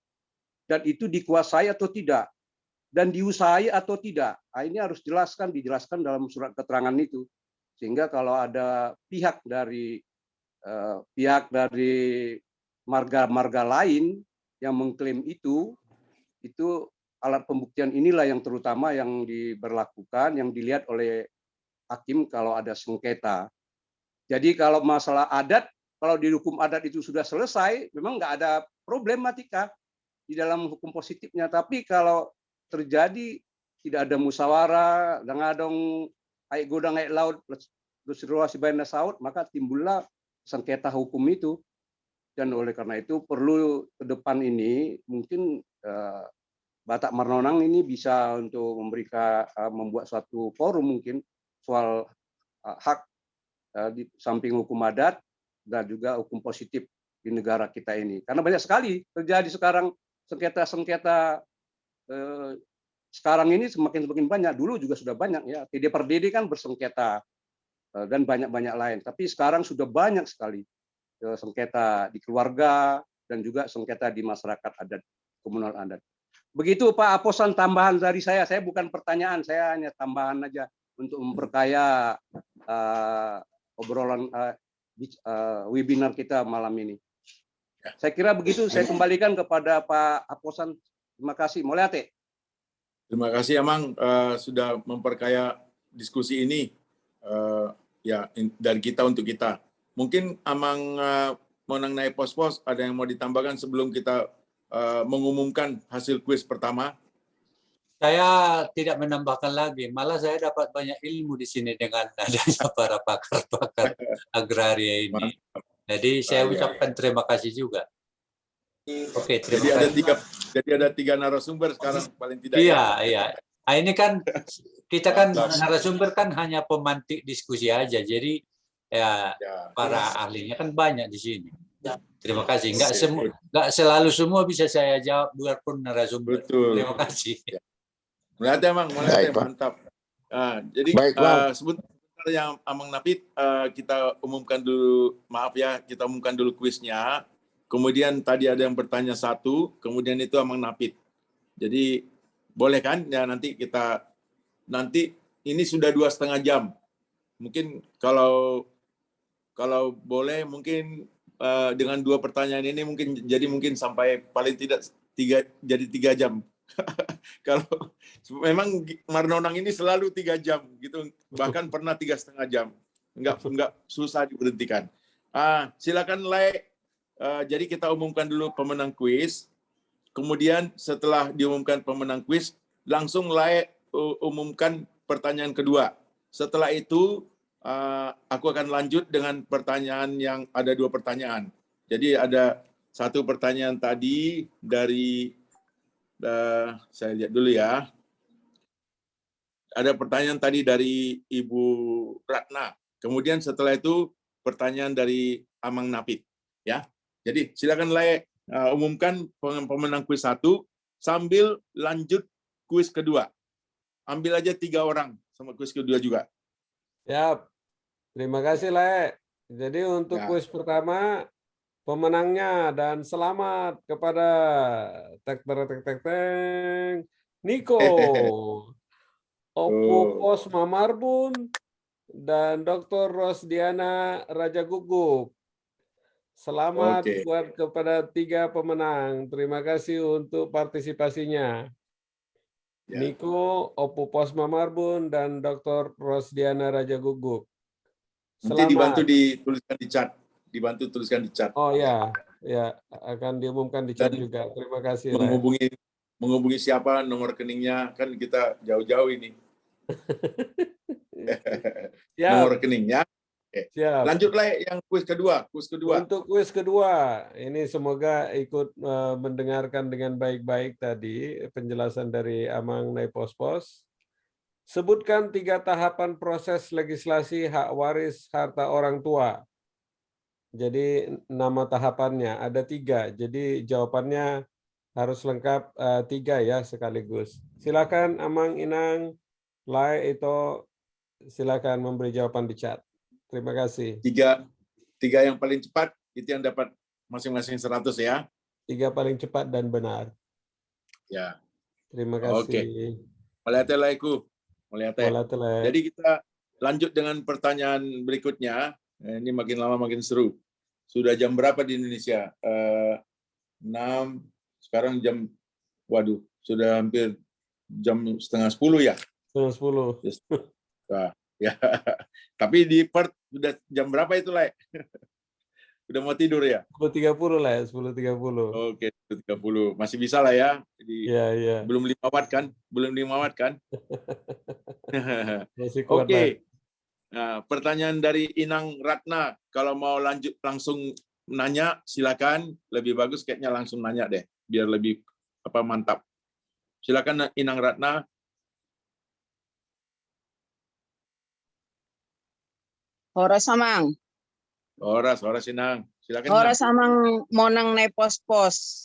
dan itu dikuasai atau tidak, dan diusahakan atau tidak. Nah, ini harus dijelaskan dalam surat keterangan itu. Sehingga kalau ada pihak dari marga-marga lain yang mengklaim itu alat pembuktian inilah yang terutama yang diberlakukan, yang dilihat oleh hakim kalau ada sengketa. Jadi kalau masalah adat, kalau di hukum adat itu sudah selesai, memang nggak ada problematika di dalam hukum positifnya. Tapi kalau terjadi tidak ada musyawarah, dangadong aik godang aik laut, terus baina saut, maka timbullah sengketa hukum itu. Dan oleh karena itu perlu ke depan ini mungkin Batak Marnonang ini bisa untuk membuat suatu forum mungkin soal hak di samping hukum adat dan juga hukum positif di negara kita ini. Karena banyak sekali terjadi sekarang sengketa-sengketa sekarang ini semakin banyak. Dulu juga sudah banyak ya. TD per DD kan bersengketa dan banyak lain. Tapi sekarang sudah banyak sekali sengketa di keluarga dan juga sengketa di masyarakat adat, komunal adat. Begitu Pak Aposan, tambahan dari saya. Saya bukan pertanyaan, saya hanya tambahan aja untuk memperkaya obrolan webinar kita malam ini. Saya kira begitu. Saya kembalikan kepada Pak Aposan. Terima kasih. Moliate. Terima kasih Amang sudah memperkaya diskusi ini dari kita untuk kita. Mungkin Amang mengenai pos-pos ada yang mau ditambahkan sebelum kita mengumumkan hasil kuis pertama? Saya tidak menambahkan lagi, malah saya dapat banyak ilmu di sini dengan adanya para pakar-pakar agraria ini. Jadi saya ucapkan terima kasih juga. Oke, terima kasih. Jadi ada tiga narasumber sekarang paling tidak. Iya. Nah, ini kan kita kan narasumber kan hanya pemantik diskusi aja. Jadi para ahlinya kan banyak di sini. Terima kasih. Enggak selalu semua bisa saya jawab biarpun narasumber. Betul. Terima kasih. Melihatnya Mang, mantap. Jadi sebentar yang Amang Napit kita umumkan dulu, maaf ya, kita umumkan dulu kuisnya. Kemudian tadi ada yang bertanya satu, kemudian itu Amang Napit. Jadi boleh kan ya, nanti ini sudah 2,5 jam. Mungkin kalau boleh mungkin dengan 2 pertanyaan ini mungkin sampai paling tidak 3 jam. Kalau memang Marnonang ini selalu 3 jam gitu, bahkan pernah 3,5 jam. Enggak susah diberhentikan. Silakan jadi kita umumkan dulu pemenang kuis. Kemudian setelah diumumkan pemenang kuis, langsung umumkan pertanyaan kedua. Setelah itu aku akan lanjut dengan pertanyaan yang ada 2 pertanyaan. Jadi ada 1 pertanyaan tadi dari saya lihat dulu ya. Ada pertanyaan tadi dari Ibu Ratna. Kemudian setelah itu pertanyaan dari Amang Napit. Ya. Jadi silakan umumkan pemenang kuis 1 sambil lanjut kuis kedua. Ambil aja 3 orang sama kuis kedua juga. Ya, terima kasih Jadi untuk kuis pertama pemenangnya dan selamat kepada Niko, Opupos Mamarbun, dan Dr. Rosdiana Raja Gugup. Selamat buat kepada 3 pemenang. Terima kasih untuk partisipasinya. Niko, Opupos Mamarbun, dan Dr. Rosdiana Raja Gugup. Nanti dibantu dituliskan di chat. Dibantu tuliskan di chat. Oh ya, akan diumumkan di chat juga. Terima kasih. Menghubungi siapa, nomor rekeningnya, kan kita jauh-jauh ini. Nomor rekeningnya. Siap. Lanjutlah yang kuis kedua. Untuk kuis kedua, ini semoga ikut mendengarkan dengan baik-baik tadi penjelasan dari Amang Naipospos. Sebutkan 3 tahapan proses legislasi hak waris harta orang tua. Jadi nama tahapannya ada 3. Jadi jawabannya harus lengkap 3 ya sekaligus. Silakan Amang, Inang, Ito, silakan memberi jawaban di chat. Terima kasih. 3 yang paling cepat itu yang dapat masing-masing 100 ya. 3 paling cepat dan benar. Ya. Terima kasih. Oke. Melihat. Jadi kita lanjut dengan pertanyaan berikutnya. Ini makin lama makin seru. Sudah jam berapa di Indonesia? 6. Sekarang sudah hampir jam 9:30 ya? 9:30. Nah, ya. Tapi di Perth sudah jam berapa itu, Udah mau tidur ya? 10:30 10:30. Oke, 10:30. Masih bisa lah ya. Iya. Belum 5 watt kan? Masih kuat. Oke. Nah, pertanyaan dari Inang Ratna. Kalau mau lanjut langsung nanya, silakan. Lebih bagus kayaknya langsung nanya deh, biar lebih mantap. Silakan Inang Ratna. Horas Amang. Horas Inang. Silakan. Horas Amang Monang Naipospos.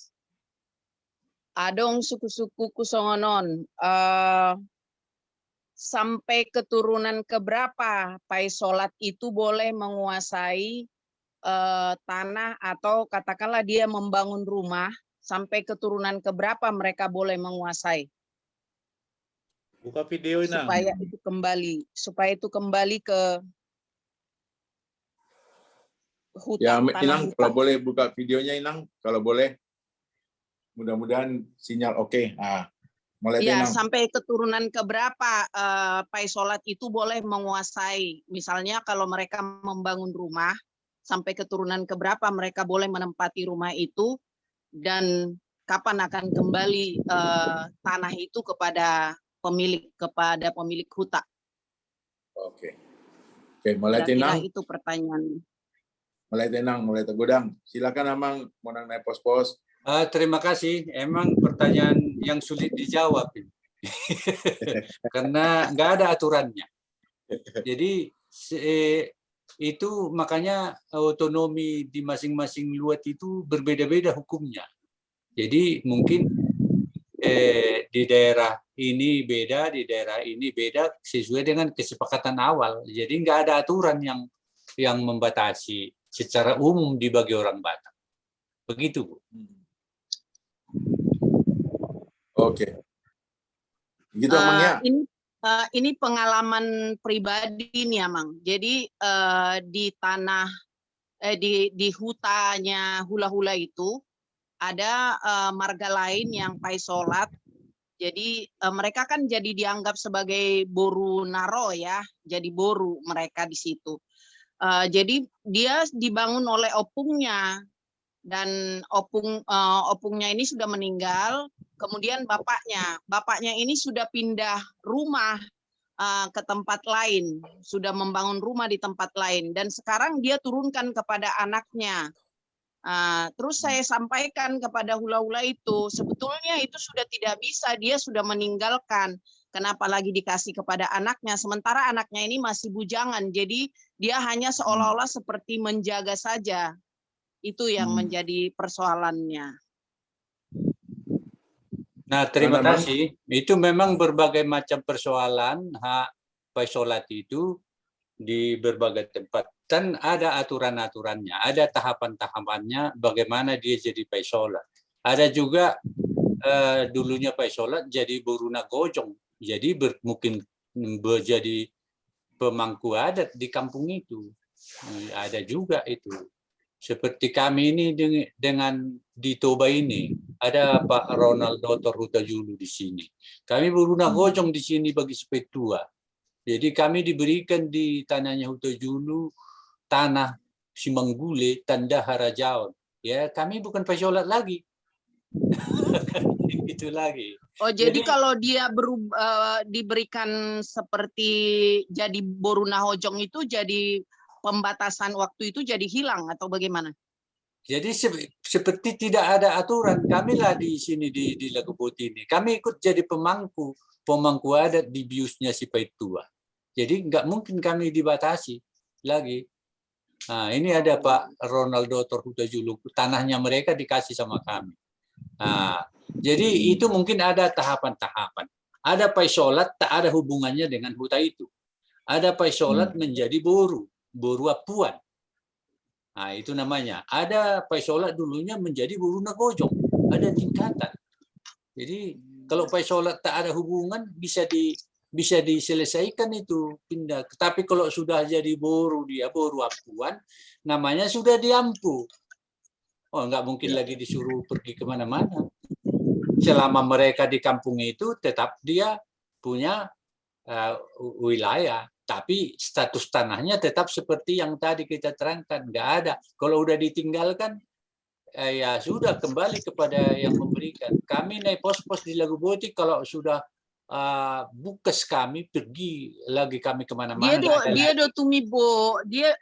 adong suku-suku kusongonon sampai keturunan keberapa pai sholat itu boleh menguasai tanah, atau katakanlah dia membangun rumah, sampai keturunan keberapa mereka boleh menguasai? Buka video Inang. Supaya itu kembali ke Ya, hutan, tanah Inang, hutan. kalau boleh buka videonya Inang, kalau boleh. Mudah-mudahan sinyal oke. Nah, mulai Ya, Inang. sampai keturunan keberapa pai sholat itu boleh menguasai. Misalnya kalau mereka membangun rumah, sampai keturunan keberapa mereka boleh menempati rumah itu, dan kapan akan kembali tanah itu kepada pemilik hutan. Oke. Oke, mulai Kira-kira Inang. itu pertanyaan. Mulai tenang, mulai tegudang. Silakan Amang, mau naik pos-pos. Terima kasih. Emang pertanyaan yang sulit dijawab. Karena nggak ada aturannya. Jadi itu makanya otonomi di masing-masing luat itu berbeda-beda hukumnya. Jadi mungkin di daerah ini beda, di daerah ini beda sesuai dengan kesepakatan awal. Jadi nggak ada aturan yang membatasi secara umum dibagi orang Batak. Begitu, Bu. Oke. Gitu Amangnya. Ini pengalaman pribadi nih Amang. Jadi di tanah di hutannya hula-hula itu ada marga lain yang pai sholat. Jadi mereka kan jadi dianggap sebagai boru naro ya, jadi boru mereka di situ. Jadi dia dibangun oleh opungnya, dan opungnya ini sudah meninggal. Kemudian bapaknya ini sudah pindah rumah ke tempat lain, sudah membangun rumah di tempat lain, dan sekarang dia turunkan kepada anaknya. Terus saya sampaikan kepada hula-hula itu, sebetulnya itu sudah tidak bisa, dia sudah meninggalkan. Kenapa lagi dikasih kepada anaknya, sementara anaknya ini masih bujangan, jadi dia hanya seolah-olah seperti menjaga saja. Itu yang menjadi persoalannya. Nah, terima kasih. Itu memang berbagai macam persoalan hak pai sholat itu di berbagai tempat. Dan ada aturan-aturannya, ada tahapan-tahapannya bagaimana dia jadi pai sholat. Ada juga dulunya pai sholat jadi boruna gojong. Jadi mungkin menjadi pemangku adat di kampung itu. Ada juga itu. Seperti kami ini dengan di Toba ini, ada Pak Ronald Dr. Hutajulu di sini. Kami beruna gojong di sini bagi sepetua. Jadi kami diberikan di tanahnya Hutajulu tanah Simanggule, tanda Harajaon. Ya, kami bukan pasyolat lagi. Itu lagi. Oh, jadi kalau dia diberikan seperti jadi boruna hojong itu, jadi pembatasan waktu itu jadi hilang atau bagaimana? Jadi seperti tidak ada aturan. Kamilah di sini di Lagobot ini. Kami ikut jadi pemangku adat di biusnya si Paitua. Jadi nggak mungkin kami dibatasi lagi. Nah, ini ada Pak Ronald Dr. Hutajulu. Tanahnya mereka dikasih sama kami. Nah, jadi itu mungkin ada tahapan-tahapan. Ada pai sholat tak ada hubungannya dengan huta itu. Ada pai sholat menjadi boru apuan. Nah, itu namanya. Ada pai sholat dulunya menjadi boru nagojong. Ada tingkatan. Jadi kalau pai sholat tak ada hubungan bisa diselesaikan itu pindah. Tapi kalau sudah jadi boru apuan, namanya sudah diampu. Oh, nggak mungkin lagi disuruh pergi kemana-mana. Selama mereka di kampung itu tetap dia punya wilayah. Tapi status tanahnya tetap seperti yang tadi kita terangkan, nggak ada. Kalau udah ditinggalkan, ya sudah kembali kepada yang memberikan. Kami naik pos-pos di Lagoboti kalau sudah bukes kami pergi lagi kami kemana-mana. Dia tumibo dia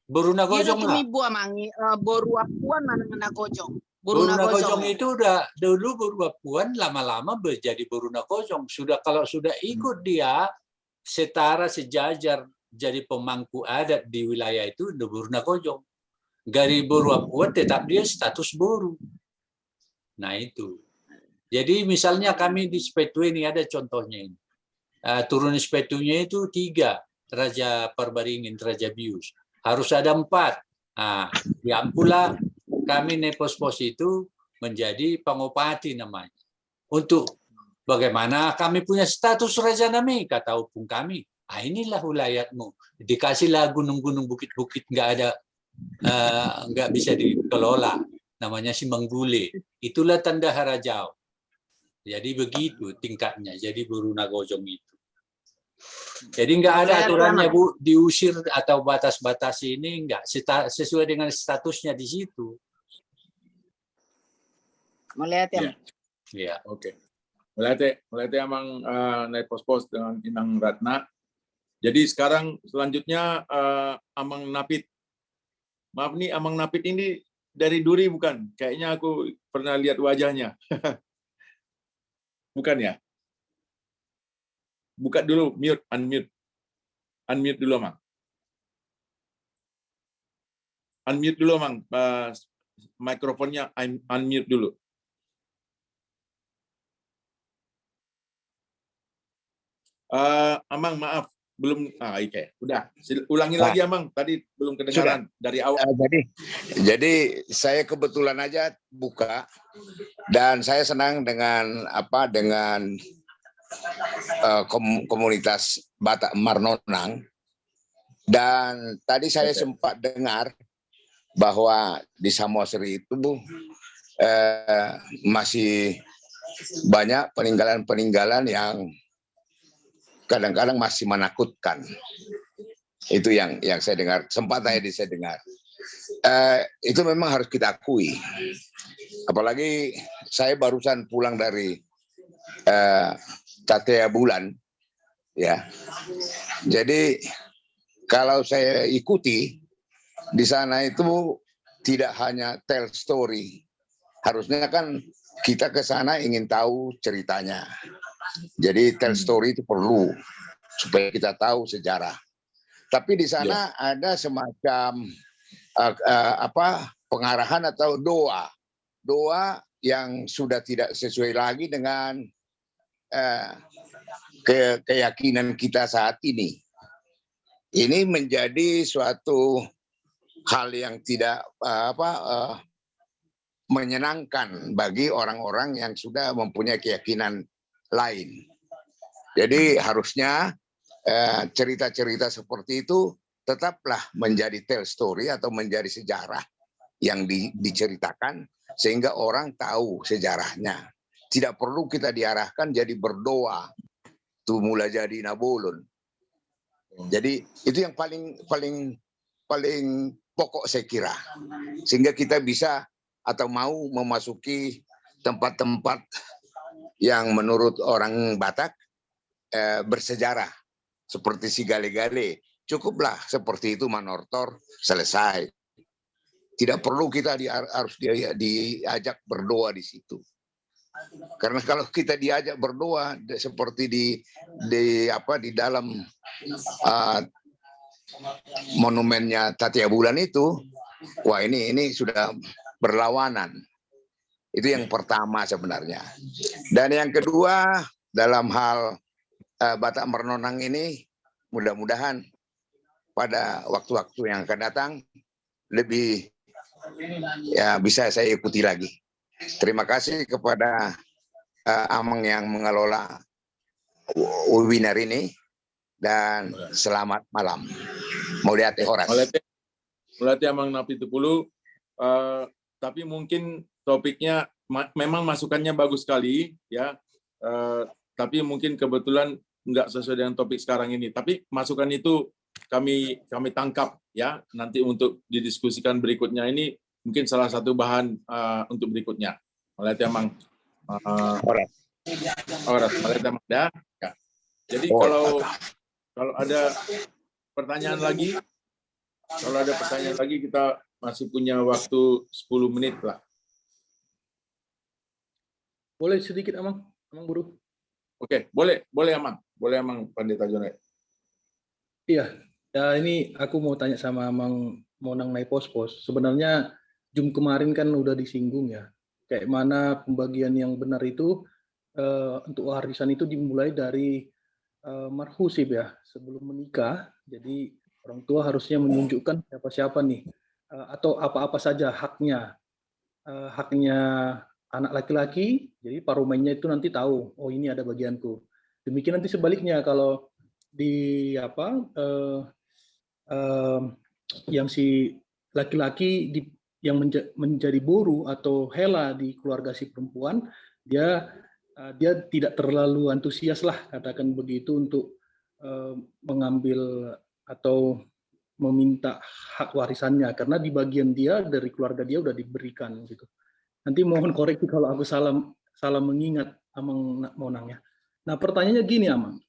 Boruna Gojong lah. tumibo amangi boru apuan mana gojong. Boruna Gojong itu udah dulu boru apuan, lama-lama menjadi Boruna Gojong. Kalau sudah ikut dia setara sejajar jadi pemangku adat di wilayah itu udah Boruna Gojong. Gari boru apa tetap dia status boru. Nah itu. Jadi misalnya kami di Spetu ini ada contohnya ini. Turun Spetunya itu 3, Raja Parbaringin, Raja Bius. Harus ada 4. Nah, diampulah kami Nepospos itu menjadi pangopati namanya. Untuk bagaimana kami punya status Raja Nami, kata opung kami. Inilah wilayahmu. Dikasihlah gunung-gunung, bukit-bukit nggak bisa dikelola. Namanya Simanggule. Itulah tanda Harajau. Jadi begitu tingkatnya. Jadi Burunagojong itu. Jadi nggak ada aturannya Bu, diusir atau batas-batas ini nggak sesuai dengan statusnya di situ. Melihat ya. Iya. Oke. Melete amang Nepospos dengan Inang Ratna. Jadi sekarang selanjutnya Amang Napit. Maaf nih, Amang Napit ini dari Duri bukan? Kayaknya aku pernah lihat wajahnya. Bukan ya? Buka dulu, mute, unmute. Unmute dulu, Amang. Unmute dulu, Amang. Mikrofonnya unmute dulu. Amang, maaf. Belum, oke. Udah. Ulangi lagi, Amang. Tadi belum kedengaran dari awal. Jadi saya kebetulan aja buka dan saya senang dengan komunitas Batak Marnonang, dan tadi saya sempat dengar bahwa di Samosir itu masih banyak peninggalan-peninggalan yang kadang-kadang masih menakutkan. Itu yang saya dengar, sempat tadi saya dengar. Itu memang harus kita akui. Apalagi saya barusan pulang dari Tatea Bulan, ya. Jadi kalau saya ikuti di sana itu tidak hanya tell story. Harusnya kan kita ke sana ingin tahu ceritanya. Jadi tell story itu perlu supaya kita tahu sejarah. Tapi di sana ada semacam pengarahan atau doa yang sudah tidak sesuai lagi dengan keyakinan kita saat ini. Ini menjadi suatu hal yang tidak menyenangkan bagi orang-orang yang sudah mempunyai keyakinan lain. Jadi harusnya cerita-cerita seperti itu tetaplah menjadi tell story atau menjadi sejarah yang diceritakan sehingga orang tahu sejarahnya. Tidak perlu kita diarahkan jadi berdoa. Itu mulai jadi nabolon. Jadi itu yang paling pokok saya kira. Sehingga kita bisa atau mau memasuki tempat-tempat yang menurut orang Batak bersejarah. Seperti si Gale-Gale. Cukuplah seperti itu Manortor, selesai. Tidak perlu kita harus diajak berdoa di situ. Karena kalau kita diajak berdoa seperti di dalam monumennya Tatea Bulan itu, wah ini sudah berlawanan. Itu yang pertama sebenarnya. Dan yang kedua, dalam hal Batak Marnonang ini, mudah-mudahan pada waktu-waktu yang akan datang lebih bisa saya ikuti lagi. Terima kasih kepada Amang yang mengelola webinar ini dan selamat malam. Mulyate Horas. Mulyate Amang Napitupulu, tapi mungkin topiknya memang masukannya bagus sekali ya. Tapi mungkin kebetulan nggak sesuai dengan topik sekarang ini. Tapi masukan itu kami tangkap ya, nanti untuk didiskusikan berikutnya. Ini mungkin salah satu bahan untuk berikutnya. Mulyate Amang. Mulyate Amang ya. Jadi kalau ada pertanyaan lagi, kita masih punya waktu 10 menit lah. Boleh sedikit Amang Guru. Oke, boleh Amang. Boleh Amang Pendeta Jonai. Iya, ya ini aku mau tanya sama Amang Monang naik pos-pos. Sebenarnya Jum kemarin kan udah disinggung ya, kayak mana pembagian yang benar itu untuk warisan itu dimulai dari marhusib ya, sebelum menikah. Jadi orang tua harusnya menunjukkan siapa-siapa nih atau apa-apa saja haknya. Haknya anak laki-laki, jadi parumennya itu nanti tahu, oh ini ada bagianku. Demikian nanti sebaliknya kalau di yang si laki-laki yang menjadi boru atau hela di keluarga si perempuan, dia tidak terlalu antusias lah, katakan begitu, untuk mengambil atau meminta hak warisannya, karena di bagian dia dari keluarga dia udah diberikan gitu. Nanti mohon koreksi kalau aku salah mengingat, Amang Monangnya. Nah, pertanyaannya gini, Amang.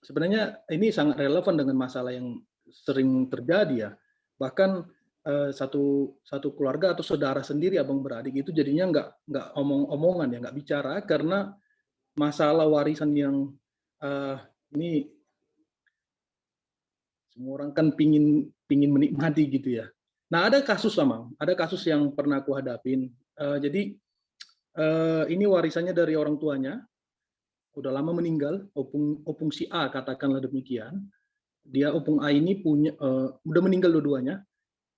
Sebenarnya ini sangat relevan dengan masalah yang sering terjadi ya. Bahkan satu keluarga atau saudara sendiri, abang beradik itu jadinya nggak omong-omongan ya, nggak bicara karena masalah warisan yang ini semua orang kan pingin menikmati gitu ya. Nah, ada kasus Amang, ada kasus yang pernah aku hadapin. Jadi ini warisannya dari orang tuanya, udah lama meninggal, opung si A katakanlah demikian. Dia opung A ini punya udah meninggal dua-duanya,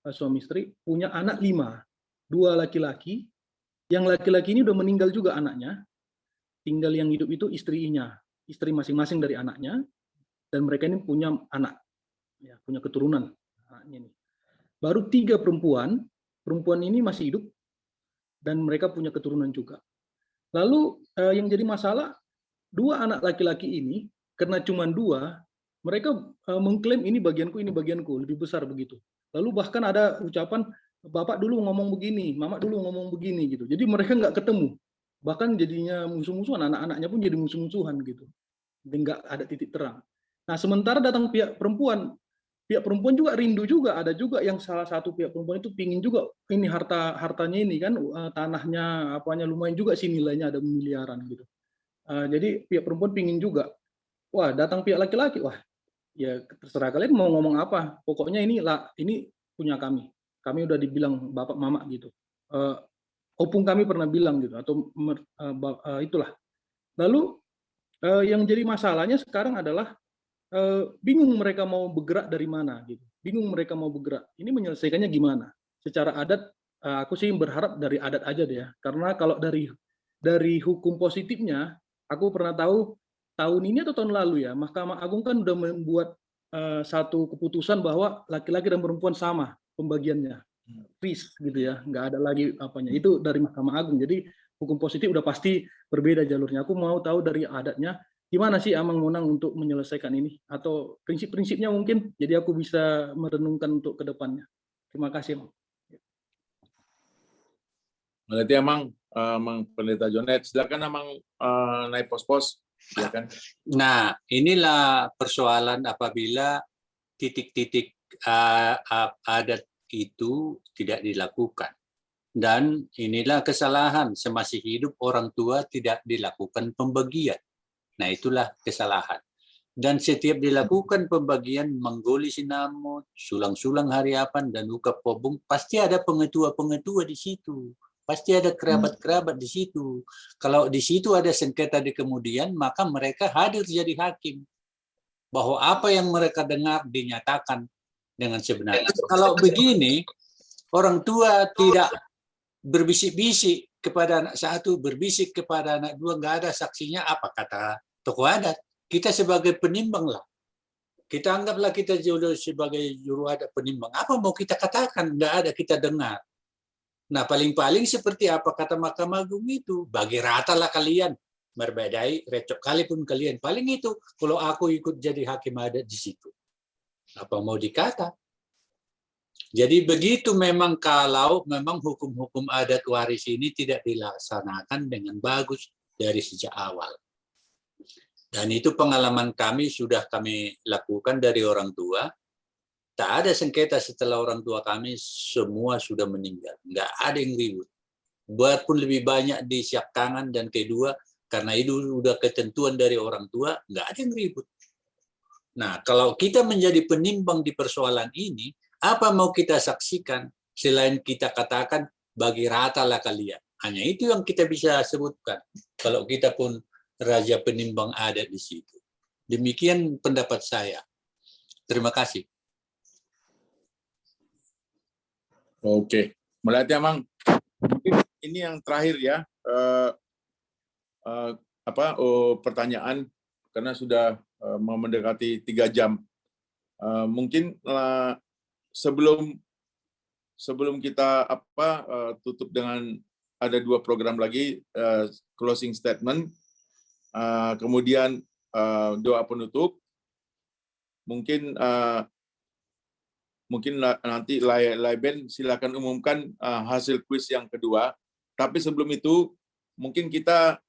suami istri, punya anak 5, 2 laki-laki. Yang laki-laki ini udah meninggal juga anaknya. Tinggal yang hidup itu istrinya, istri masing-masing dari anaknya, dan mereka ini punya anak, ya, punya keturunan anaknya ini. Baru 3 perempuan ini masih hidup dan mereka punya keturunan juga. Lalu yang jadi masalah, 2 anak laki-laki ini karena cuma 2, mereka mengklaim ini bagianku, lebih besar begitu. Lalu bahkan ada ucapan, bapak dulu ngomong begini, mama dulu ngomong begini gitu. Jadi mereka nggak ketemu, bahkan jadinya musuh-musuhan, anak-anaknya pun jadi musuh-musuhan gitu. Dan nggak ada titik terang. Nah, sementara datang pihak perempuan juga rindu juga, ada juga yang salah satu pihak perempuan itu pingin juga ini hartanya ini kan, tanahnya apanya lumayan juga sih nilainya, ada miliaran gitu. Jadi pihak perempuan pingin juga. Wah, datang pihak laki-laki, wah ya terserah kalian mau ngomong apa, pokoknya ini punya kami udah dibilang bapak mama gitu, opung kami pernah bilang gitu, atau itulah. Lalu yang jadi masalahnya sekarang adalah bingung mereka mau bergerak dari mana gitu, ini menyelesaikannya gimana. Secara adat aku sih berharap dari adat aja deh ya, karena kalau dari hukum positifnya, aku pernah tahu tahun ini atau tahun lalu ya, Mahkamah Agung kan udah membuat satu keputusan bahwa laki-laki dan perempuan sama pembagiannya, peace gitu ya, nggak ada lagi apanya. Itu dari Mahkamah Agung. Jadi hukum positif udah pasti berbeda jalurnya. Aku mau tahu dari adatnya gimana sih Amang Monang untuk menyelesaikan ini, atau prinsip-prinsipnya mungkin, jadi aku bisa merenungkan untuk kedepannya. Terima kasih, Mang. Berarti Amang Pendeta Jonet, silakan Amang naik pos-pos. Ya kan? Nah, inilah persoalan apabila titik-titik adat itu tidak dilakukan. Dan inilah kesalahan, semasih hidup orang tua tidak dilakukan pembagian. Nah, itulah kesalahan. Dan setiap dilakukan pembagian, menggoli sinamot, sulang-sulang hariapan, dan ukap pobung, pasti ada pengetua-pengetua di situ. Pasti ada kerabat-kerabat di situ. Kalau di situ ada sengketa di kemudian, maka mereka hadir jadi hakim. Bahwa apa yang mereka dengar dinyatakan dengan sebenarnya. Kalau begini, orang tua tidak berbisik-bisik kepada anak satu, berbisik kepada anak dua, nggak ada saksinya, apa kata tokoh adat. Kita sebagai penimbang lah. Kita anggaplah kita sebagai juru adat penimbang. Apa mau kita katakan? Nggak ada kita dengar. Nah, paling-paling seperti apa kata Mahkamah Agung itu, bagi rata lah kalian, berbedai, recok kali pun kalian. Paling itu, kalau aku ikut jadi hakim adat di situ. Apa mau dikata? Jadi begitu memang kalau memang hukum-hukum adat waris ini tidak dilaksanakan dengan bagus dari sejak awal. Dan itu pengalaman kami sudah kami lakukan dari orang tua. Tak ada sengketa setelah orang tua kami semua sudah meninggal. Nggak ada yang ribut. Buat pun lebih banyak di siap tangan, dan kedua, karena itu sudah ketentuan dari orang tua, nggak ada yang ribut. Nah, kalau kita menjadi penimbang di persoalan ini, Apa mau kita saksikan selain kita katakan bagi ratalah kalian. Hanya itu yang kita bisa sebutkan. Kalau kita pun raja penimbang adat di situ. Demikian pendapat saya. Terima kasih. Oke, berarti Amang, mungkin ini yang terakhir ya, pertanyaan karena sudah mau mendekati 3 jam. Mungkin sebelum kita tutup dengan ada 2 program lagi, closing statement, kemudian doa penutup. Mungkin nanti Laiben silakan umumkan hasil kuis yang kedua. Tapi sebelum itu mungkin kita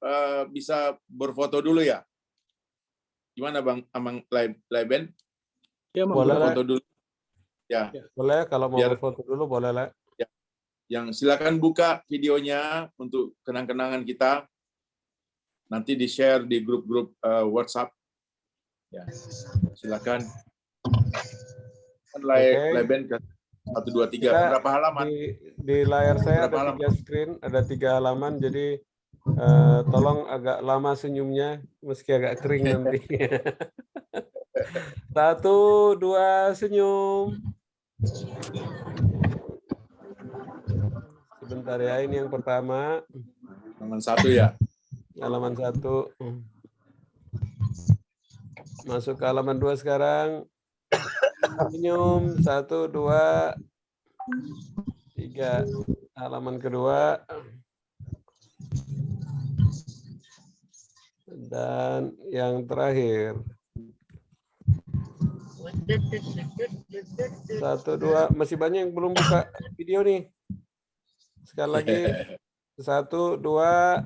bisa berfoto dulu ya. Gimana Bang Amang Laiben? Ya, boleh foto dulu. Ya. Boleh kalau mau berfoto dulu boleh lah. Ya. Yang silakan buka videonya untuk kenang-kenangan kita. Nanti di-share di grup-grup WhatsApp. Ya. Silakan. Laiben ke 1, 2, 3. Berapa halaman? Di layar saya ada 3 screen, ada 3 halaman, jadi tolong agak lama senyumnya, meski agak kering nanti. 1, 2, senyum. Sebentar ya, ini yang pertama. Halaman 1 ya? Halaman 1. Masuk ke halaman 2 sekarang. Senyum, 1, 2, 3. Halaman kedua. Dan yang terakhir. 1, 2. Masih banyak yang belum buka video nih. Sekali lagi. 1, 2.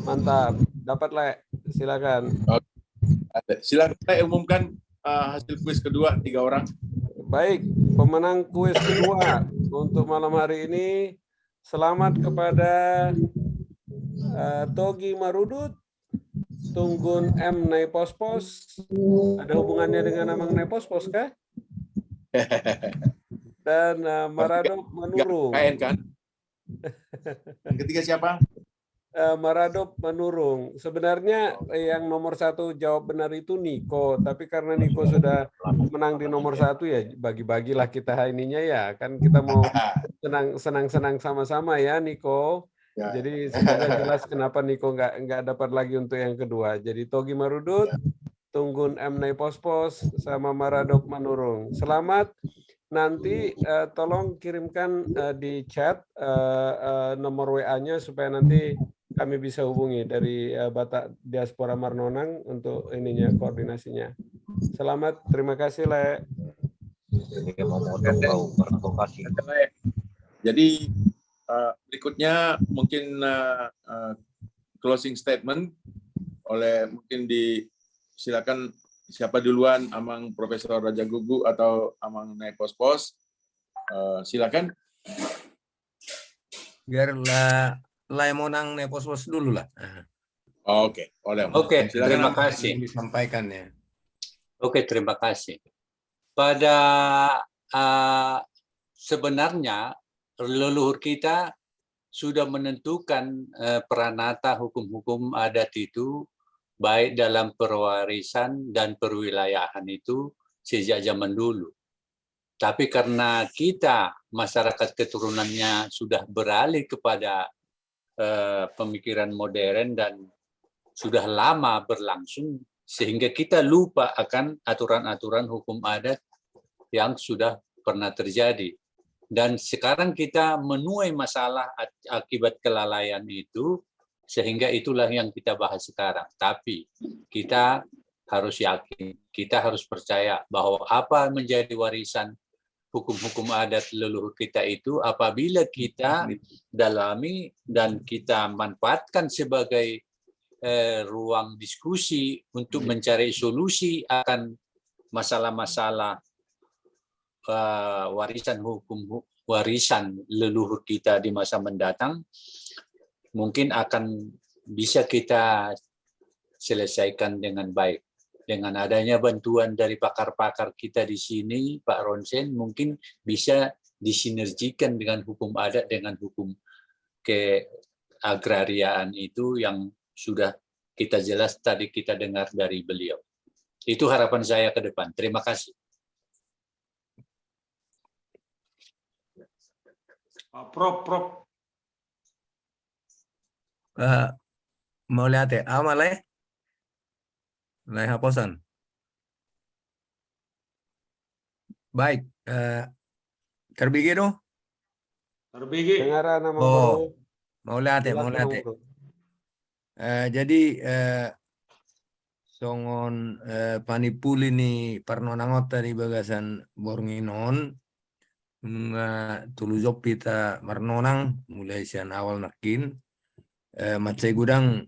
Mantap. Dapat, Le. Silakan. Silakan umumkan hasil kuis kedua 3 orang. Baik, pemenang kuis kedua untuk malam hari ini, selamat kepada Togi Marudut, Tunggun M Naipospos. Ada hubungannya dengan Amang Naipospos kah? Dan Maradop Manurung. KN kan? Yang ketiga siapa? Maradop Manurung. Sebenarnya yang nomor 1 jawab benar itu Niko, tapi karena Niko sudah menang di nomor 1 ya bagi-bagilah kita ininya ya, kan kita mau senang-senang sama-sama ya Niko. Ya. Jadi semoga jelas kenapa Niko nggak dapat lagi untuk yang kedua. Jadi Togi Marudut, Tunggun M Naipospos, sama Maradop Manurung. Selamat. Nanti tolong kirimkan di chat nomor WA-nya supaya nanti kami bisa hubungi dari Batak Diaspora Marnonang untuk ininya koordinasinya. Selamat, terima kasih Le. Jadi berikutnya mungkin closing statement oleh mungkin silakan siapa duluan, Amang Profesor Raja Gugu atau Amang Naipospos. Silakan. Biarlah Laimonang Naipospos dulu lah. Oke, oleh. Oke, terima kasih. Disampaikan ya. Oke, terima kasih. Pada sebenarnya leluhur kita sudah menentukan peranata hukum-hukum adat itu baik dalam perwarisan dan perwilayahan itu sejak zaman dulu. Tapi karena kita masyarakat keturunannya sudah beralih kepada pemikiran modern dan sudah lama berlangsung, sehingga kita lupa akan aturan-aturan hukum adat yang sudah pernah terjadi. Dan sekarang kita menuai masalah akibat kelalaian itu, sehingga itulah yang kita bahas sekarang. Tapi kita harus yakin, kita harus percaya bahwa apa menjadi warisan hukum-hukum adat leluhur kita itu, apabila kita dalami dan kita manfaatkan sebagai ruang diskusi untuk mencari solusi akan masalah-masalah warisan leluhur kita di masa mendatang, mungkin akan bisa kita selesaikan dengan baik. dengan adanya bantuan dari pakar-pakar kita di sini, Pak Ronsen, mungkin bisa disinergikan dengan hukum adat, dengan hukum keagrariaan itu yang sudah kita jelas tadi kita dengar dari beliau. Itu harapan saya ke depan. Terima kasih. Prof. Mau lihat ya, amalai, lai haposan. Baik, terbigi dong. Terbigi. Dengar nama Oh, Bro. mau lihat ya, mau Silakan, lihat ya. Bro. Jadi songon panipuli ni parnonangota di bagasan Bornginon tulu job pita marnonang mulai sian awal nakin macai gudang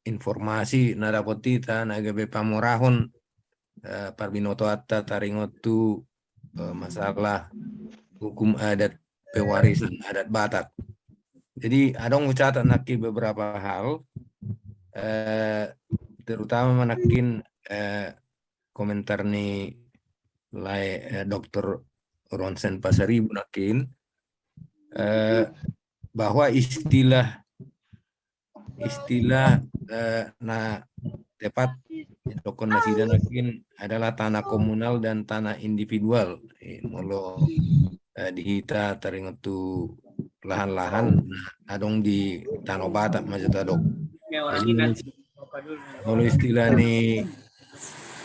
informasi nadapotita nagabe pamorahon parbinoto atta taringotu masalah hukum adat pewarisan adat Batak. Jadi adong ucatat naki beberapa hal terutama menakin komentar nih Dr. Ronsen Pasaribu nakin bahwa istilah na tepat dokon nasida nakin adalah tanah komunal dan tanah individual. Molo dihita taringetu lahan-lahan adong di Tanah Batak maksudnya dok. Molo istilah ni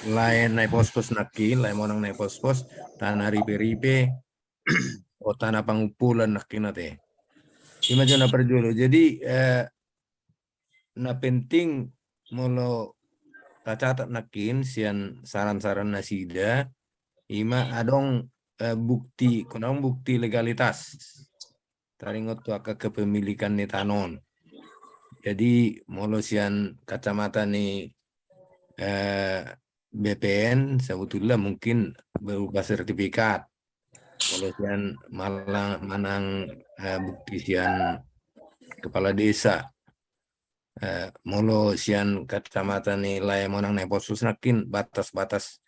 lain naik pos-pos nakin, lain monang naik pos-pos, tanah ripe-ripe, o tanah pangupulan nakin nate. Ima jona perjolo. Jadi na penting molo tacatat nakin sian saran-saran nasida, ima adong bukti, kunang bukti legalitas. Taringot tu aka kepemilikan ni tanon. Jadi molo sian kacamata ni BPN sebetulnya mungkin berupa sertifikat. Kalau sian manang bukti sian kepala desa, molo sian kacamata nilai monang neposus nakin batas-batas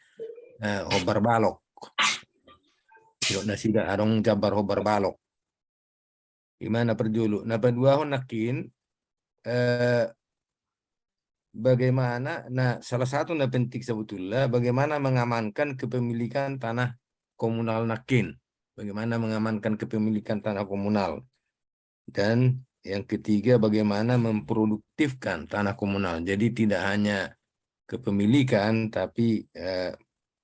hobar balok. Tidak nasida adong jabar hobar balok. Gimana perjulu? Nah kedua nakin bagaimana, nah salah satu yang penting sebetulnya bagaimana mengamankan kepemilikan tanah komunal nakin, bagaimana mengamankan kepemilikan tanah komunal, dan yang ketiga bagaimana memproduktifkan tanah komunal. Jadi tidak hanya kepemilikan tapi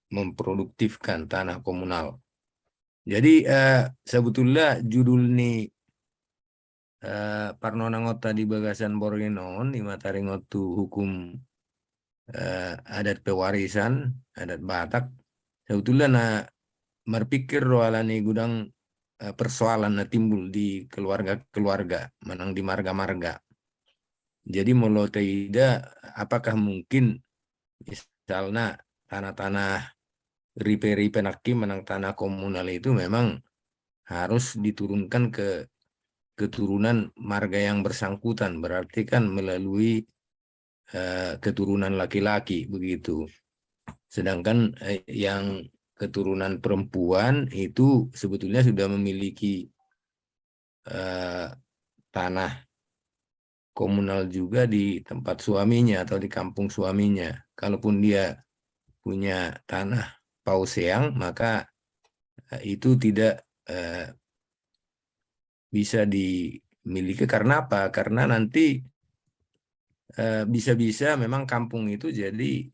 memproduktifkan tanah komunal. Jadi sebetulnya judul ini parnonangota di bagasan Bornginon di mataringotu hukum adat pewarisan adat Batak sebetulnya na berpikir roalani gudang persoalan na timbul di keluarga-keluarga manang di marga-marga. Jadi molo tidak apakah mungkin misalnya tanah-tanah ripe-ripe naki manang tanah komunal itu memang harus diturunkan ke keturunan marga yang bersangkutan, berarti kan melalui keturunan laki-laki begitu. Sedangkan yang keturunan perempuan itu sebetulnya sudah memiliki tanah komunal juga di tempat suaminya atau di kampung suaminya. Kalaupun dia punya tanah pauseang, maka itu tidak bisa dimiliki. Karena apa? Karena nanti bisa-bisa memang kampung itu jadi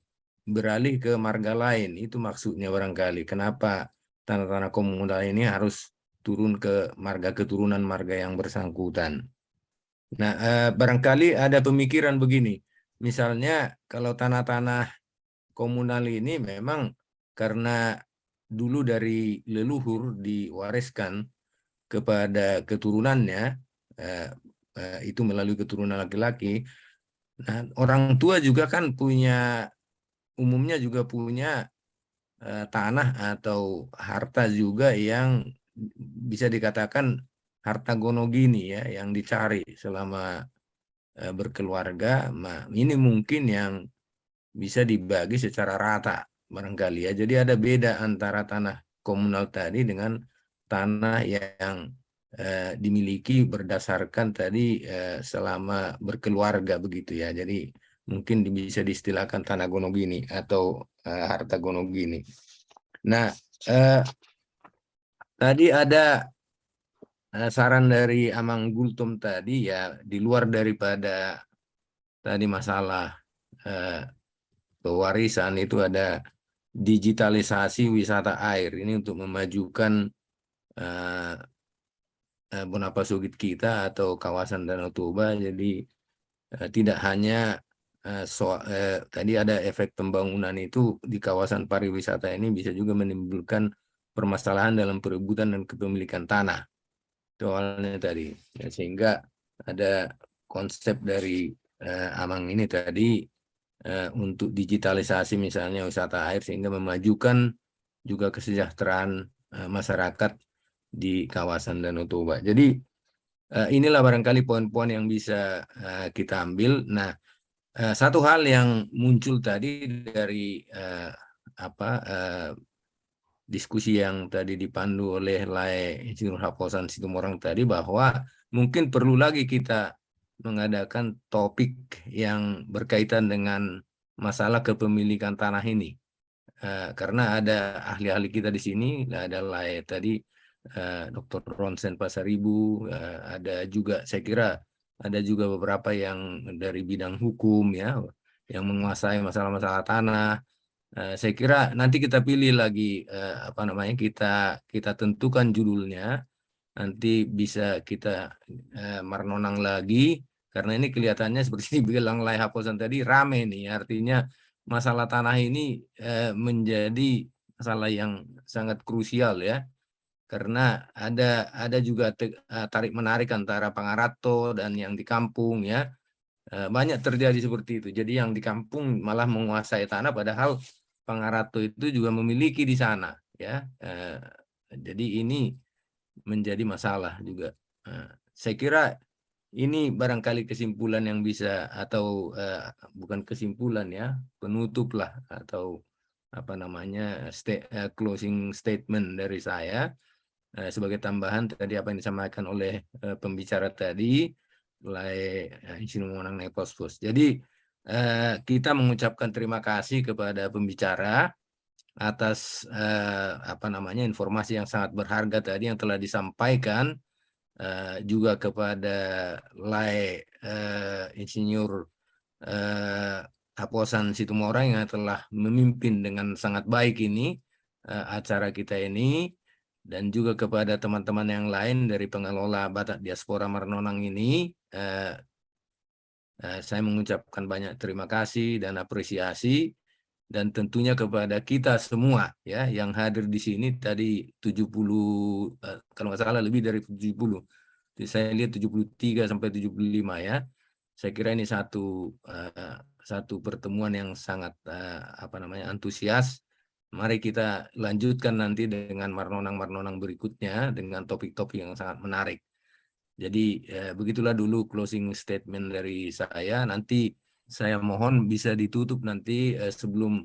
beralih ke marga lain. Itu maksudnya barangkali. Kenapa tanah-tanah komunal ini harus turun ke marga keturunan marga yang bersangkutan. Nah, barangkali ada pemikiran begini. Misalnya kalau tanah-tanah komunal ini memang karena dulu dari leluhur diwariskan kepada keturunannya, itu melalui keturunan laki-laki. Nah, orang tua juga kan umumnya juga punya tanah atau harta juga yang bisa dikatakan harta gonogini ya, yang dicari selama berkeluarga. Nah, ini mungkin yang bisa dibagi secara rata barangkali ya. Jadi ada beda antara tanah komunal tadi dengan tanah yang dimiliki berdasarkan tadi selama berkeluarga begitu ya. Jadi mungkin bisa diistilahkan tanah gonogini atau harta gonogini. Nah, tadi ada saran dari Amang Gultom tadi ya, di luar daripada tadi masalah pewarisan itu ada digitalisasi wisata air ini untuk memajukan Bonapa Sugit kita atau kawasan Danau Toba. Jadi tidak hanya tadi ada efek pembangunan itu di kawasan pariwisata ini bisa juga menimbulkan permasalahan dalam perebutan dan kepemilikan tanah. Itu awalnya tadi. Ya, sehingga ada konsep dari Amang ini tadi untuk digitalisasi misalnya wisata air sehingga memajukan juga kesejahteraan masyarakat di kawasan Danau Toba. Jadi inilah barangkali poin-poin yang bisa kita ambil. Nah, satu hal yang muncul tadi dari diskusi yang tadi dipandu oleh Lae Insinyur Haposan Situmorang tadi, bahwa mungkin perlu lagi kita mengadakan topik yang berkaitan dengan masalah kepemilikan tanah ini. Karena ada ahli-ahli kita di sini, ada Lae tadi, Dr. Ronsen Pasaribu, ada juga saya kira ada juga beberapa yang dari bidang hukum ya, yang menguasai masalah-masalah tanah. Saya kira nanti kita pilih lagi kita tentukan judulnya, nanti bisa kita marnonang lagi, karena ini kelihatannya seperti dibilang Lai Haposan tadi rame nih, artinya masalah tanah ini menjadi masalah yang sangat krusial ya, karena ada juga tarik menarik antara Pangarato dan yang di kampung ya, banyak terjadi seperti itu. Jadi yang di kampung malah menguasai tanah, padahal Pangarato itu juga memiliki di sana ya. Jadi ini menjadi masalah juga. Saya kira ini barangkali kesimpulan yang bisa, atau bukan kesimpulan ya, penutup lah, atau closing statement dari saya. Sebagai tambahan tadi apa yang disampaikan oleh pembicara tadi, oleh Insinyur Monang Nepospos. Jadi kita mengucapkan terima kasih kepada pembicara atas informasi yang sangat berharga tadi yang telah disampaikan, juga kepada Lae Insinyur Haposan Situmorang yang telah memimpin dengan sangat baik ini acara kita ini, dan juga kepada teman-teman yang lain dari pengelola Batak Diaspora Marnonang ini. Saya mengucapkan banyak terima kasih dan apresiasi, dan tentunya kepada kita semua ya yang hadir di sini tadi 70, kalau nggak salah lebih dari 70. Jadi saya lihat 73 sampai 75 ya. Saya kira ini satu pertemuan yang sangat antusias. Mari kita lanjutkan nanti dengan marnonang-marnonang berikutnya dengan topik-topik yang sangat menarik. Jadi begitulah dulu closing statement dari saya. Nanti saya mohon bisa ditutup nanti sebelum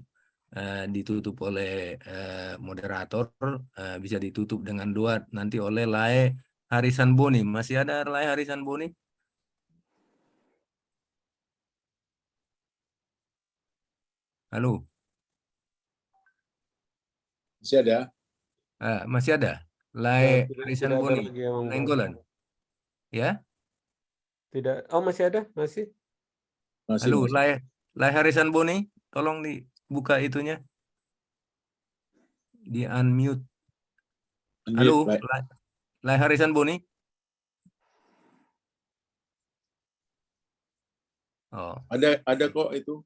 ditutup oleh moderator, bisa ditutup dengan doa nanti oleh Lae Harisan Boni. Masih ada Lae Harisan Boni? Halo. Masih ada? Masih ada. Lae Harisan Boni, Nainggolan. Ya? Tidak. Oh, masih ada? Masih? Halo, Lae Harisan Boni, tolong dibuka itunya. Di unmute. Halo, Lae Harisan Boni. Oh. Ada kok itu.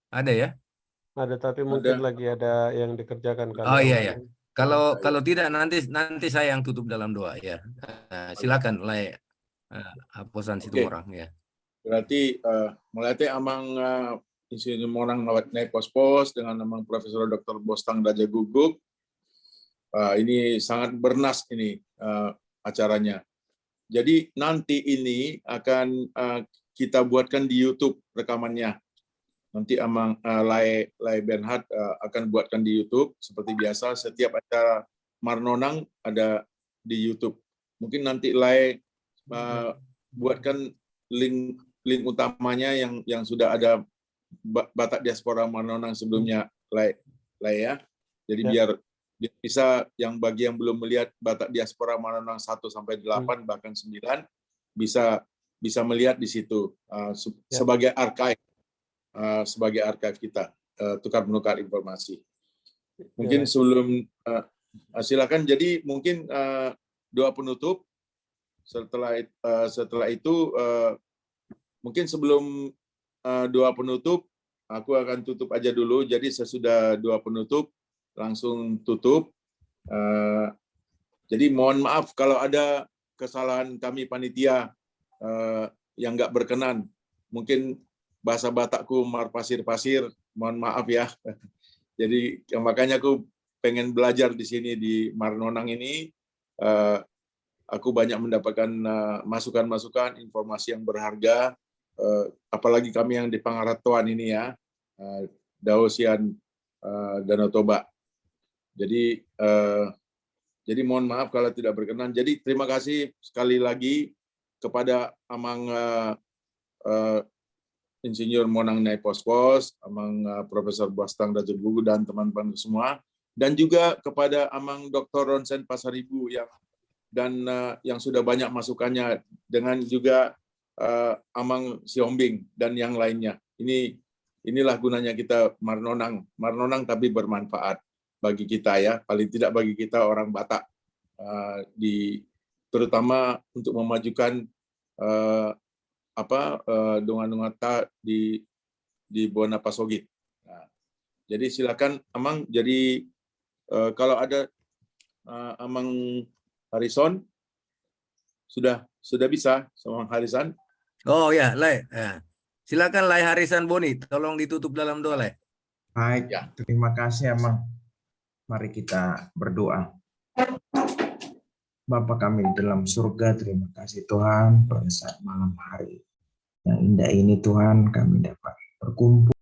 Ada ya? Ada, tapi mungkin lagi ada yang dikerjakan. Oh iya. Kalau tidak nanti saya yang tutup dalam doa ya. Silakan Lae Haposan Situmorang ya. Berarti melatih Amang Insinyur Monang Nepospos dengan Amang Profesor Dr. Bostang Daja Guguk. Ini sangat bernas ini acaranya. Jadi nanti ini akan kita buatkan di YouTube rekamannya. nanti Amang Lai Bernhard akan buatkan di YouTube seperti biasa. Setiap acara Marnonang ada di YouTube. Mungkin nanti Lai buatkan link utamanya yang sudah ada Batak Diaspora Marnonang sebelumnya, Lai ya. Jadi biar bisa yang bagi yang belum melihat Batak Diaspora Marnonang 1 sampai 8 bahkan 9 bisa melihat di situ sebagai archive. Sebagai archive kita, tukar menukar informasi. Mungkin sebelum silakan. Jadi mungkin doa penutup. Setelah itu mungkin sebelum doa penutup, aku akan tutup aja dulu. Jadi sesudah doa penutup langsung tutup. Jadi mohon maaf kalau ada kesalahan kami panitia yang nggak berkenan. Mungkin bahasa Batakku marpasir-pasir, mohon maaf ya. Jadi makanya aku pengen belajar di sini di Marnonang ini. Aku banyak mendapatkan masukan-masukan, informasi yang berharga. Apalagi kami yang di Pangaratuan ini ya, Daosian, Danau Toba. Jadi mohon maaf kalau tidak berkenan. Jadi terima kasih sekali lagi kepada Amang Insinyur Monang Nai Pospos, Amang Profesor Bastang Dajebugu dan teman-teman semua, dan juga kepada Amang Dr. Ronsen Pasaribu yang sudah banyak masukannya, dengan juga Amang Siombing dan yang lainnya. Inilah gunanya kita Marnonang tapi bermanfaat bagi kita ya, paling tidak bagi kita orang Batak, terutama untuk memajukan Dongan-Dongata di Buana Pasogit. Nah, jadi silakan Amang. Jadi kalau ada Amang Harrison sudah bisa sama Harrison. Oh ya, Lai. Silakan Lai Harrison Boni, tolong ditutup dalam doa, Lai. Baik, terima kasih Amang. Mari kita berdoa. Bapa kami di dalam surga, terima kasih Tuhan pada saat malam hari yang indah ini Tuhan kami dapat berkumpul